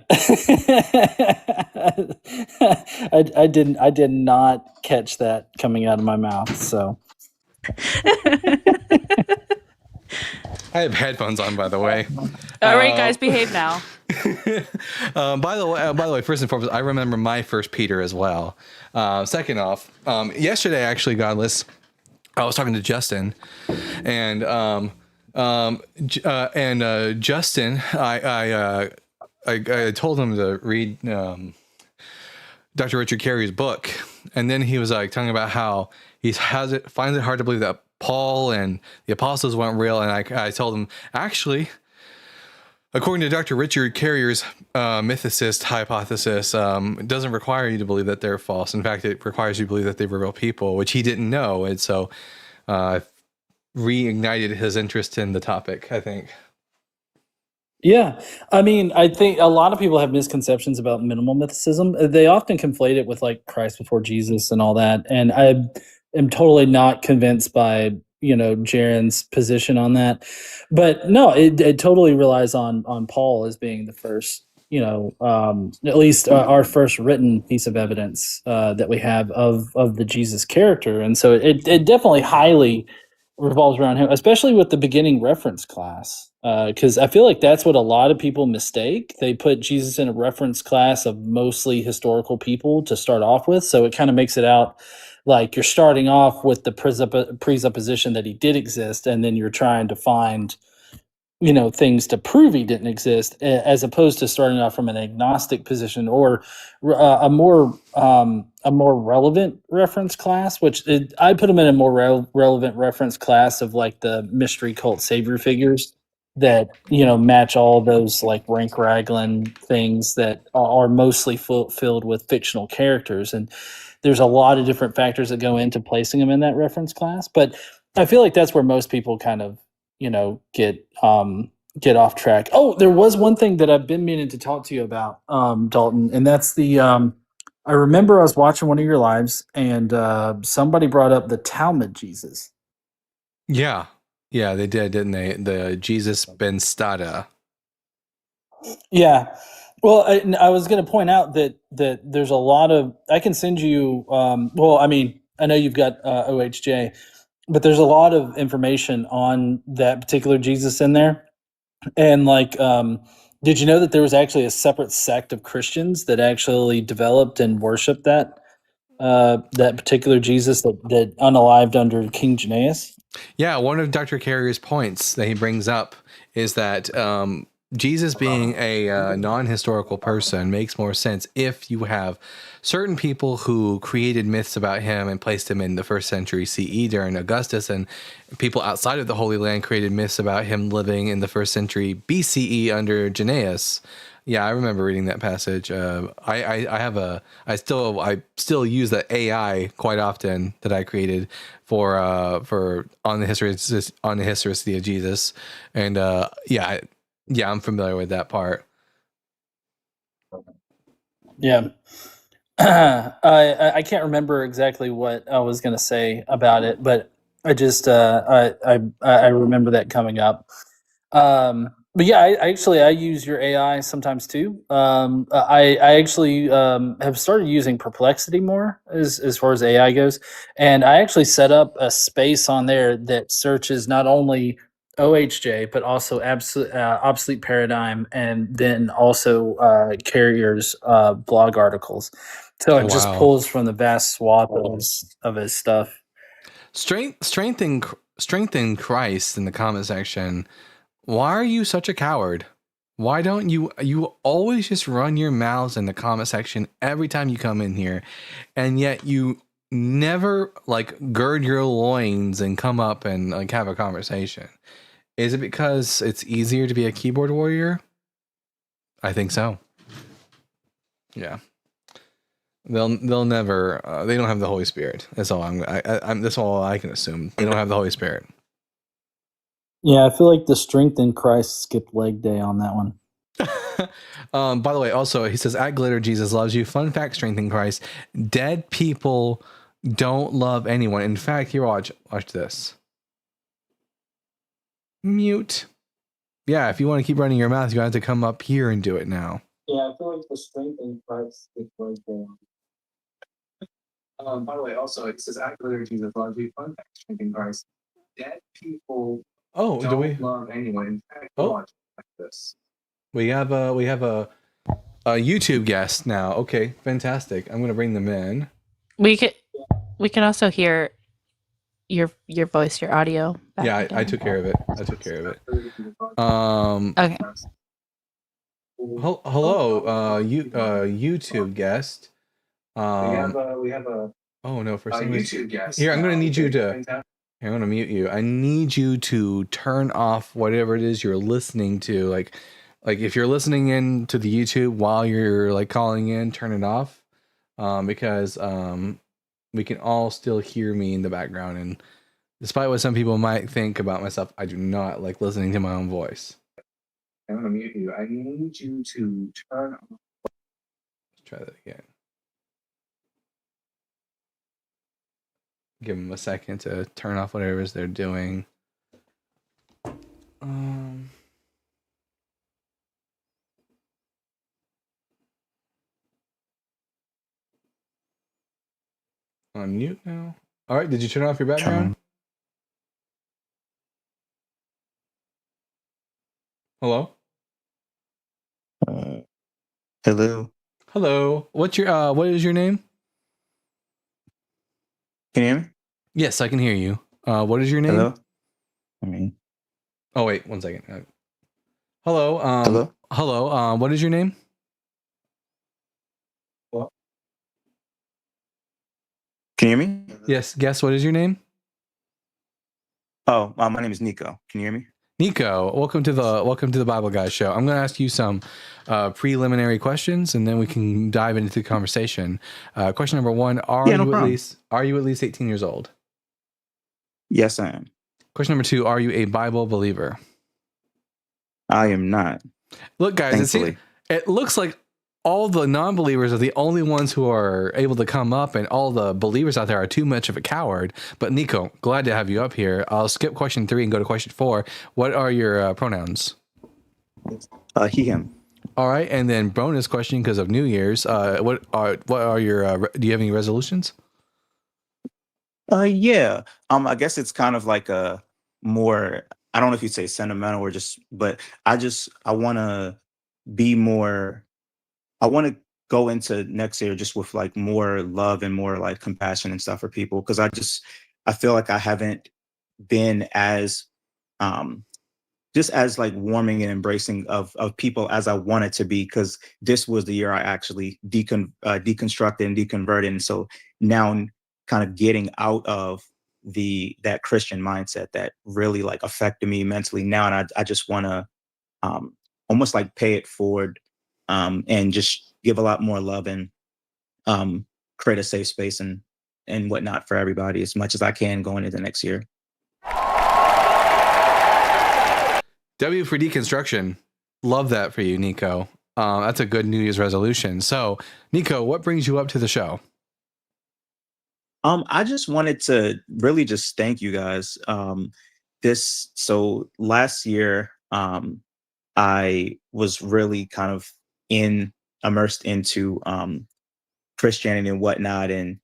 I did not catch that coming out of my mouth, so. I have headphones on, by the way. All right, guys, behave now. By the way, first and foremost, I remember my 1 Peter as well. Second off, yesterday, actually, Godless, I was talking to Justin, and Justin, I told him to read Dr. Richard Carey's book, and then he was like talking about how he finds it hard to believe that Paul and the apostles weren't real, and I told him, actually, according to Dr. Richard Carey's mythicist hypothesis, it doesn't require you to believe that they're false. In fact, it requires you to believe that they were real people, which he didn't know, and so reignited his interest in the topic, I think. Yeah. I mean, I think a lot of people have misconceptions about minimal mythicism. They often conflate it with like Christ before Jesus and all that. And I am totally not convinced by, Jaron's position on that. But no, it totally relies on Paul as being the first at least our first written piece of evidence that we have of the Jesus character. And so it definitely highly revolves around him, especially with the beginning reference class. Because I feel like that's what a lot of people mistake. They put Jesus in a reference class of mostly historical people to start off with. So it kind of makes it out like you're starting off with the presupposition that he did exist, and then you're trying to find things to prove he didn't exist, as opposed to starting off from an agnostic position or a more relevant reference class, which I put him in a more relevant reference class of like the mystery cult savior figures that match all those like rank raglan things that are mostly filled with fictional characters. And there's a lot of different factors that go into placing them in that reference class, but I feel like that's where most people kind of get off track. Oh, there was one thing that I've been meaning to talk to you about, Dalton, and that's the I remember I was watching one of your lives, and somebody brought up the Talmud Jesus. Yeah, they did, didn't they? The Jesus Ben Stada. Yeah. Well, I was going to point out that there's a lot of. I can send you. Well, I mean, I know you've got OHJ, but there's a lot of information on that particular Jesus in there. And like, did you know that there was actually a separate sect of Christians that actually developed and worshipped that particular Jesus that unalived under King Janaeus? Yeah, one of Dr. Carrier's points that he brings up is that Jesus being a non-historical person makes more sense if you have certain people who created myths about him and placed him in the 1st century CE during Augustus, and people outside of the Holy Land created myths about him living in the 1st century BCE under Janaeus. Yeah, I remember reading that passage. I still use the AI quite often that I created for on the historicity of Jesus, and yeah, I'm familiar with that part. Yeah. I can't remember exactly what I was going to say about it, but I just I remember that coming up. But yeah, I use your AI sometimes too. I actually have started using Perplexity more as far as AI goes, and I actually set up a space on there that searches not only OHJ but also Obsolete Paradigm, and then also Carrier's blog articles. So it just pulls from the vast swath of his stuff. Strengthen Christ in the comment section. Why are you such a coward? Why don't you always just run your mouths in the comment section every time you come in here, and yet you never like gird your loins and come up and like have a conversation? Is it because it's easier to be a keyboard warrior? I think so. Yeah. They'll never they don't have the Holy Spirit. That's all that's all I can assume. They don't have the Holy Spirit. Yeah, I feel like the Strength in Christ skipped leg day on that one. By the way, also he says at Glitter Jesus loves you. Fun fact: Strength in Christ. Dead people don't love anyone. In fact, here, watch this. Mute. Yeah, if you want to keep running your mouth, you have to come up here and do it now. Yeah, I feel like the Strength in Christ skipped leg day. By the way, also it says at Glitter Jesus loves you. Fun fact: Strength in Christ. Dead people. Oh, do we love anyone? In fact, watch like this. We have a YouTube guest now. Okay, fantastic. I'm gonna bring them in. We can also hear your voice, your audio. Yeah, I took care of it. Okay. Hello, YouTube guest. We have a. Oh no, for some reason. YouTube guest. Here, I'm gonna need you to. I'm going to mute you. I need you to turn off whatever it is you're listening to. Like if you're listening in to the YouTube while you're like calling in, turn it off. Because we can all still hear me in the background. And despite what some people might think about myself, I do not like listening to my own voice. I'm going to mute you. I need you to turn off. Let's try that again. Give them a second to turn off whatever it is they're doing. on mute now. All right. Did you turn off your background? Hello. Hello. Hello. What's your what is your name? Can you hear me? Yes, I can hear you. What is your name? Hello. I mean, Oh wait, 1 second. Hello. hello. Hello. What is your name? Can you hear me? Yes. Guess what is your name? Oh, my name is Nico. Can you hear me? Nico. Welcome to the Bible Guys show. I'm going to ask you some preliminary questions, and then we can dive into the conversation. Question number 1: Are Yeah, no you problem. at least 18 years old? Yes, I am. Question number 2: Are you a Bible believer? I am not. Look, guys, Thankfully. it looks like all the non-believers are the only ones who are able to come up, and all the believers out there are too much of a coward. But Nico, glad to have you up here. I'll skip question 3 and go to question 4. What are your pronouns? He, him. All right, and then bonus question because of New Year's. What are your? Do you have any resolutions? Yeah. I guess it's kind of like a more, I don't know if you'd say sentimental or just, but I want to be more, I want to go into next year just with like more love and more like compassion and stuff for people. Cause I feel like I haven't been as, just as like warming and embracing of people as I wanted to be. Cause this was the year I actually deconstructed and deconverted. And so now I'm kind of getting out of that Christian mindset that really like affected me mentally now. And I just want to almost like pay it forward and just give a lot more love and create a safe space and whatnot for everybody as much as I can going into next year. W for deconstruction. Love that for you, Nico. That's a good New Year's resolution. So, Nico, what brings you up to the show? I just wanted to really just thank you guys. So last year, I was really kind of immersed into Christianity and whatnot, and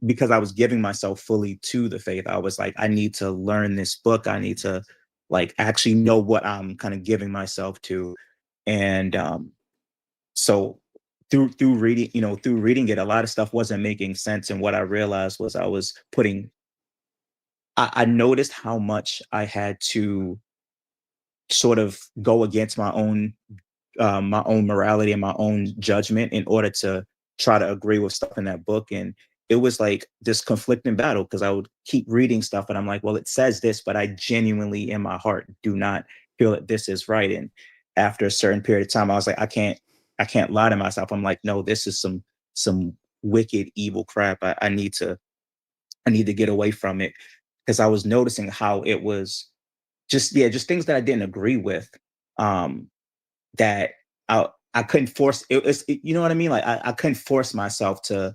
because I was giving myself fully to the faith, I was like, I need to learn this book. I need to like actually know what I'm kind of giving myself to, and so through reading, through reading it, a lot of stuff wasn't making sense, and what I realized was I noticed how much I had to sort of go against my own morality and my own judgment in order to try to agree with stuff in that book. And it was like this conflicting battle because I would keep reading stuff and I'm like, well, it says this, but I genuinely in my heart do not feel that this is right. And after a certain period of time, I was like, I can't lie to myself. I'm like, no, this is some wicked, evil crap. I need to get away from it because I was noticing how it was just things that I didn't agree with. That I couldn't force it, you know what I mean? Like I couldn't force myself to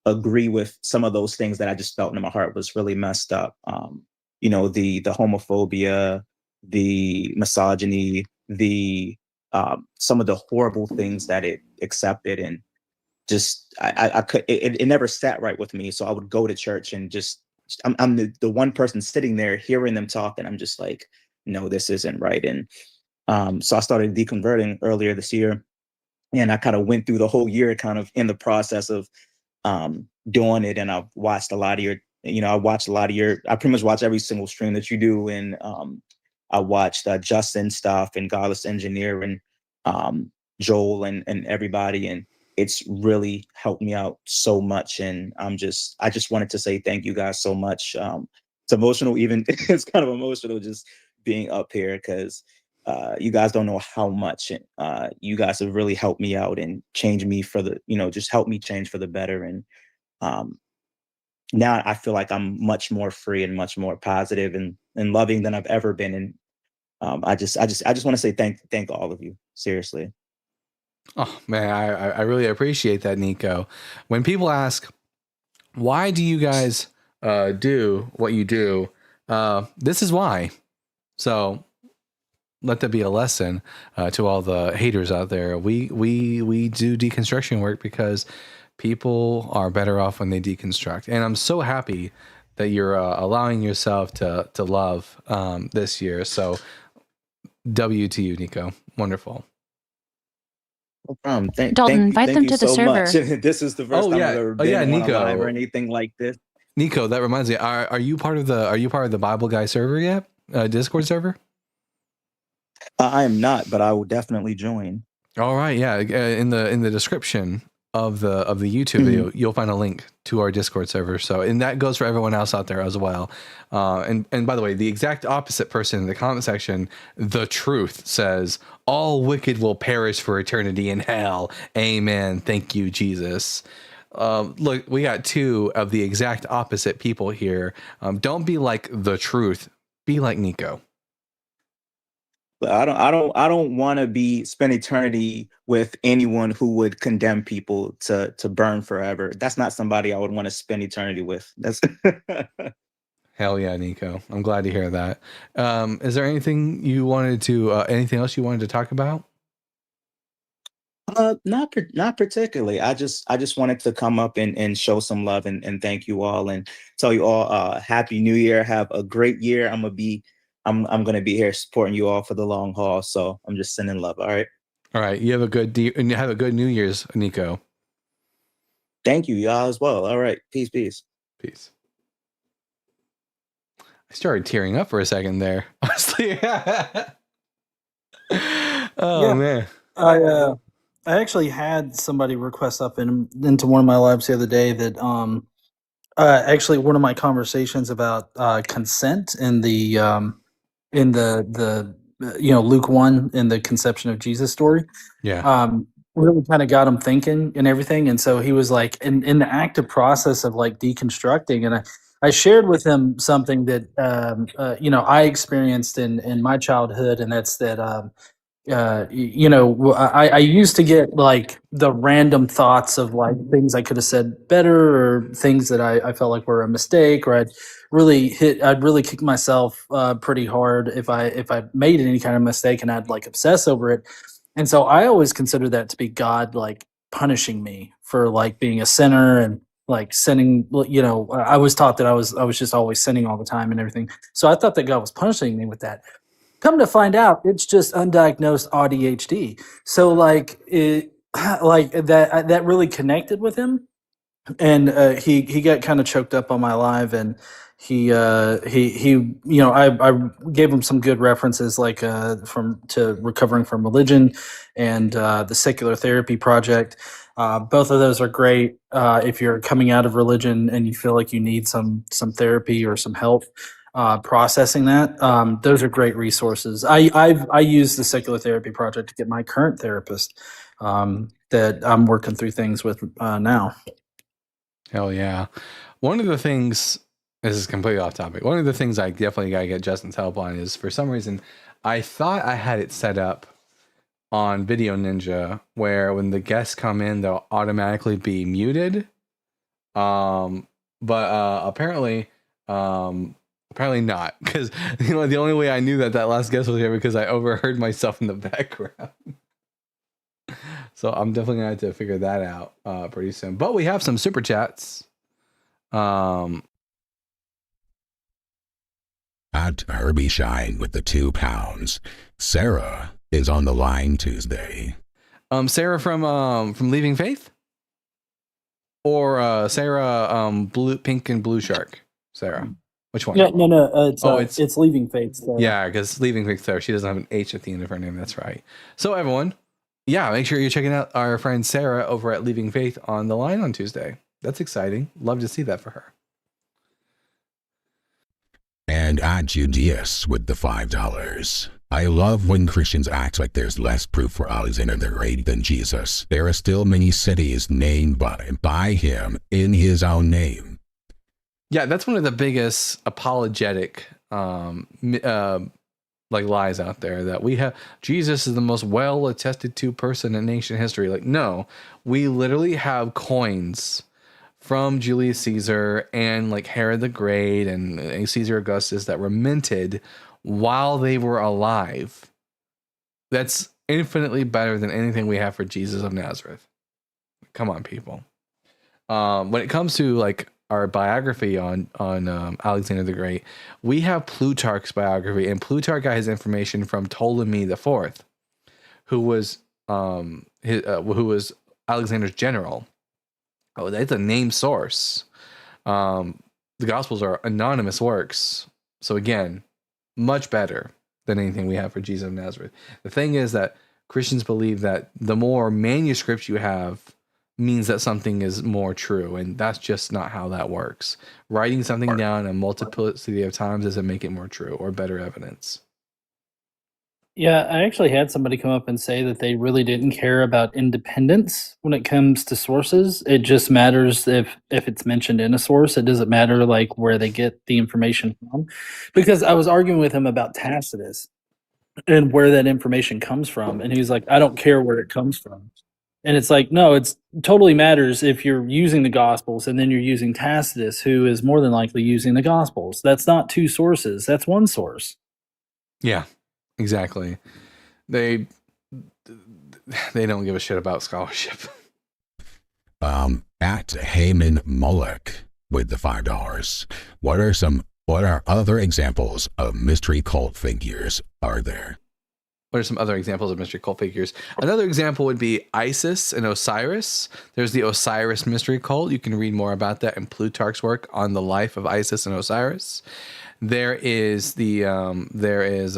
agree with some of those things that I just felt in my heart was really messed up. The homophobia, the misogyny, the some of the horrible things that it accepted, and just I could it never sat right with me. So I would go to church and just I'm the one person sitting there hearing them talk, and I'm just like, no, this isn't right. And so I started deconverting earlier this year, and I kind of went through the whole year kind of in the process of doing it. And I've watched a lot of I pretty much watch every single stream that you do. And I watched Justin stuff and Godless Engineer and Joel and everybody. And it's really helped me out so much. And I just wanted to say thank you guys so much. It's emotional, even it's kind of emotional just being up here because you guys don't know how much you guys have really helped me out and changed me for the, just helped me change for the better. And now I feel like I'm much more free and much more positive and loving than I've ever been. And I just want to say thank all of you. Seriously. Oh man, I really appreciate that, Nico. When people ask, why do you guys do what you do? This is why. So let that be a lesson to all the haters out there. We do deconstruction work because People are better off when they deconstruct. And I'm so happy that you're allowing yourself to love this year. So W to you, Nico. Wonderful. No problem. Dalton, invite them you to the so server. much. This is the first time I've ever been on a live or anything like this. Nico, that reminds me. Are you part of the Bible Guy server yet? Discord server? I am not, but I will definitely join. All right, yeah. In the description of the YouTube video, you'll find a link to our Discord server. So, and that goes for everyone else out there as well. And by the way, the exact opposite person in the comment section, The Truth, says, "All wicked will perish for eternity in hell. Amen. Thank you, Jesus." Look, we got two of the exact opposite people here. Don't be like The Truth. Be like Nico. I don't want to spend eternity with anyone who would condemn people to burn forever. That's not somebody I would want to spend eternity with. That's Hell yeah, Nico. I'm glad to hear that. Is there anything you wanted to anything else you wanted to talk about? Not particularly. I just wanted to come up and show some love and thank you all and tell you all happy new year. Have a great year. I'm gonna be here supporting you all for the long haul. So I'm just sending love. All right. All right. You have a good New Year's, Nico. Thank you, y'all as well. All right. Peace. I started tearing up for a second there. Honestly. Man. I actually had somebody request up into one of my lives the other day that actually one of my conversations about consent in the Luke 1 in the conception of Jesus story. Yeah. Really kind of got him thinking and everything. And so he was like in the active process of like deconstructing. And I shared with him something that I experienced in my childhood, and that's that I used to get like the random thoughts of like things I could have said better or things that I felt like were a mistake, or I'd really kick myself pretty hard if I made any kind of mistake, and I'd like obsess over it. And so I always considered that to be God like punishing me for like being a sinner and like sinning. I was taught that I was just always sinning all the time and everything. So I thought that God was punishing me with that. Come to find out, it's just undiagnosed ADHD. So like that really connected with him, and he got kind of choked up on my live, and he I gave him some good references like to Recovering from Religion and the Secular Therapy Project. Both of those are great if you're coming out of religion and you feel like you need some therapy or some help processing that. Those are great resources. I use the Secular Therapy Project to get my current therapist that I'm working through things with now. Hell yeah. One of the things, this is completely off topic. One of the things I definitely got to get Justin's help on is, for some reason, I thought I had it set up on Video Ninja where when the guests come in, they'll automatically be muted. But apparently not, because the only way I knew that last guest was here because I overheard myself in the background. So I'm definitely gonna have to figure that out pretty soon. But we have some super chats. At Herbie Shine with the £2. Sarah is on the line Tuesday. Sarah from Leaving Faith, or Sarah Pink and Blue Shark. Sarah, which one? Yeah, no. It's Leaving Faith. So. Yeah, because Leaving Faith Sarah, she doesn't have an H at the end of her name. That's right. So everyone, yeah, make sure you're checking out our friend Sarah over at Leaving Faith on the line on Tuesday. That's exciting. Love to see that for her. And at Judius with the $5. I love when Christians act like there's less proof for Alexander the Great than Jesus. There are still many cities named by him in his own name. Yeah, that's one of the biggest apologetic like lies out there, that we have Jesus is the most well attested to person in ancient history. Like, no, we literally have coins from Julius Caesar and like Herod the Great and Caesar Augustus that were minted while they were alive. That's infinitely better than anything we have for Jesus of Nazareth. Come on, people. when it comes to like our biography on Alexander the Great, we have Plutarch's biography, and Plutarch got his information from Ptolemy the Fourth, who was Alexander's general. Oh, that's a named source. The Gospels are anonymous works, so again, much better than anything we have for Jesus of Nazareth. The thing is that Christians believe that the more manuscripts you have means that something is more true, and that's just not how that works. Writing something down a multiplicity of times doesn't make it more true or better evidence. Yeah, I actually had somebody come up and say that they really didn't care about independence when it comes to sources. It just matters if it's mentioned in a source. It doesn't matter like where they get the information from. Because I was arguing with him about Tacitus and where that information comes from, and he's like, I don't care where it comes from. And it's like, no, it's totally matters if you're using the Gospels and then you're using Tacitus, who is more than likely using the Gospels. That's not two sources. That's one source. Yeah, exactly. They don't give a shit about scholarship. At Heyman Mullock with the $5. What are other examples of mystery cult figures are there? What are some other examples of mystery cult figures? Another example would be Isis and Osiris. There's the Osiris mystery cult. You can read more about that in Plutarch's work on the life of Isis and Osiris. There is where's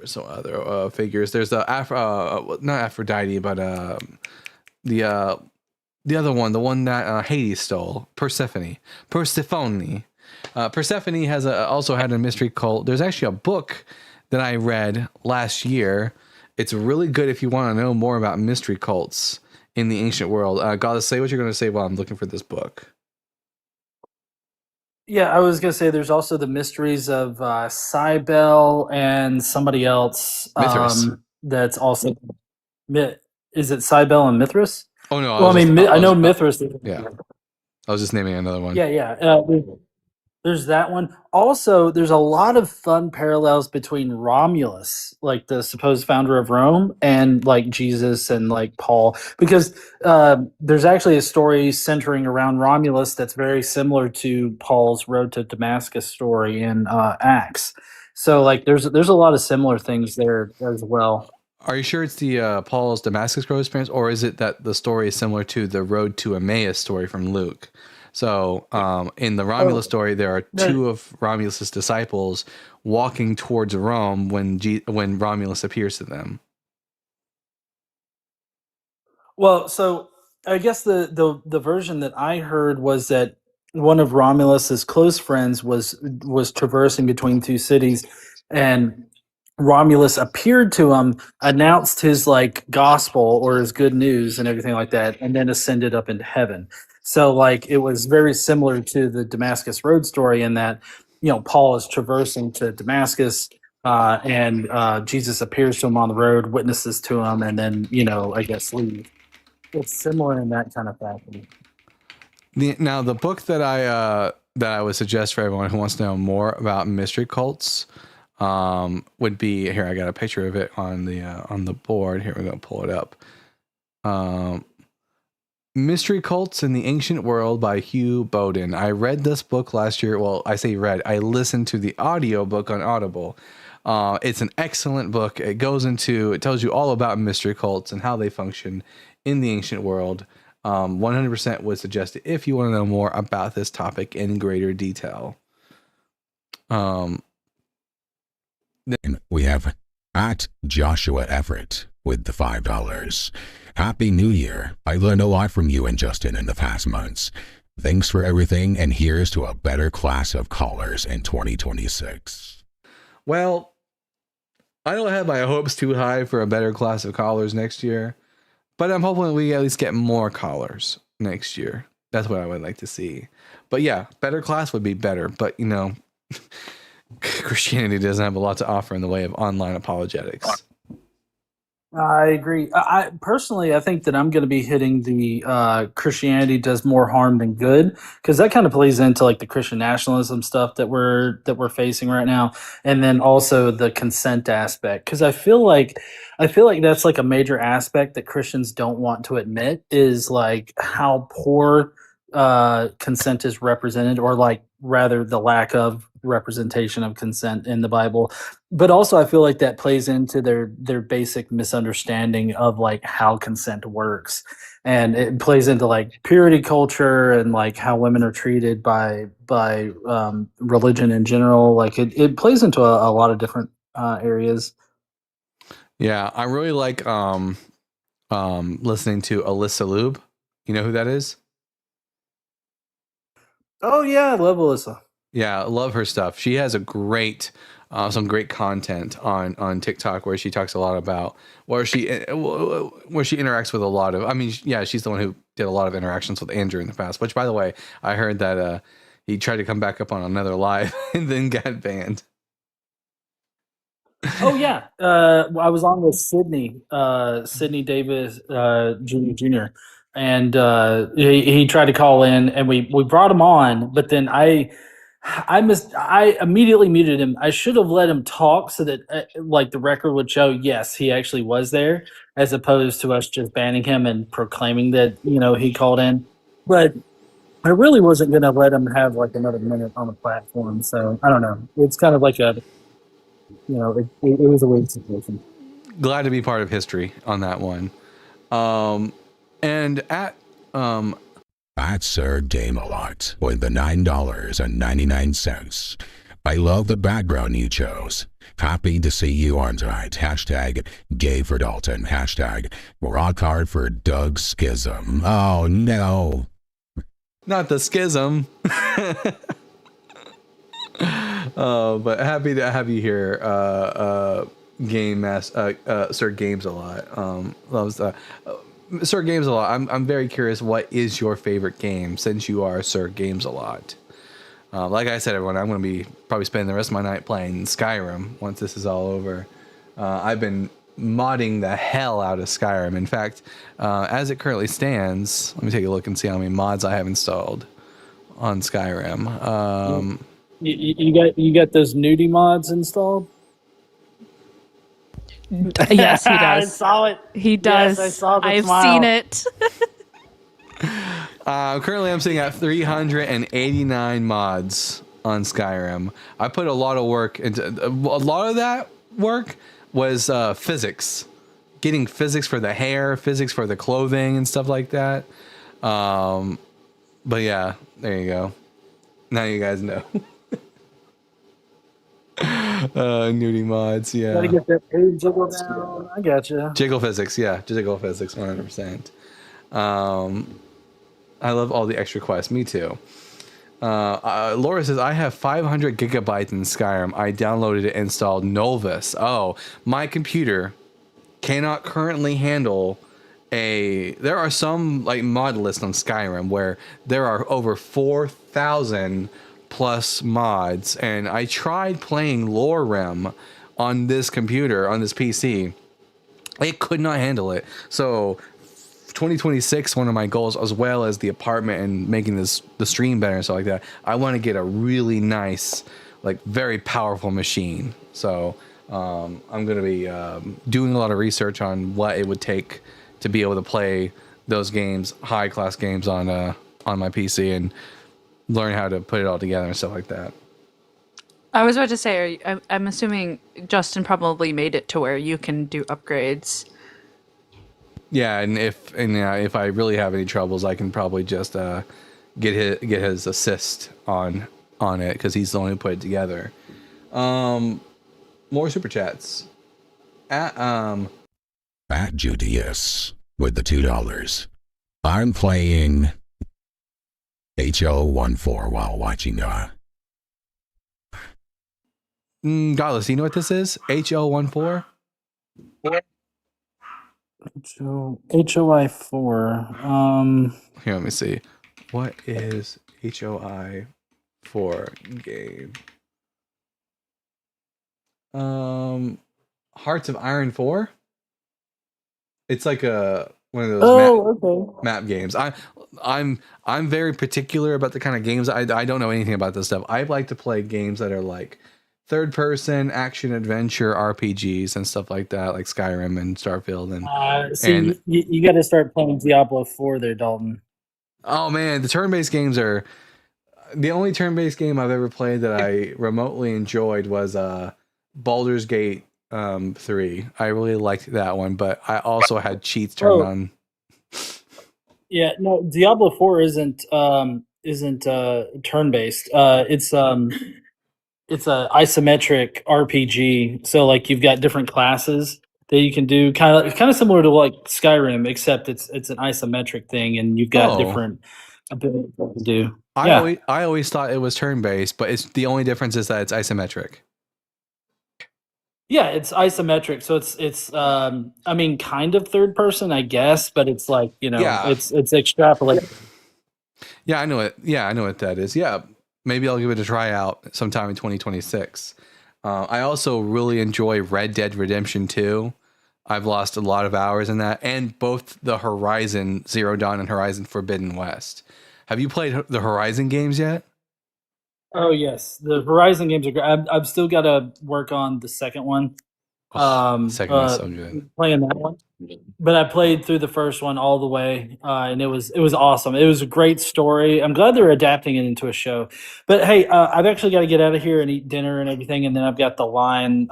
some other figures? There's the not Aphrodite, but the other one, the one that Hades stole, Persephone. Persephone has also had a mystery cult. There's actually a book that I read last year. It's really good if you want to know more about mystery cults in the ancient world. Gotta say what you're going to say while I'm looking for this book. Yeah, I was going to say there's also the mysteries of Cybele and somebody else. Mithras. That's also... Is it Cybele and Mithras? Oh, no. Well, I know Mithras. Yeah. I was just naming another one. Yeah. There's that one. Also, there's a lot of fun parallels between Romulus, like the supposed founder of Rome, and like Jesus and like Paul, because there's actually a story centering around Romulus that's very similar to Paul's Road to Damascus story in Acts. So like there's a lot of similar things there as well. Are you sure it's the Paul's Damascus Road experience, or is it that the story is similar to the Road to Emmaus story from Luke? So in the Romulus story, there are two of Romulus's disciples walking towards Rome when Romulus appears to them. Well, so I guess the version that I heard was that one of Romulus's close friends was traversing between two cities, and Romulus appeared to him, announced his like gospel or his good news and everything like that, and then ascended up into heaven. So like it was very similar to the Damascus Road story in that, Paul is traversing to Damascus and Jesus appears to him on the road, witnesses to him, and then, I guess leave. It's similar in that kind of fashion. Now, the book that I would suggest for everyone who wants to know more about mystery cults would be, here, I got a picture of it on the board. Here, we're going to pull it up. Mystery Cults in the Ancient World by Hugh Bowden. I read this book last year. Well, I say read. I listened to the audio book on Audible. It's an excellent book. It tells you all about mystery cults and how they function in the ancient world. 100% would suggest it if you want to know more about this topic in greater detail. And we have at Joshua Everett with the $5. Happy New Year. I learned a lot from you and Justin in the past months. Thanks for everything, and here's to a better class of callers in 2026. Well, I don't have my hopes too high for a better class of callers next year, but I'm hoping we at least get more callers next year. That's what I would like to see. But yeah, better class would be better, but Christianity doesn't have a lot to offer in the way of online apologetics. I agree. I personally, I think that I'm going to be hitting the Christianity does more harm than good, because that kind of plays into like the Christian nationalism stuff that we're facing right now, and then also the consent aspect. Because I feel like that's like a major aspect that Christians don't want to admit, is like how poor consent is represented, or like rather the lack of representation of consent in the Bible. But also I feel like that plays into their basic misunderstanding of like how consent works, and it plays into like purity culture and like how women are treated by religion in general. Like it plays into a lot of different areas. Yeah, I really like listening to Alyssa Lube. You know who that is? Oh yeah, I love Alyssa. Yeah, I love her stuff. She has a great, some great content on TikTok where she talks a lot about where she interacts with a lot of. I mean, yeah, she's the one who did a lot of interactions with Andrew in the past. Which, by the way, I heard that he tried to come back up on another live and then got banned. Oh yeah, I was on with Sydney Davis Jr. And he tried to call in, and we brought him on, but then I immediately muted him. I should have let him talk so that like the record would show yes, he actually was there, as opposed to us just banning him and proclaiming that he called in. But I really wasn't going to let him have like another minute on the platform. So I don't know. It's kind of like it was a weird situation. Glad to be part of history on that one. And at Sir Game-A-Lot with the $9.99. I love the background you chose. Happy to see you on tonight. Hashtag gay for Dalton. Hashtag rock hard for Doug Schism. Oh no. Not the schism. But happy to have you here, Sir Games a lot. Loves Sir Games a lot. I'm very curious. What is your favorite game since you are Sir Games a lot? Like I said, everyone, I'm going to be probably spending the rest of my night playing Skyrim once this is all over. I've been modding the hell out of Skyrim. In fact, as it currently stands, let me take a look and see how many mods I have installed on Skyrim. You got those nudie mods installed? Yes, he does. I saw it. He does. Yes, I saw the I've smile. seen it. Currently, I'm sitting at 389 mods on Skyrim. I put a lot of work into a lot of that work was physics, getting physics for the hair, physics for the clothing, and stuff like that. But yeah, there you go. Now you guys know. Nudie mods, yeah. Gotta get that page jiggle down. I gotcha. Jiggle physics, yeah. Jiggle physics, 100%. I love all the extra quests. Me too. Laura says, I have 500 gigabytes in Skyrim. I downloaded it and installed Novus. Oh, my computer cannot currently handle there are some like mod lists on Skyrim where there are over 4,000 plus mods, and I tried playing Lorem on this computer, on this PC. It could not handle it. So 2026, one of my goals, as well as the apartment and making the stream better and stuff like that, I want to get a really nice, like very powerful machine. So I'm going to be doing a lot of research on what it would take to be able to play those games, high class games on my PC, and learn how to put it all together and stuff like that. I was about to say, I'm assuming Justin probably made it to where you can do upgrades. Yeah, and if I really have any troubles, I can probably just get his assist on it, because he's the one who put it together. More super chats. At Judius with the $2. I'm playing HO14 while watching Godless, do you know what this is? HO14? HOI4. Here, let me see. What is HOI for game? Hearts of Iron 4? It's like one of those Oh, map games. I'm very particular about the kind of games. I don't know anything about this stuff. I like to play games that are like third person action adventure RPGs and stuff like that, like Skyrim and Starfield and you got to start playing Diablo 4 there, Dalton. oh man, the turn-based games are the only turn-based game I've ever played that I remotely enjoyed was Baldur's Gate 3. I really liked that one, but I also had cheats turned on. Yeah, no, Diablo 4 isn't turn-based. It's a isometric RPG. So like you've got different classes that you can do, kind of similar to like Skyrim, except it's an isometric thing, and you've got different abilities to do. I always thought it was turn-based, but it's the only difference is that it's isometric. Yeah, it's isometric, so it's I mean, kind of third person, I guess, but it's like, it's extrapolated. Yeah, I know it. Yeah, I know what that is. Yeah, maybe I'll give it a try out sometime in 2026. I also really enjoy Red Dead Redemption 2. I've lost a lot of hours in that, and both the Horizon Zero Dawn and Horizon Forbidden West. Have you played the Horizon games yet? Oh yes, the Horizon games are great. I've still got to work on the second one. Second one's so good. Playing that one, but I played through the first one all the way, and it was awesome. It was a great story. I'm glad they're adapting it into a show. But hey, I've actually got to get out of here and eat dinner and everything, and then I've got a line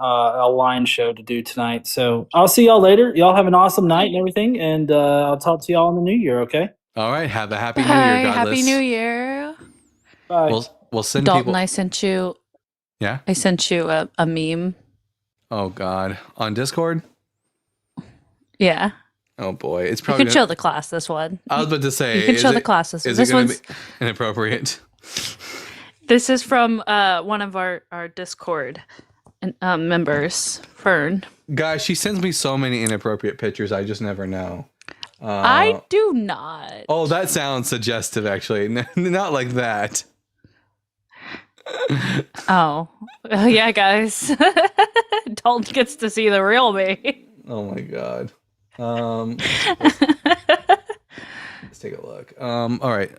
show to do tonight. So I'll see y'all later. Y'all have an awesome night and everything, and I'll talk to y'all in the new year. Okay. All right. Have a happy New Year, Godless. Happy New Year. Bye. We'll send Dalton, people. I sent you. Yeah. I sent you a meme. Oh God, on Discord. Yeah. Oh boy, it's You probably. can show the class this one. I was about to say. You can show the class this one. Is it going to be inappropriate? This is from one of our Discord members, Fern. Guys, she sends me so many inappropriate pictures. I just never know. I do not. Oh, that sounds suggestive. Actually, not like that. Oh, yeah, guys. Dalton gets to see the real me. Oh my God. Let's take a look. All right.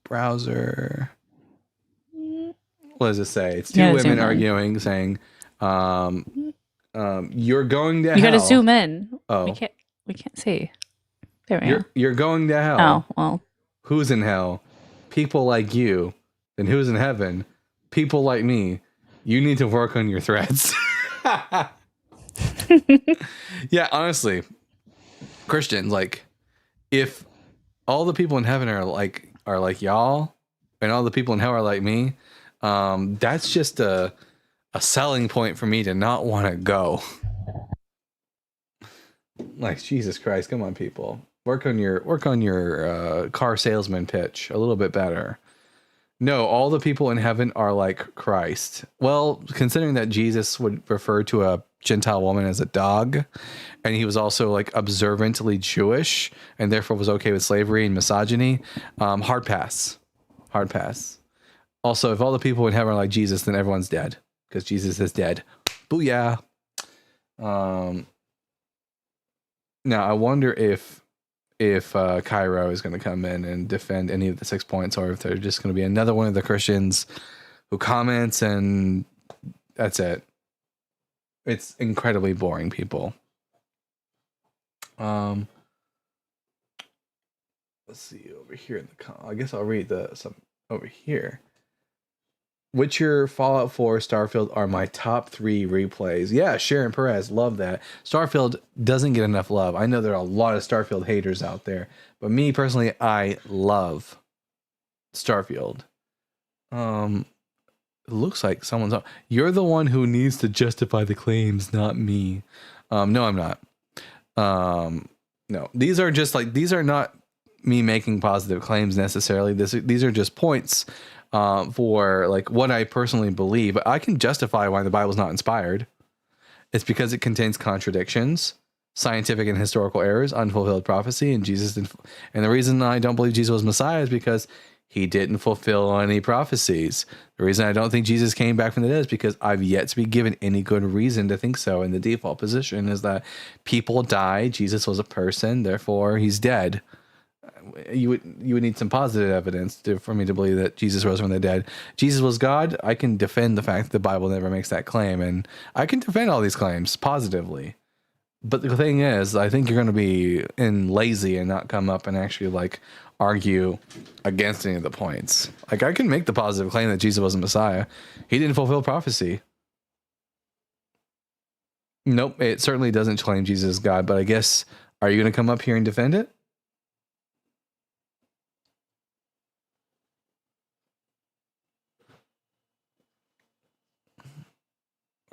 Browser. What does it say? It's two women arguing, saying, "You're going to hell." You got to zoom in. Oh, we can't see. There we go. You're going to hell. Oh well. Who's in hell? People like you. Then who's in heaven? People like me. You need to work on your threats. Yeah, honestly, Christians, like, if all the people in heaven are like y'all, and all the people in hell are like me, that's just a selling point for me to not want to go. Like, Jesus Christ, come on, people, work on your car salesman pitch a little bit better. No, all the people in heaven are like Christ. Well, considering that Jesus would refer to a Gentile woman as a dog, and he was also like observantly Jewish, and therefore was okay with slavery and misogyny, hard pass. Also, if all the people in heaven are like Jesus, then everyone's dead, because Jesus is dead. Booyah. Now, I wonder if Cairo is going to come in and defend any of the 6 points, or if they're just going to be another one of the Christians who comments and that's it. It's incredibly boring, people. Let's see over here in the I guess I'll read some over here. Witcher, Fallout 4, Starfield are my top 3 replays. Yeah, Sharon Perez, love that. Starfield doesn't get enough love. I know there are a lot of Starfield haters out there, but me personally, I love Starfield. It looks like someone's up. You're the one who needs to justify the claims, not me. No, I'm not. No, these are not me making positive claims necessarily. These are just points for like what I personally believe. I can justify why the Bible's not inspired. It's because it contains contradictions, scientific and historical errors, unfulfilled prophecy, and the reason I don't believe Jesus was Messiah is because he didn't fulfill any prophecies. The reason I don't think Jesus came back from the dead is because I've yet to be given any good reason to think so. And the default position is that people die. Jesus was a person, therefore he's dead. You would need some positive evidence for me to believe that Jesus rose from the dead. Jesus was God. I can defend the fact that the Bible never makes that claim, and I can defend all these claims positively. But the thing is, I think you're going to be lazy and not come up and actually like argue against any of the points. Like, I can make the positive claim that Jesus wasn't Messiah. He didn't fulfill prophecy. Nope, it certainly doesn't claim Jesus is God, but I guess, are you going to come up here and defend it?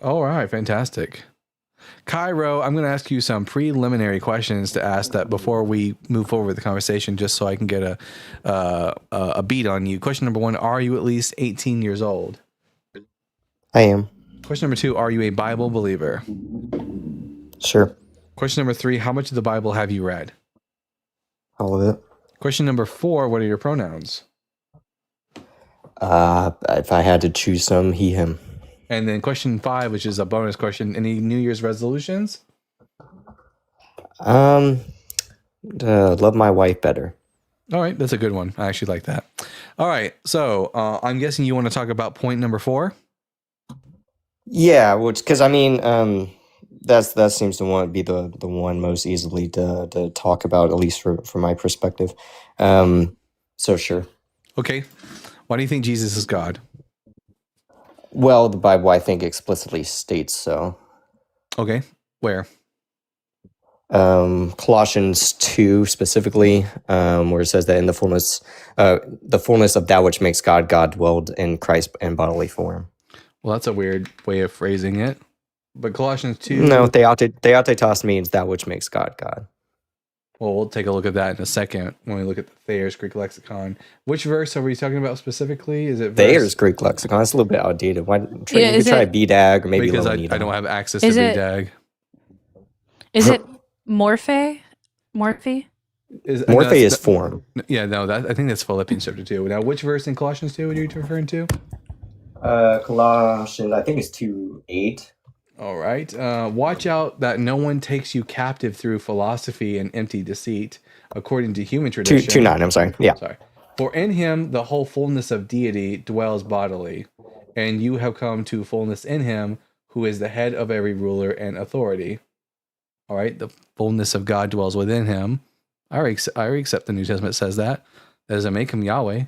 All right, fantastic. Cairo, I'm going to ask you some preliminary questions to ask that before we move forward with the conversation, just so I can get a beat on you. Question number 1, are you at least 18 years old? I am. Question number 2, are you a Bible believer? Sure. Question number 3, how much of the Bible have you read? All of it. Question number 4, what are your pronouns? If I had to choose some, he, him. And then question 5, which is a bonus question, any New Year's resolutions? Love my wife better. All right, that's a good one. I actually like that. All right, so I'm guessing you want to talk about point number 4? Yeah, which, because I mean, that seems to be the one most easily to talk about, at least from my perspective. So sure. Okay. Why do you think Jesus is God? Well, the Bible, I think, explicitly states so. Okay. Where? Colossians 2 specifically, where it says that in the fullness of that which makes God, God dwelled in Christ in bodily form. Well, that's a weird way of phrasing it. But Colossians 2... No, theotetos means that which makes God, God. Well, we'll take a look at that in a second when we look at the Thayer's Greek Lexicon. Which verse are we talking about specifically? Is it Thayer's Greek Lexicon? It's a little bit outdated. Why you could try BDAG or maybe because I don't have access to BDAG. Is it Morphe? Morphe is form. Yeah, no, I think that's Philippians chapter 2. Now, which verse in Colossians 2 are you referring to? Colossians, I think it's 2:8. All right. Watch out that no one takes you captive through philosophy and empty deceit, according to human tradition. 2:9, I'm sorry. Yeah. Sorry. For in him the whole fullness of deity dwells bodily, and you have come to fullness in him, who is the head of every ruler and authority. All right. The fullness of God dwells within him. I already accept the New Testament says that. That doesn't make him Yahweh.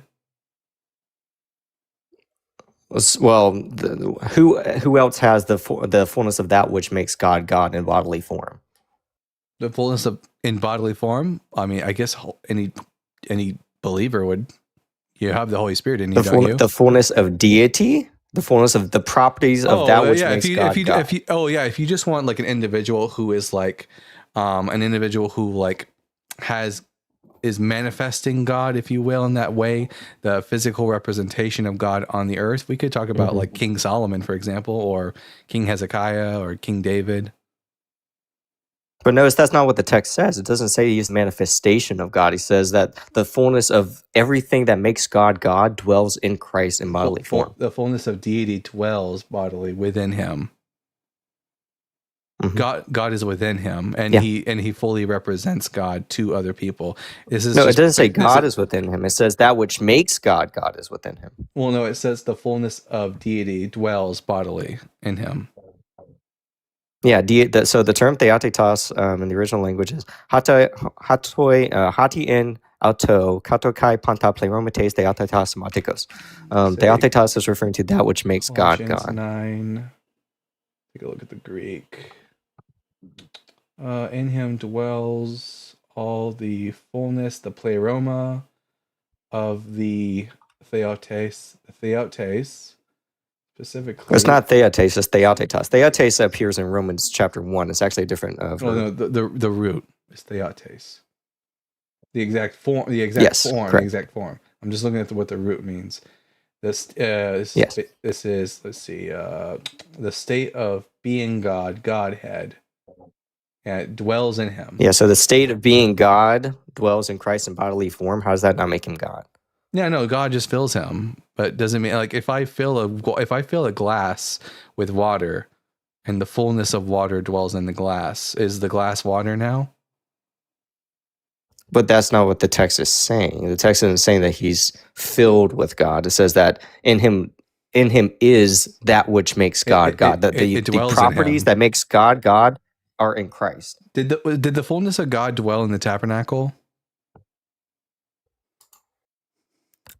Well, who else has the fullness of that which makes God, God in bodily form? The fullness of in bodily form. I mean, I guess any believer would. You have the Holy Spirit in you, don't you? The fullness of deity, the fullness of the properties of that which makes God, God. If you just want like an individual who is like, an individual who like is manifesting God, if you will, in that way, the physical representation of God on the earth. We could talk about like King Solomon, for example, or King Hezekiah or King David. But notice that's not what the text says. It doesn't say he's the manifestation of God. He says that the fullness of everything that makes God, God dwells in Christ in bodily form. The fullness of deity dwells bodily within him. God is within him, and he fully represents God to other people. It doesn't say God is within him. It says that which makes God, God is within him. Well, no, it says the fullness of deity dwells bodily in him. Yeah, so the term theotetos in the original language is hatoi hatiin auto katokai panta plerometes theotetos matikos. Theotetos is referring to that which makes God, God. 9. Take a look at the Greek. In him dwells all the fullness, the pleroma of the theotes, specifically. It's not theotes, it's theotetos. Theotes appears in Romans chapter 1. It's actually a different. No, the root is theotes. The exact form. The exact form. I'm just looking at what the root means. This is, let's see, the state of being God, Godhead, and it dwells in him. Yeah, so the state of being God dwells in Christ in bodily form. How does that not make him God? Yeah, no, God just fills him, but doesn't mean like if I fill a glass with water, and the fullness of water dwells in the glass, is the glass water now? But that's not what the text is saying. The text isn't saying that he's filled with God. It says that in him is that which makes God God. That the properties that makes God God are in Christ. Did the fullness of God dwell in the tabernacle?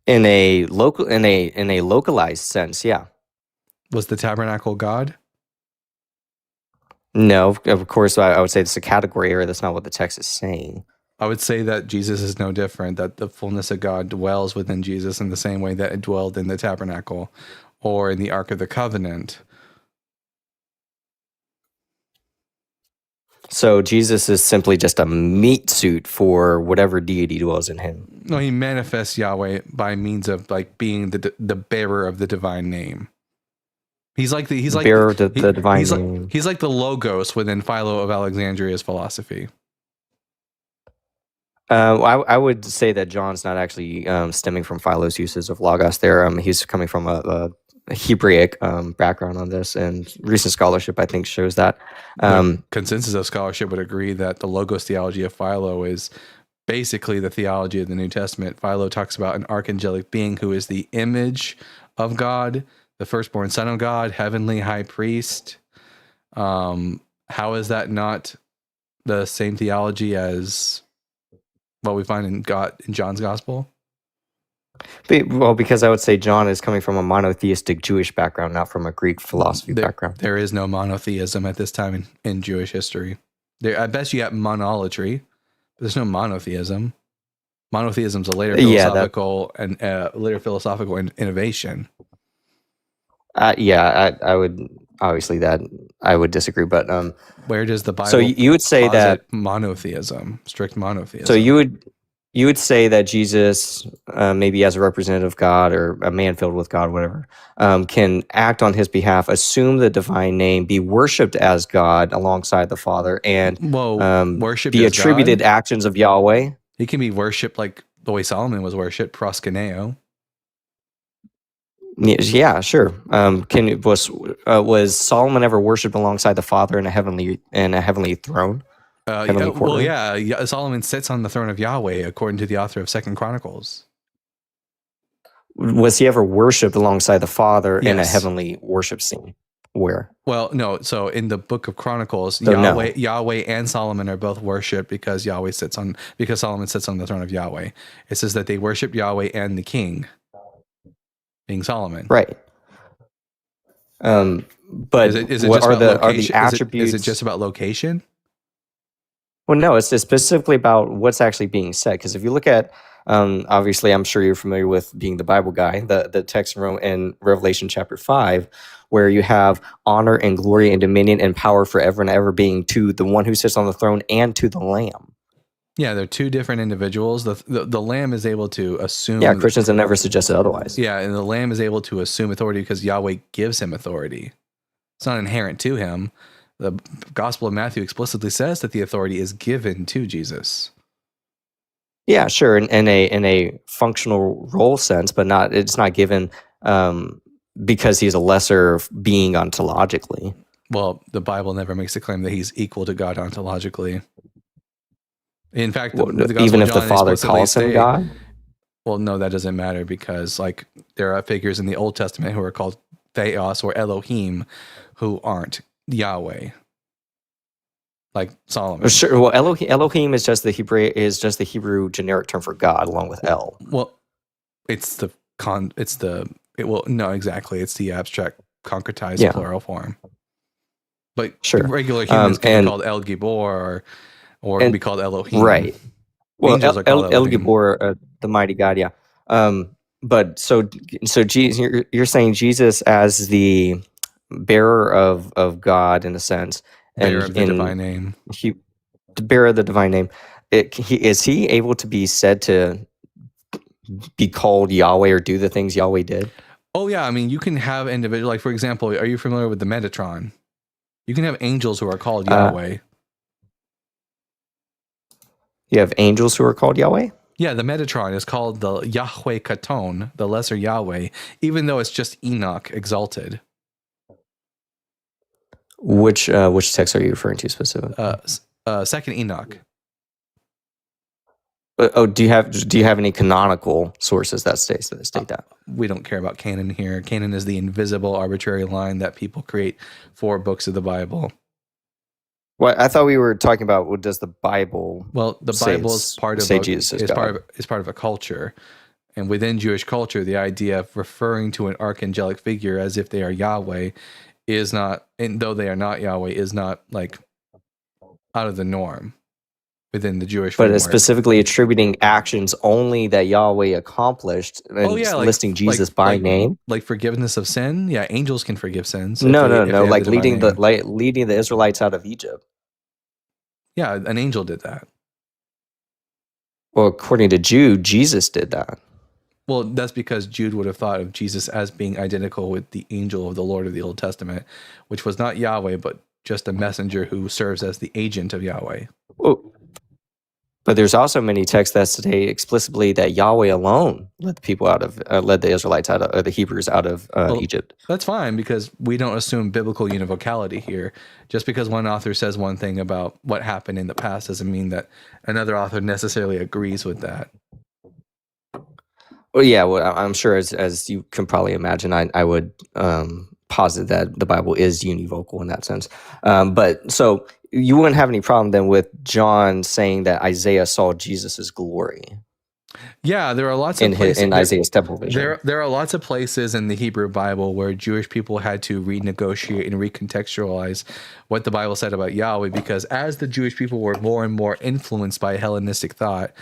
In a localized sense, yeah. Was the tabernacle God? No, of course, I would say it's a category error. That's not what the text is saying. I would say that Jesus is no different, that the fullness of God dwells within Jesus in the same way that it dwelled in the tabernacle or in the Ark of the Covenant. So Jesus is simply just a meat suit for whatever deity dwells in him. No, he manifests Yahweh by means of like being the bearer of the divine name. He's like the bearer of the divine name. He's like the logos within Philo of Alexandria's philosophy. I would say that John's not actually stemming from Philo's uses of logos there. He's coming from a Hebraic background on this, and recent scholarship, I think, shows that. Consensus of scholarship would agree that the logos theology of Philo is basically the theology of the New Testament. Philo talks about an archangelic being who is the image of God, the firstborn son of God, heavenly high priest. How is that not the same theology as what we find in John's gospel? Well, because I would say John is coming from a monotheistic Jewish background, not from a Greek philosophy background. There is no monotheism at this time in Jewish history. At best, you got monolatry, but there's no monotheism. Monotheism is a later philosophical innovation. I would obviously that I would disagree, but where does the Bible? So you would say that monotheism, strict monotheism. So you would say that Jesus, maybe as a representative of God or a man filled with God, whatever, can act on his behalf, assume the divine name, be worshipped as God alongside the Father, and worship the attributed God? Actions of Yahweh. He can be worshipped like the way Solomon was worshipped, proskuneo. Yeah, sure. Was Solomon ever worshipped alongside the Father in a heavenly throne? Solomon sits on the throne of Yahweh, according to the author of 2 Chronicles. Was he ever worshipped alongside the Father in a heavenly worship scene? Where? Well, no. So in the book of Chronicles, Yahweh and Solomon are both worshipped because Solomon sits on the throne of Yahweh. It says that they worship Yahweh and the king, being Solomon. Right. But are the attributes? Is it just about location? Well, no, it's specifically about what's actually being said. Because if you look at, obviously, I'm sure you're familiar with being the Bible guy, the text in Revelation chapter 5, where you have honor and glory and dominion and power forever and ever being to the one who sits on the throne and to the Lamb. Yeah, they're two different individuals. The Lamb is able to assume. Yeah, Christians have never suggested otherwise. Yeah, and the Lamb is able to assume authority because Yahweh gives him authority. It's not inherent to him. The Gospel of Matthew explicitly says that the authority is given to Jesus. Yeah, sure, in a functional role sense, but it's not given because he's a lesser being ontologically. Well, the Bible never makes a claim that he's equal to God ontologically. In fact, the Gospel even of if John the Father calls him God? Well, no, that doesn't matter because there are figures in the Old Testament who are called Theos or Elohim who aren't Yahweh, like Solomon. Sure. Well, Elohim is just the Hebrew generic term for God, along with El. Well, it's the abstract concretized plural form. But regular humans can be called El Gibor or can be called Elohim. Right. Well, Angels are called El Elohim. Gibor, the mighty God. Yeah. But so Jesus, you're saying Jesus as the bearer of God in a sense, bearer of the divine name. The bearer of the divine name. Is he able to be said to be called Yahweh or do the things Yahweh did? Oh yeah, I mean you can have individual. Like for example, are you familiar with the Metatron? You can have angels who are called Yahweh. You have angels who are called Yahweh? Yeah, the Metatron is called the Yahweh Katon, the lesser Yahweh, even though it's just Enoch exalted. Which text are you referring to specifically? Second Enoch. Do you have any canonical sources that state that? We don't care about canon here. Canon is the invisible, arbitrary line that people create for books of the Bible. Well, I thought we were talking about what does the Bible? Well, the Bible is part of a culture, and within Jewish culture, the idea of referring to an archangelic figure as if they are Yahweh is not, and though they are not Yahweh, is not like out of the norm within the Jewish framework. But it's specifically attributing actions only that Yahweh accomplished and listing Jesus by name. Like forgiveness of sin. Yeah, angels can forgive sins. No. Like leading the Israelites out of Egypt. Yeah, an angel did that. Well, according to Jude, Jesus did that. Well, that's because Jude would have thought of Jesus as being identical with the angel of the Lord of the Old Testament, which was not Yahweh, but just a messenger who serves as the agent of Yahweh. Oh. But there's also many texts that say explicitly that Yahweh alone led the Israelites out of the Hebrews out of Egypt. That's fine because we don't assume biblical univocality here. Just because one author says one thing about what happened in the past doesn't mean that another author necessarily agrees with that. Well, yeah, I'm sure as you can probably imagine, I would posit that the Bible is univocal in that sense. But so you wouldn't have any problem then with John saying that Isaiah saw Jesus's glory. Yeah, there are lots of places in Isaiah's temple vision. There are lots of places in the Hebrew Bible where Jewish people had to renegotiate and recontextualize what the Bible said about Yahweh, because as the Jewish people were more and more influenced by Hellenistic thought,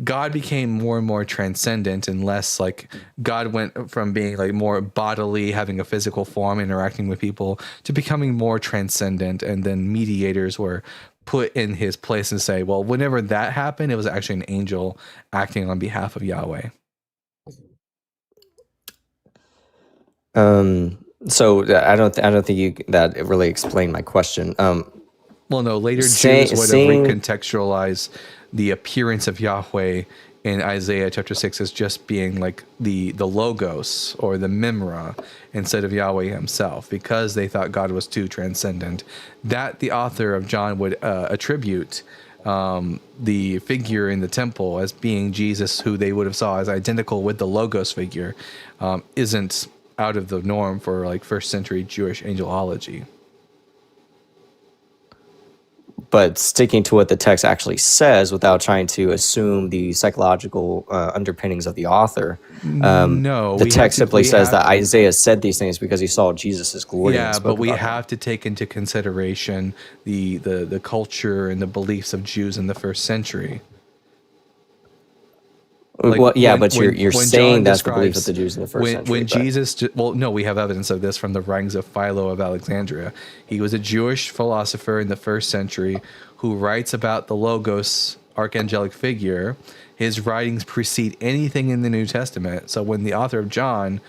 God became more and more transcendent and less like God went from being like more bodily, having a physical form, interacting with people, to becoming more transcendent. And then mediators were put in his place and say, well, whenever that happened, it was actually an angel acting on behalf of Yahweh. So I don't think that it really explained my question. Well, no, later Jews would have recontextualized the appearance of Yahweh in Isaiah chapter 6 as just being like the Logos or the Mimra instead of Yahweh himself, because they thought God was too transcendent. That the author of John would attribute the figure in the temple as being Jesus, who they would have saw as identical with the Logos figure, isn't out of the norm for like first century Jewish angelology. But sticking to what the text actually says without trying to assume the psychological underpinnings of the author. No, the text simply says that Isaiah said these things because he saw Jesus's glory. Yeah, but we have to take into consideration the culture and the beliefs of Jews in the first century. Like well, yeah, but you're saying that's the belief of the Jews in the first century. When Jesus, well, no, we have evidence of this from the writings of Philo of Alexandria. He was a Jewish philosopher in the first century who writes about the Logos archangelic figure. His writings precede anything in the New Testament. So when the author of John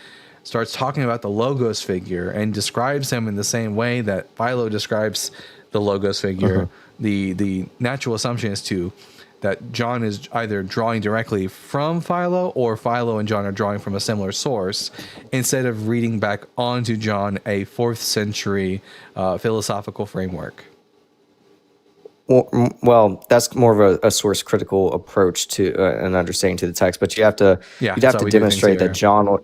starts talking about the Logos figure and describes him in the same way that Philo describes the Logos figure, the natural assumption is that John is either drawing directly from Philo or Philo and John are drawing from a similar source, instead of reading back onto John a 4th century philosophical framework. Well, that's more of a source critical approach to an understanding to the text, but you'd have to demonstrate that John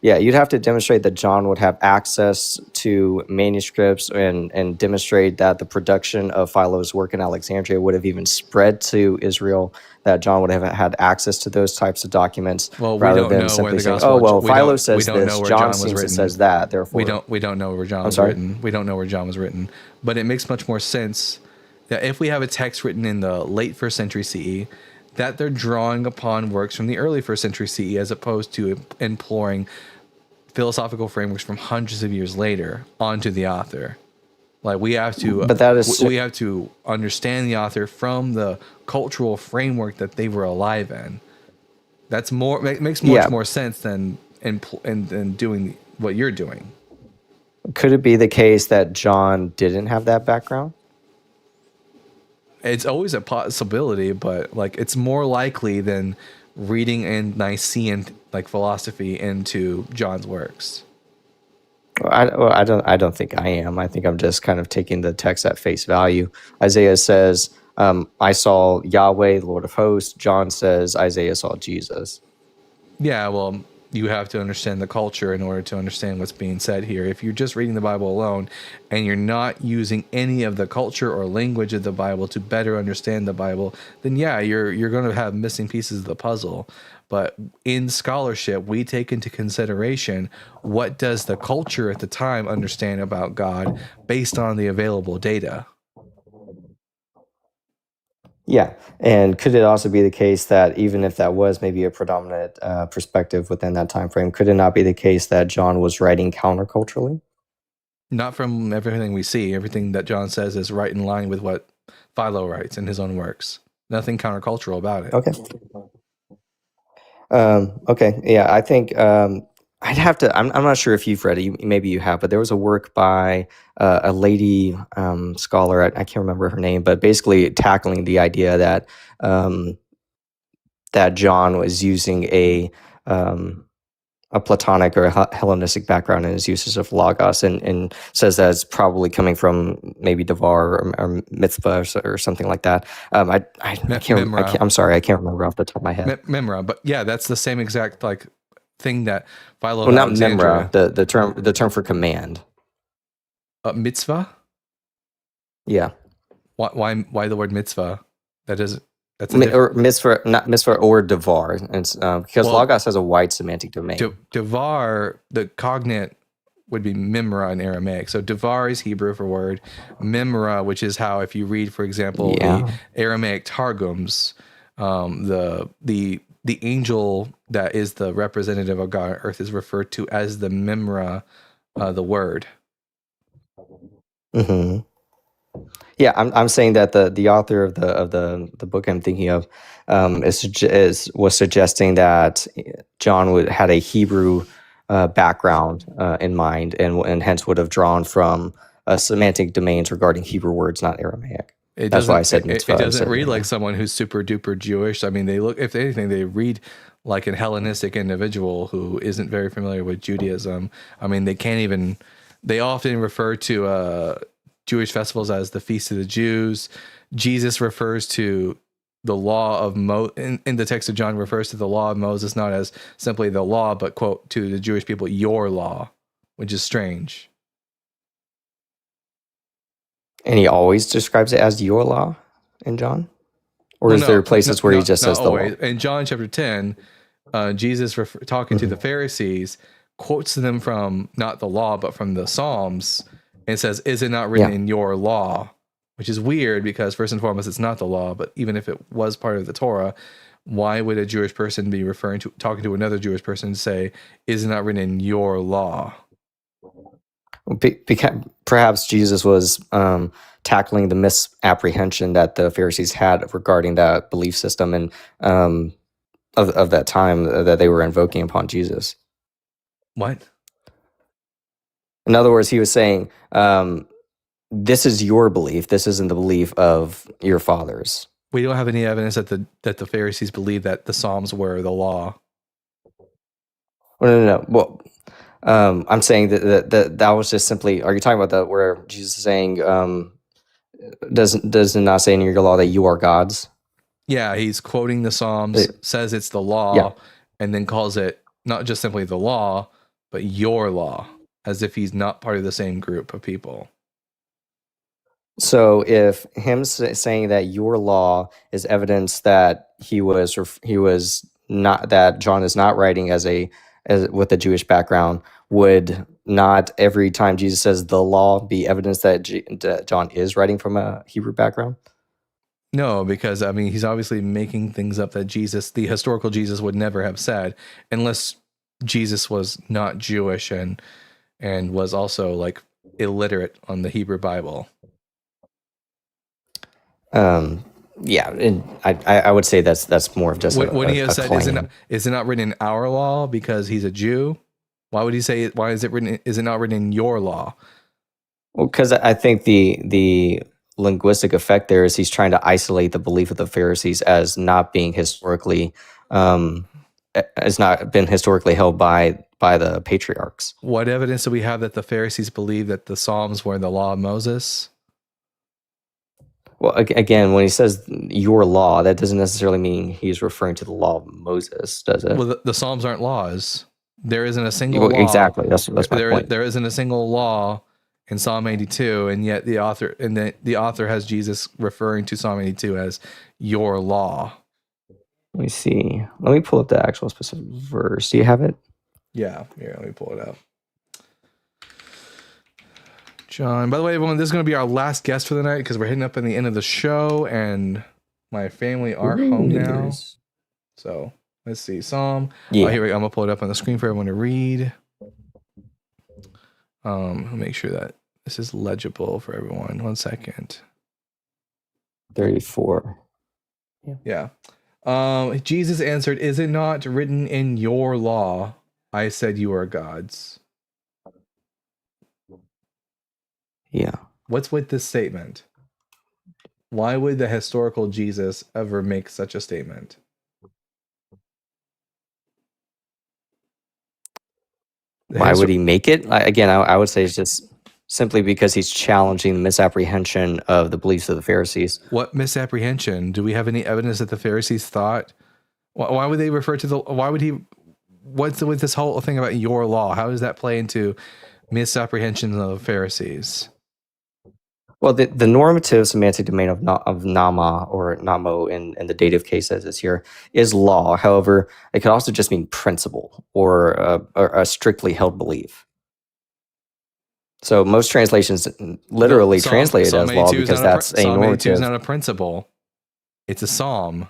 you'd have to demonstrate that John would have access to manuscripts and demonstrate that the production of Philo's work in Alexandria would have even spread to Israel, that John would have had access to those types of documents, rather than simply saying, oh, well, Philo says this, John seems to says that, therefore. We don't know where John was written. We don't know where John was written. But it makes much more sense that if we have a text written in the late 1st century CE, that they're drawing upon works from the early 1st century CE as opposed to imploring philosophical frameworks from hundreds of years later onto the author. Like we have to understand the author from the cultural framework that they were alive in. That's makes much more sense than doing what you're doing. Could it be the case that John didn't have that background? it's always a possibility, but like it's more likely than reading in Nicene like philosophy into John's works. I don't think I am. I think I'm just kind of taking the text at face value. Isaiah says, I saw Yahweh, the Lord of hosts. John says Isaiah saw Jesus. Yeah, well, you have to understand the culture in order to understand what's being said here. If you're just reading the Bible alone and you're not using any of the culture or language of the Bible to better understand the Bible, then yeah, you're going to have missing pieces of the puzzle. But in scholarship, we take into consideration what does the culture at the time understand about God based on the available data. Yeah, and could it also be the case that even if that was maybe a predominant perspective within that time frame, could it not be the case that John was writing counterculturally? Not from everything we see. Everything that John says is right in line with what Philo writes in his own works. Nothing countercultural about it. Okay. Okay. Yeah, I think I'd have to. I'm not sure if you've read it. Maybe you have, but there was a work by a lady scholar. I can't remember her name, but basically tackling the idea that that John was using a Platonic or a Hellenistic background in his uses of logos, and says that it's probably coming from maybe Devar or mitzvah or something like that. I can't. I'm sorry, I can't remember off the top of my head. Memra, but yeah, that's the same exact like thing that Philo. Well, not Memra. The term for command. Mitzvah. Yeah. Why the word mitzvah? That is. That's or mitzvah, not mitzvah or devar. It's because logos has a wide semantic domain. Devar, the cognate would be mimra in Aramaic. So devar is Hebrew for word. Mimra, which is how if you read, for example, the Aramaic Targums, the angel that is the representative of God on earth is referred to as the mimra, the word. Mm-hmm. Yeah, I'm saying that the author of the book I'm thinking of was suggesting that John had a Hebrew background in mind, and hence would have drawn from semantic domains regarding Hebrew words, not Aramaic. That's why I said mitzvah. It doesn't read like someone who's super duper Jewish. I mean, they look, if anything, they read like an Hellenistic individual who isn't very familiar with Judaism. I mean, they often refer to Jewish festivals as the Feast of the Jews. Jesus refers to the law of in the text of John refers to the law of Moses not as simply the law, but quote to the Jewish people, your law, which is strange. And he always describes it as your law in John? Or is there places where he just says the law? In John chapter 10, Jesus talking to the Pharisees quotes them from not the law, but from the Psalms, and says, is it not written in your law? Which is weird because first and foremost, it's not the law, but even if it was part of the Torah, why would a Jewish person be talking to another Jewish person and say, is it not written in your law? Perhaps Jesus was tackling the misapprehension that the Pharisees had regarding that belief system and of that time that they were invoking upon Jesus. What? In other words, he was saying, this is your belief. This isn't the belief of your fathers. We don't have any evidence that the Pharisees believed that the Psalms were the law. No. Well, I'm saying that was just simply. Are you talking about that where Jesus is saying, does it not say in your law that you are gods? Yeah, he's quoting the Psalms, says it's the law, and then calls it not just simply the law, but your law, as if he's not part of the same group of people. So if him saying that your law is evidence that he was not, that John is not writing as with a Jewish background, would not every time Jesus says the law be evidence that John is writing from a Hebrew background? No, because I mean he's obviously making things up that the historical Jesus would never have said, unless Jesus was not Jewish and was also like illiterate on the Hebrew Bible. Yeah, and I would say that's more of just when he has said, claim. is it not written in our law because he's a Jew? Why would he say? Why is it written? Is it not written in your law? Well, because I think the linguistic effect there is he's trying to isolate the belief of the Pharisees as not being historically has not been historically held by the patriarchs. What evidence do we have that the Pharisees believed that the Psalms were the law of Moses? Well, again, when he says your law, that doesn't necessarily mean he's referring to the law of Moses, does it? Well, the Psalms aren't laws. There isn't a single law. Exactly. That's my point. There isn't a single law in Psalm 82, and yet the author has Jesus referring to Psalm 82 as your law. Let me see. Let me pull up the actual specific verse. Do you have it? Yeah. Here, let me pull it up. John, by the way, everyone, this is going to be our last guest for the night because we're hitting up in the end of the show, and my family are home now. So let's see. Psalm. Yeah. Here we go. I'm going to pull it up on the screen for everyone to read. Make sure that this is legible for everyone. 1 second. 34. Yeah. Jesus answered, "Is it not written in your law, I said you are gods?" Yeah. What's with this statement? Why would the historical Jesus ever make such a statement? Why would he make it? Again, I would say it's just simply because he's challenging the misapprehension of the beliefs of the Pharisees. What misapprehension? Do we have any evidence that the Pharisees thought? Why would they refer to the? Why would he? What's with this whole thing about your law? How does that play into misapprehensions of the Pharisees? Well, the normative semantic domain of nama or namo in the dative case as is here is law. However, it could also just mean principle or a strictly held belief. So most translations literally translate it as law because that's a Psalm 82 normative. is not a principle. It's a psalm.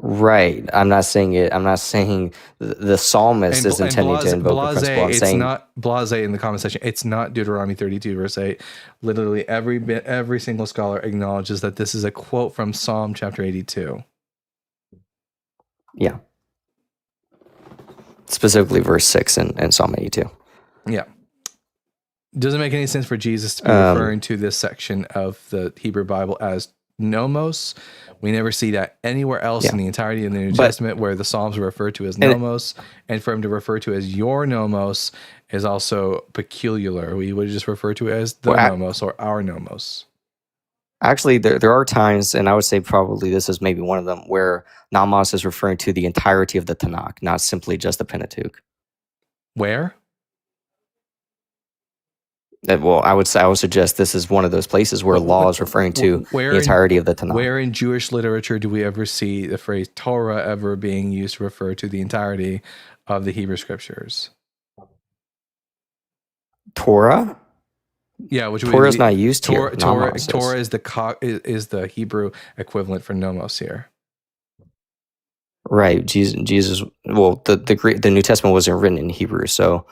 Right. I'm not saying it. I'm not saying the psalmist is intending to invoke a principle. I'm saying not blase in the comment section. It's not Deuteronomy 32 verse 8. Literally every single scholar acknowledges that this is a quote from Psalm chapter 82. Yeah. Specifically verse 6 in Psalm 82. Yeah. Doesn't make any sense for Jesus to be referring to this section of the Hebrew Bible as nomos. We never see that anywhere else in the entirety of the New Testament where the Psalms are referred to as nomos, and for him to refer to as your nomos is also peculiar. We would just refer to it as the nomos or our nomos. Actually, there are times, and I would say probably this is maybe one of them, where nomos is referring to the entirety of the Tanakh, not simply just the Pentateuch. Where? Well, I would suggest this is one of those places where law is referring to the entirety of the Tanakh. Where in Jewish literature do we ever see the phrase Torah ever being used to refer to the entirety of the Hebrew scriptures? Torah? Yeah, which Torah is not used here. Torah is the Hebrew equivalent for nomos here. Right. Jesus. Well, the New Testament wasn't written in Hebrew, so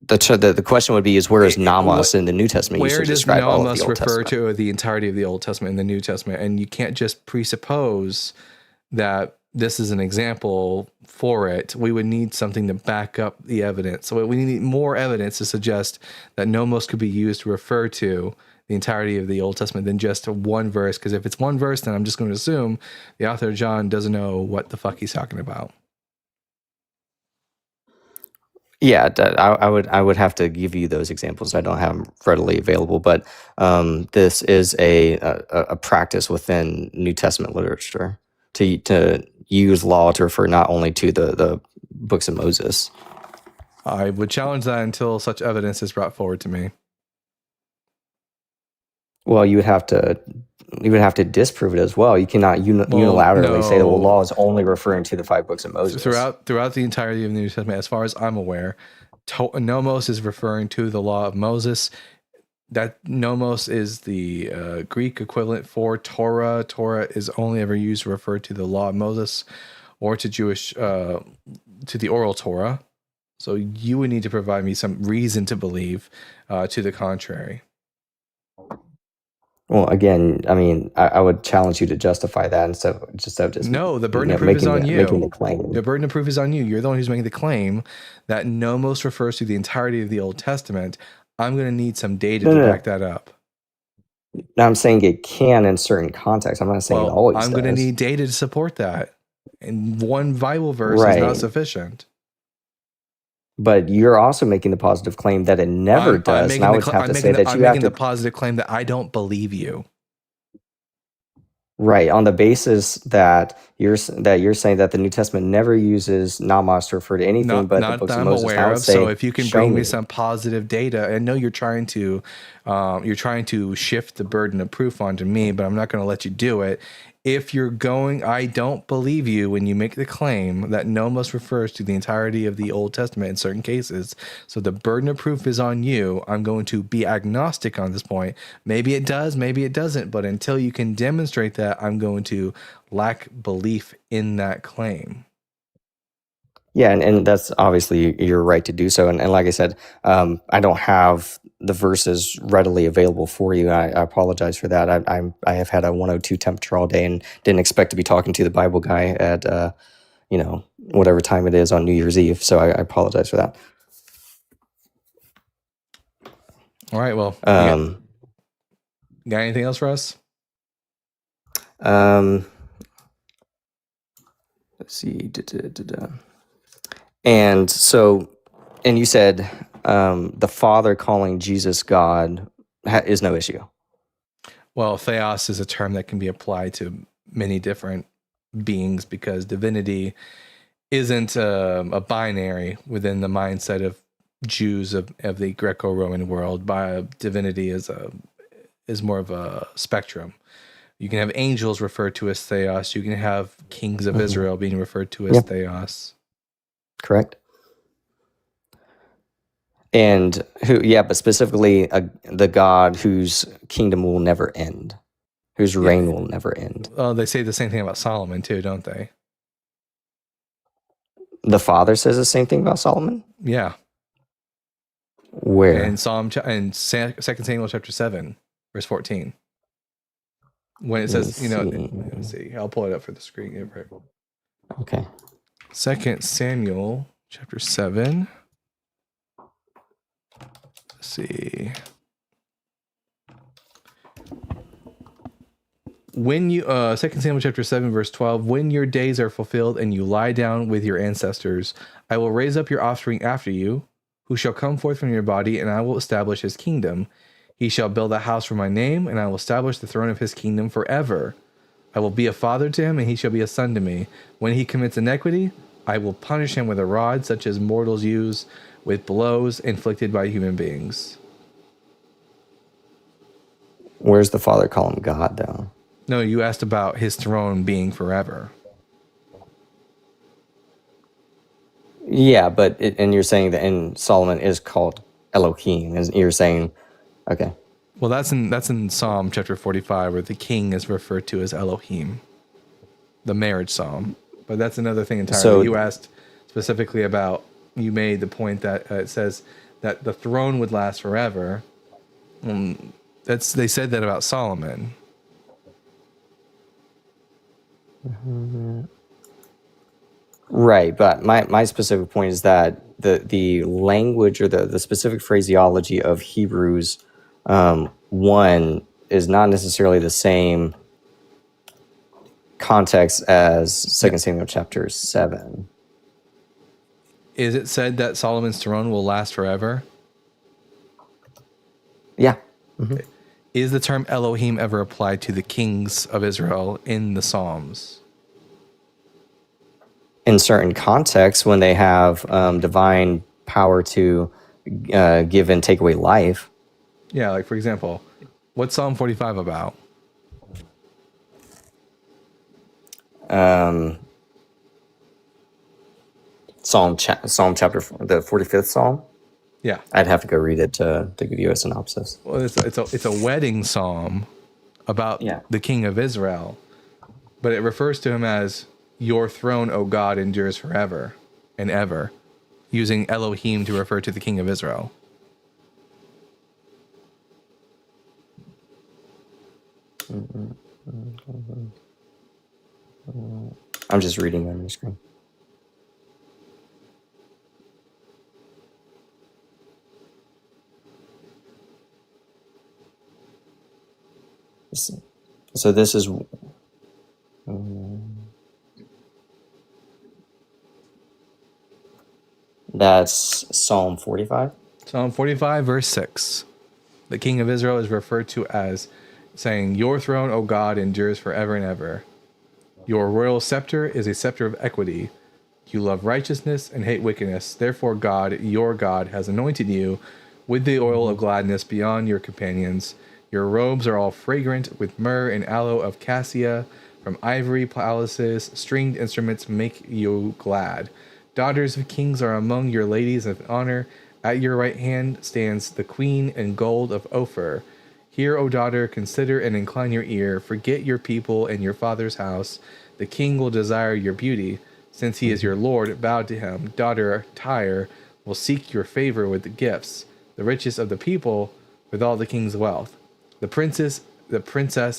the question would be is where is nomos in the New Testament used to describe all of the Old Testament? Where does nomos refer to the entirety of the Old Testament and the New Testament? And you can't just presuppose that this is an example for it. We would need something to back up the evidence. So we need more evidence to suggest that nomos could be used to refer to the entirety of the Old Testament than just one verse. Because if it's one verse, then I'm just going to assume the author John doesn't know what the fuck he's talking about. Yeah, I would have to give you those examples. I don't have them readily available, but this is a practice within New Testament literature to use law to refer not only to the books of Moses. I would challenge that until such evidence is brought forward to me. Well, you would have to disprove it as well. You cannot unilaterally say that law is only referring to the 5 books of Moses. Throughout the entirety of the New Testament, as far as I'm aware, nomos is referring to the law of Moses. That nomos is the Greek equivalent for Torah. Torah is only ever used to refer to the law of Moses or to Jewish, to the oral Torah. So you would need to provide me some reason to believe to the contrary. Well, again, I mean, I would challenge you to justify that instead of just No, the burden of proof is on making the you. claim. The burden of proof is on you. You're the one who's making the claim that nomos refers to the entirety of the Old Testament. I'm going to need some data to back that up. Now, I'm saying it can in certain contexts. I'm not saying it Well, always I'm going to does. need data to support that. And one Bible verse is Right. not sufficient. But you're also making the positive claim that it never does. And I would have to say that I'm you have making to the positive claim that I don't believe you. right on the basis that you're saying that the New Testament never uses nomos to refer to anything but the Not books that of I'm Moses. And I aware would of. say, So if you can show bring me me. some positive data, I know you're trying to shift the burden of proof onto me, but I'm not going to let you do it. If you're going, I don't believe you when you make the claim that nomos refers to the entirety of the Old Testament in certain cases. So the burden of proof is on you. I'm going to be agnostic on this point. Maybe it does, maybe it doesn't. But until you can demonstrate that, I'm going to lack belief in that claim. Yeah, and that's obviously your right to do so. And like I said, I don't have the verses readily available for you. I apologize for that. I have had a 102 temperature all day and didn't expect to be talking to the Bible guy at whatever time it is on New Year's Eve. So I apologize for that. All right. Well, got anything else for us? Let's see. And so, and you said the Father calling Jesus God is no issue. Well, theos is a term that can be applied to many different beings because divinity isn't a binary within the mindset of Jews of the Greco-Roman world. Divinity is more of a spectrum. You can have angels referred to as theos. You can have kings of Israel being referred to as theos. Correct. And but specifically the God whose kingdom will never end, whose reign will never end. They say the same thing about Solomon too, don't they? The Father says the same thing about Solomon? Yeah. Where? In 2 Samuel chapter 7, verse 14. When it says, let's see, I'll pull it up for the screen. Okay. 2 Samuel chapter 7. Let's see. When you 2 Samuel chapter 7 verse 12, when your days are fulfilled and you lie down with your ancestors, I will raise up your offspring after you, who shall come forth from your body, and I will establish his kingdom. He shall build a house for my name, and I will establish the throne of his kingdom forever. I will be a father to him, and he shall be a son to me. When he commits iniquity, I will punish him with a rod, such as mortals use, with blows inflicted by human beings. Where's the Father calling him God, though? No, you asked about his throne being forever. Yeah, and you're saying that in Solomon is called Elohim, and you're saying, okay. Well, that's in Psalm chapter 45, where the king is referred to as Elohim, the marriage psalm. But that's another thing entirely. So, you asked specifically about, you made the point that it says that the throne would last forever. They said that about Solomon. Right, but my specific point is that the language or the specific phraseology of Hebrews 1 is not necessarily the same context as 2 Samuel chapter 7. Is it said that Solomon's throne will last forever? Yeah. Is the term Elohim ever applied to the kings of Israel in the Psalms? In certain contexts, when they have divine power to give and take away life. Yeah, like for example, what's Psalm 45 about? Psalm chapter, the 45th Psalm. Yeah, I'd have to go read it to give you a synopsis. Well, it's a wedding psalm about the king of Israel, but it refers to him as "Your throne, O God, endures forever and ever," using Elohim to refer to the king of Israel. I'm just reading on your screen. So this is that's Psalm 45. Psalm 45, verse 6. The king of Israel is referred to as saying, "Your throne, O God, endures forever and ever. Your royal scepter is a scepter of equity. You love righteousness and hate wickedness. Therefore God, your God, has anointed you with the oil of gladness beyond your companions. Your robes are all fragrant with myrrh and aloe of cassia. From ivory palaces, stringed instruments make you glad. Daughters of kings are among your ladies of honor. At your right hand stands the queen in gold of Ophir. Hear, O daughter, consider and incline your ear. Forget your people and your father's house. The king will desire your beauty. Since he is your lord, bow to him. Daughter Tyre will seek your favor with the gifts, the richest of the people with all the king's wealth. The princess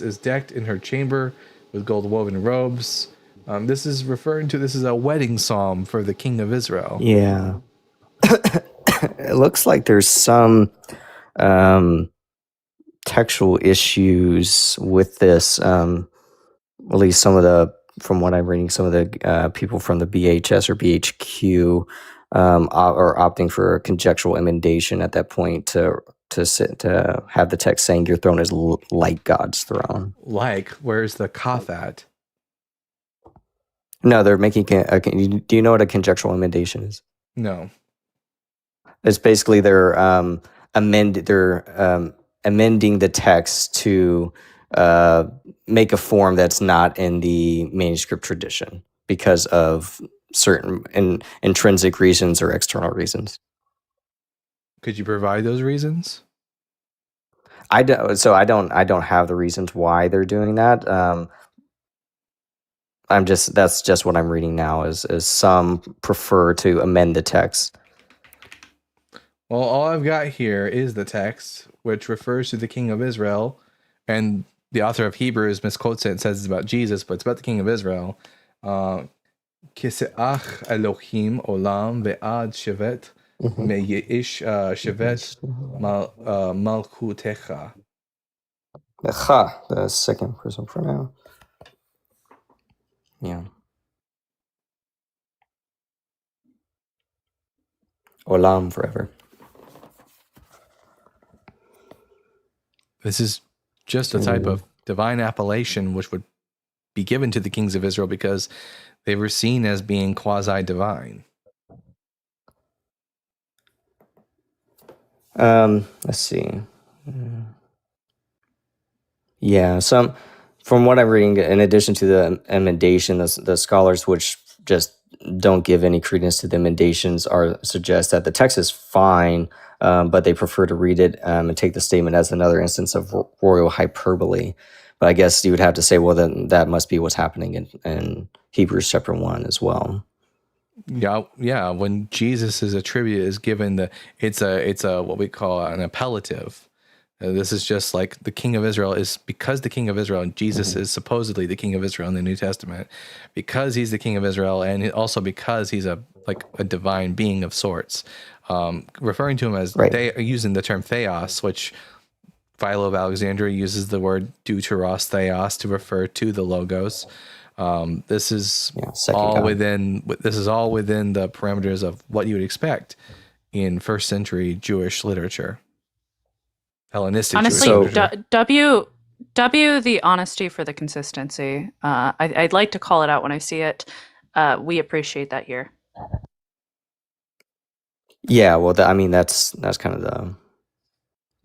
is decked in her chamber with gold woven robes." This is a wedding psalm for the king of Israel. Yeah. It looks like there's some textual issues with this. At least from what I'm reading, some of the people from the BHS or BHQ are opting for a conjectural emendation at that point to have the text saying your throne is like God's throne. Like, where's the kaf at? No, they're making. Do you know what a conjectural emendation is? No. It's basically they're amending the text to make a form that's not in the manuscript tradition because of certain intrinsic reasons or external reasons. Could you provide those reasons? I don't have the reasons why they're doing that. That's just what I'm reading now. Is some prefer to amend the text. Well, all I've got here is the text, which refers to the king of Israel, and the author of Hebrews misquotes it and says it's about Jesus, but it's about the king of Israel. Kiseach Elohim olam ve'ad shevet me'yish shevet malchutecha. The second person for now. Yeah. Olam forever. This is just a type of divine appellation which would be given to the kings of Israel because they were seen as being quasi-divine. Let's see. Yeah, from what I'm reading, in addition to the emendation, the scholars which just don't give any credence to the emendations suggest that the text is fine, but they prefer to read it and take the statement as another instance of royal hyperbole. But I guess you would have to say, well, then that must be what's happening in Hebrews chapter 1 as well. Yeah. When Jesus' attribute is given, it's a what we call an appellative. This is just like the king of Israel is because the king of Israel, and Jesus is supposedly the king of Israel in the New Testament, because he's the king of Israel, and also because he's a divine being of sorts. Referring to him as they using the term theos, which Philo of Alexandria uses the word deuteros theos to refer to the logos. This is all within the parameters of what you would expect in first century Jewish literature. Hellenistic honestly, Jewish literature. W the honesty for the consistency. I'd like to call it out when I see it. We appreciate that here. Yeah, well, that's kind of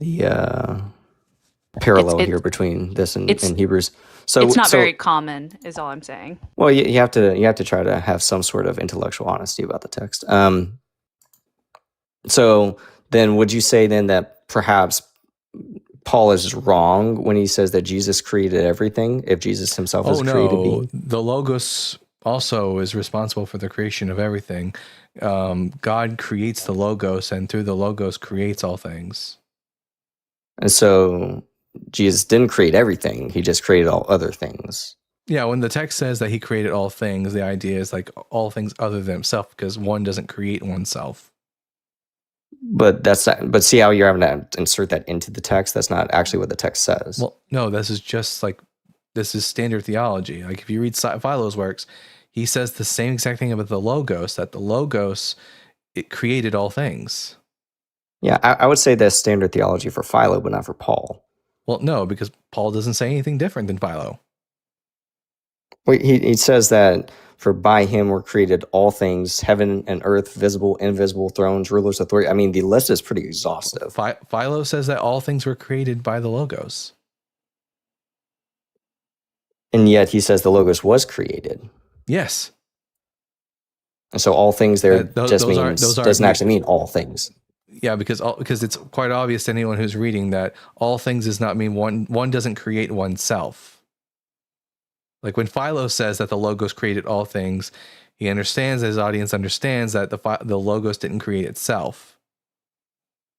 the parallel here between this and Hebrews. So it's not very common, is all I'm saying. Well, you have to try to have some sort of intellectual honesty about the text. So then, would you say then that perhaps Paul is wrong when he says that Jesus created everything? If Jesus himself is created being, the Logos also is responsible for the creation of everything. God creates the Logos, and through the Logos creates all things. And so Jesus didn't create everything; he just created all other things. Yeah, when the text says that he created all things, the idea is like all things other than himself, because one doesn't create oneself. But that's not, but see how you're having to insert that into the text? That's not actually what the text says. Well, no, this is standard theology. Like if you read Philo's works, he says the same exact thing about the Logos, that the Logos, it created all things. Yeah, I would say that's standard theology for Philo, but not for Paul. Well, no, because Paul doesn't say anything different than Philo. Well, he says that for by him were created all things, heaven and earth, visible, invisible, thrones, rulers, authority. I mean, the list is pretty exhaustive. Philo says that all things were created by the Logos. And yet he says the Logos was created. Yes. And so all things there doesn't actually mean all things. Yeah, because it's quite obvious to anyone who's reading that all things does not mean one doesn't create oneself. Like when Philo says that the Logos created all things, he understands, his audience understands that the Logos didn't create itself.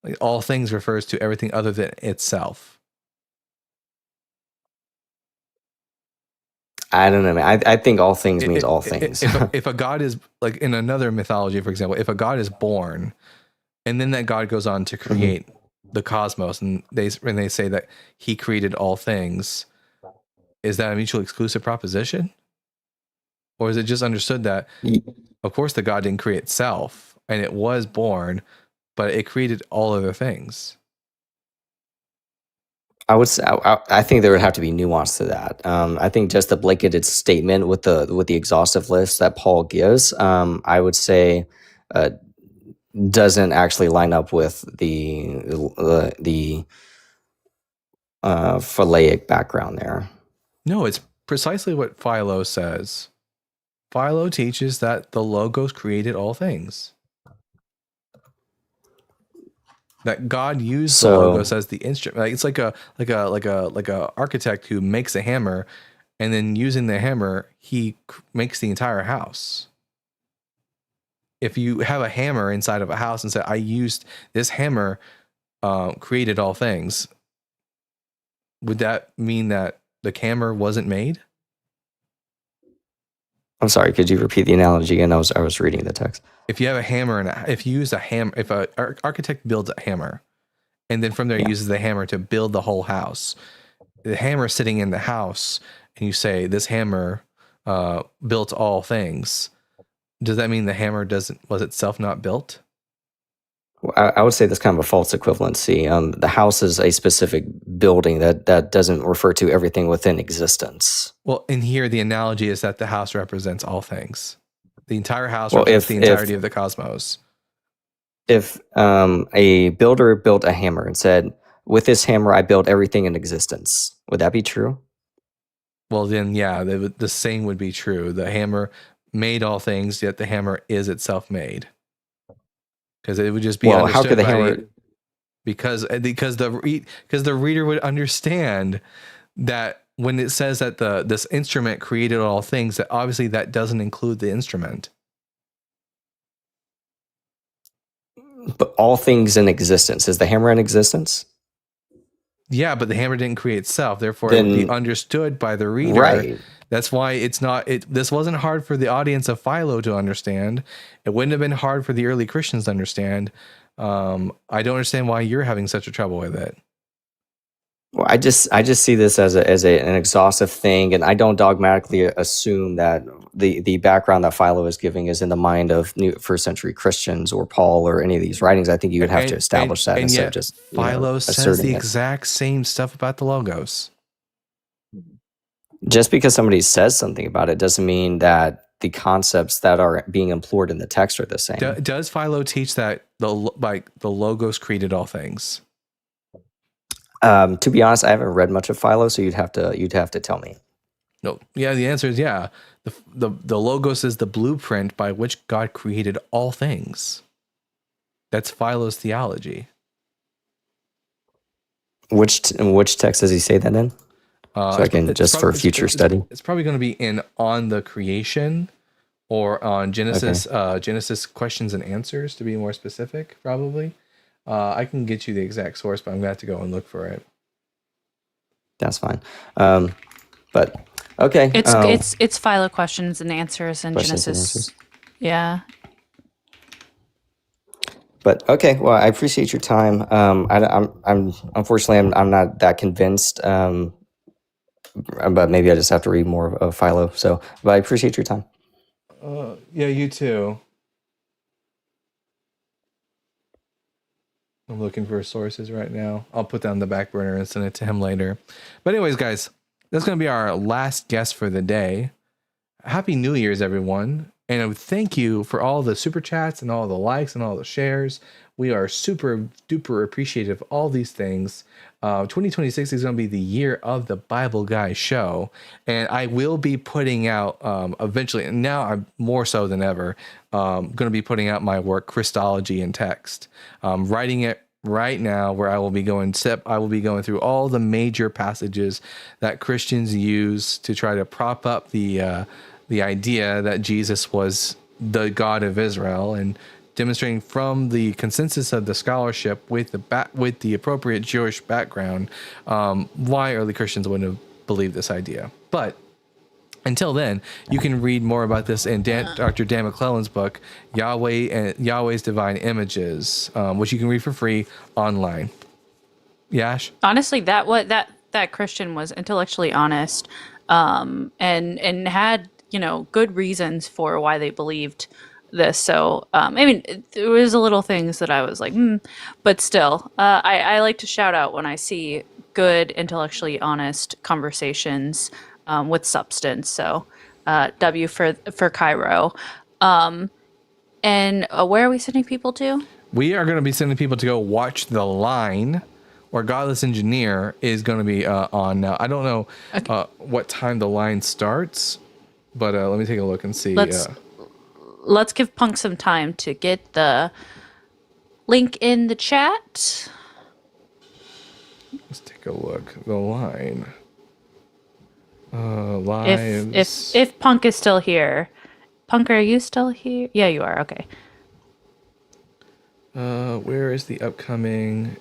Like all things refers to everything other than itself. I don't know, man. I think all things means all things. If a god is, like in another mythology, for example, if a god is born, and then that god goes on to create the cosmos, and they say that he created all things, is that a mutually exclusive proposition? Or is it just understood that, of course, the God didn't create itself, and it was born, but it created all other things? I would say, I think there would have to be nuance to that. I think just the blanketed statement with the exhaustive list that Paul gives, I would say, doesn't actually line up with the Philaic background there. No, it's precisely what Philo says. Philo teaches that the Logos created all things. That God used the Logos as the instrument. Like it's like a architect who makes a hammer, and then using the hammer, he makes the entire house. If you have a hammer inside of a house and say, "I used this hammer, created all things," would that mean that the hammer wasn't made? I'm sorry, could you repeat the analogy again? I was reading the text. If you have a hammer and if you use a hammer, if an architect builds a hammer, and then from there uses the hammer to build the whole house, the hammer sitting in the house, and you say this hammer built all things, does that mean the hammer was itself not built? I would say that's kind of a false equivalency. The house is a specific building that doesn't refer to everything within existence. Well, in here, the analogy is that the house represents all things. The entire house represents the entirety of the cosmos. If a builder built a hammer and said, "With this hammer, I built everything in existence," would that be true? Well, then, yeah, the same would be true. The hammer made all things, yet the hammer is itself made. Because it would just be understood. How could the hammer? Because the reader would understand that when it says that this instrument created all things, that obviously that doesn't include the instrument. But all things in existence, is the hammer in existence? Yeah, but the hammer didn't create itself. Therefore, it would be understood by the reader. Right. That's why it's not. This wasn't hard for the audience of Philo to understand. It wouldn't have been hard for the early Christians to understand. I don't understand why you're having such a trouble with it. Well, I just see this as an exhaustive thing, and I don't dogmatically assume that the background that Philo is giving is in the mind of first century Christians or Paul or any of these writings. I think you would have to establish that instead of just Philo says the exact same stuff about the Logos. Just because somebody says something about it doesn't mean that the concepts that are being employed in the text are the same. Does Philo teach that the Logos created all things? To be honest, I haven't read much of Philo, so you'd have to tell me. No, yeah, the answer is yeah. The Logos is the blueprint by which God created all things. That's Philo's theology. Which text does he say that in? So I can for future study. It's probably going to be on the creation, or on Genesis. Genesis questions and answers, to be more specific. Probably, I can get you the exact source, but I'm going to have to go and look for it. That's fine. But okay. It's Philo questions and answers and Questions and Genesis. answers. Yeah. But okay, well, I appreciate your time. I'm unfortunately I'm not that convinced. But maybe I just have to read more of Philo. So, but I appreciate your time. Yeah, you too. I'm looking for sources right now. I'll put that on the back burner and send it to him later. But anyways, guys, that's going to be our last guest for the day. Happy New Year's, everyone. And thank you for all the super chats and all the likes and all the shares. We are super duper appreciative of all these things. 2026 is going to be the year of the Bible Guy show. And I will be putting out eventually, and now I'm more so than ever, going to be putting out my work, Christology in Text. Writing it right now, where I will be going through all the major passages that Christians use to try to prop up the idea that Jesus was the God of Israel, and demonstrating from the consensus of the scholarship with the appropriate Jewish background why early Christians wouldn't have believed this idea. But until then, you can read more about this in Dr. Dan McClellan's book, Yahweh and Yahweh's Divine Images, which you can read for free online. Yash? Honestly, that Christian was intellectually honest, and had, good reasons for why they believed this. So, I mean, there was a little things that I was like, but still, I like to shout out when I see good, intellectually honest conversations with substance. So, W for Cairo. And where are we sending people to? We are going to be sending people to go watch The Line, where Godless Engineer is going to be on now. I don't know what time The Line starts, but let me take a look and see. Let's give Punk some time to get the link in the chat. Let's take a look. The Line. Lives. If Punk is still here. Punk, are you still here? Yeah, you are. Okay. Where is the upcoming?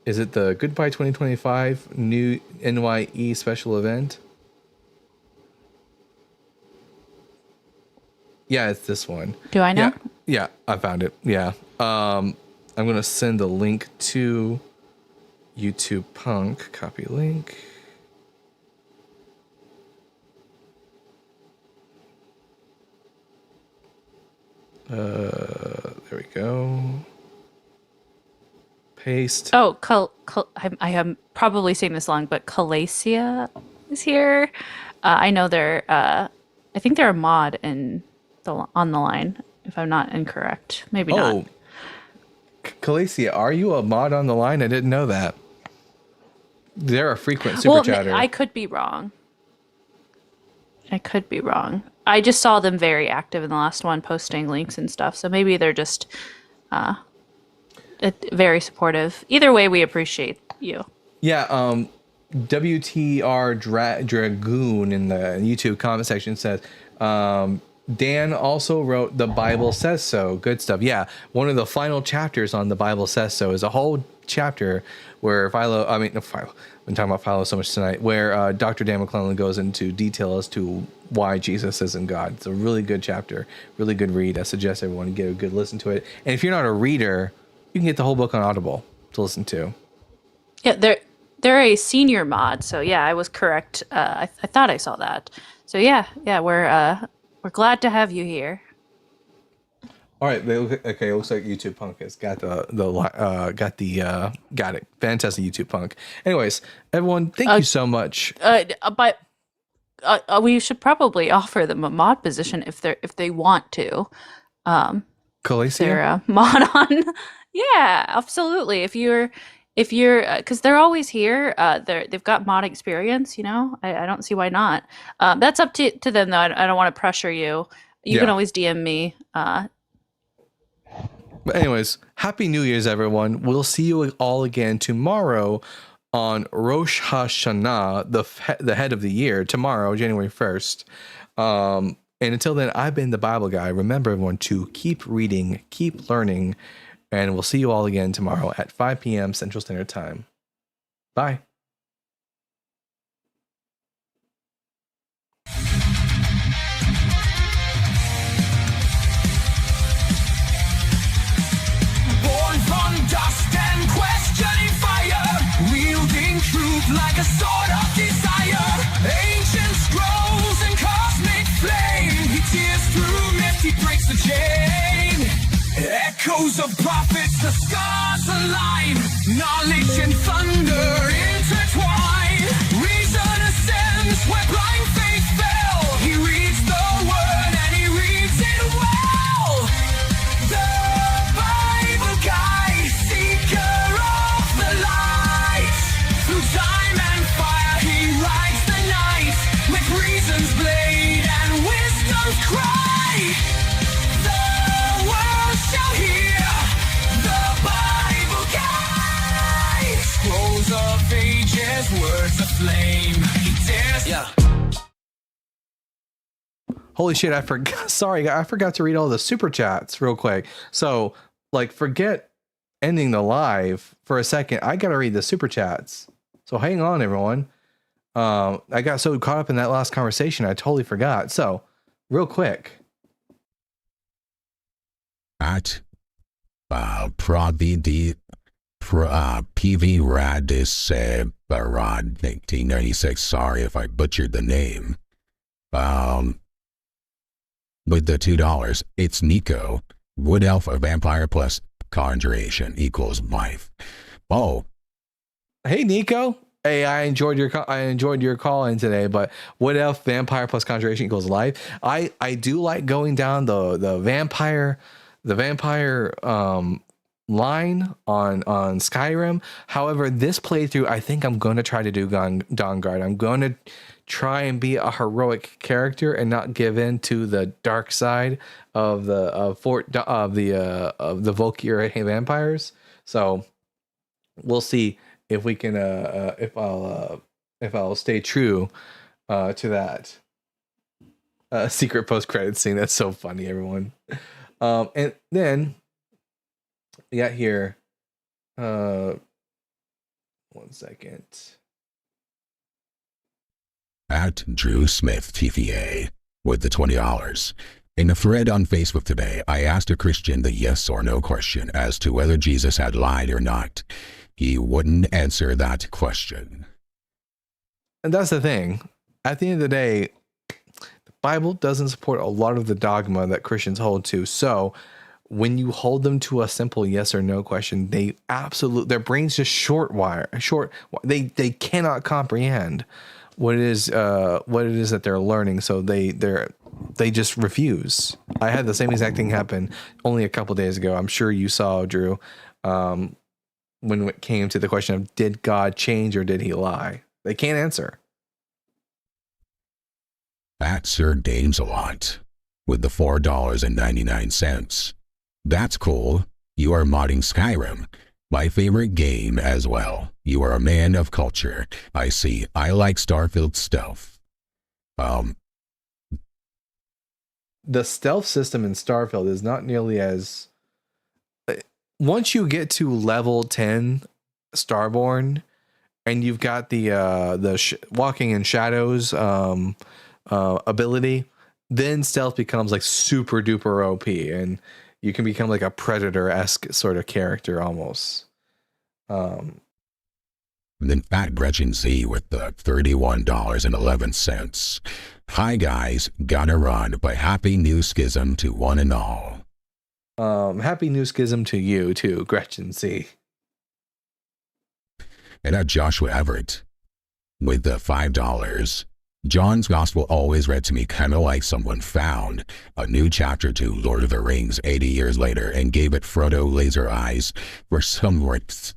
Is it the Goodbye 2025 new NYE special event? Yeah, it's this one. Do I know? Yeah, I found it. Yeah. I'm going to send a link to YouTube Punk. Copy link. There we go. Paste. Oh, I am probably saying this wrong, but Calasia is here. I know they're. I think they're a mod on the line, if I'm not incorrect. Maybe not. Oh, Calasia, are you a mod on the line? I didn't know that. They're a frequent super chatter. I could be wrong. I just saw them very active in the last one, posting links and stuff. So maybe they're just very supportive. Either way, we appreciate you. Yeah. WTR Dragoon in the YouTube comment section says, Dan also wrote The Bible Says So. Good stuff. Yeah. One of the final chapters on The Bible Says So is a whole chapter where Philo, I've been talking about Philo so much tonight, where Dr. Dan McClellan goes into detail as to why Jesus isn't God. It's a really good chapter, really good read. I suggest everyone get a good listen to it. And if you're not a reader, you can get the whole book on Audible to listen to. Yeah, they're a senior mod, so yeah, I was correct. I thought I saw that. So yeah, we're glad to have you here. All right, okay. It looks like YouTube Punk has got got it. Fantastic YouTube Punk. Anyways, everyone, thank you so much. But we should probably offer them a mod position if they want to. Calasia? They're a mod on. Yeah, absolutely. If you're, because they're always here. They've got mod experience. I don't see why not. That's up to them though. I don't want to pressure you. You can always DM me. But anyways, Happy New Year's, everyone. We'll see you all again tomorrow on Rosh Hashanah, the head of the year, tomorrow, January 1st. And until then, I've been the Bible Guy. Remember, everyone, to keep reading, keep learning, and we'll see you all again tomorrow at 5 p.m. Central Standard Time. Bye. Echoes of prophets, the stars align. Knowledge and thunder intertwine. Reason ascends where blind faith fell. He reads the word and he reads it well. The Bible guide, seeker of the light. Through time and fire he writes the night. With reason's blade and wisdom's cry. The world shall hear the Bible guide. Scrolls of ages, words aflame. He dares. Yeah. Holy shit, I forgot. Sorry, I forgot to read all the super chats real quick. So, like, forget ending the live for a second. I gotta read the super chats. So hang on, everyone. I got so caught up in that last conversation, I totally forgot. So, real quick. At PV Radis Barad 1996. Sorry if I butchered the name. With the $2, it's Nico. Wood Elf, a vampire plus conjuration equals life. Oh, Hey, Nico. Hey, I enjoyed your call in today, but what if vampire plus conjuration equals life? I do like going down the vampire line on Skyrim. However, this playthrough, I think I'm going to try to do Dawnguard. I'm going to try and be a heroic character and not give in to the dark side of the Volkir vampires. So we'll see if we can if I'll stay true to that secret post credit scene. That's so funny, everyone. And then we got here 1 second. At Drew Smith TVA with the $20. In a thread on Facebook today, I asked a Christian the yes or no question as to whether Jesus had lied or not. He wouldn't answer that question. And that's the thing. At the end of the day, the Bible doesn't support a lot of the dogma that Christians hold to. So when you hold them to a simple yes or no question, they absolutely, their brains just they cannot comprehend what it is that they're learning. So they just refuse. I had the same exact thing happen only a couple days ago. I'm sure you saw, Drew, when it came to the question of did God change or did he lie? They can't answer. At Sir Dames a lot with the $4.99. That's cool. You are modding Skyrim, my favorite game as well. You are a man of culture. I see. I like Starfield stuff. The stealth system in Starfield is not nearly as. Once you get to level 10 Starborn, and you've got the walking in shadows ability, then stealth becomes like super duper OP, and you can become like a Predator-esque sort of character almost. And then Fat Gretchen Z with the $31.11. Hi guys, gotta run, but happy new schism to one and all. Happy new schism to you too, Gretchen Z. And at Joshua Everett with the $5. John's Gospel always read to me kind of like someone found a new chapter to Lord of the Rings 80 years later and gave it Frodo laser eyes for some words.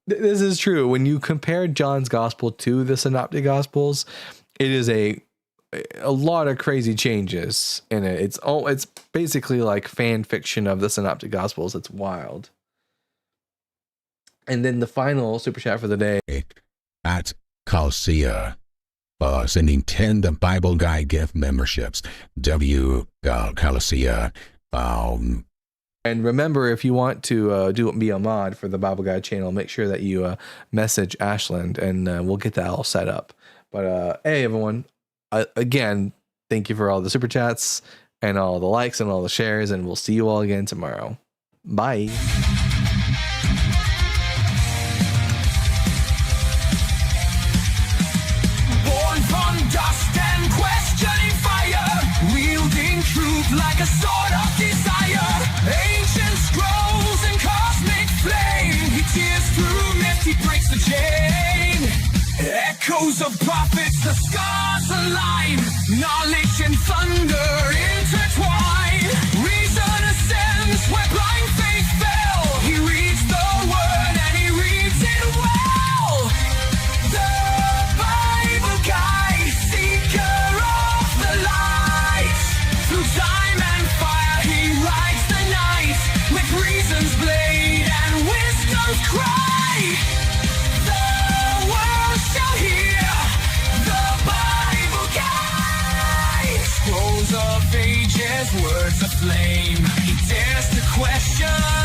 This is true. When you compare John's Gospel to the Synoptic Gospels, it is a lot of crazy changes in it. It's basically like fan fiction of the Synoptic Gospels. It's wild. And then the final super chat for the day. At Calcia, sending 10 the Bible Guy gift memberships. Calcia. And remember, if you want to be a mod for the Bible Guy channel, make sure that you message Ashland, and we'll get that all set up. But hey, everyone, again, thank you for all the super chats and all the likes and all the shares, and we'll see you all again tomorrow. Bye. Dust and questioning fire, wielding truth like a sword rows of prophets, the stars align, knowledge and thunder intertwine. Reason ascends where blind faith fell. He reads the word and he reads it well. The Bible guide, seeker of the light. Through time and fire he rides the night, with reason's blade and wisdom's cry. The world shall hear the Bible guide. Scrolls of ages, words aflame. He dares to question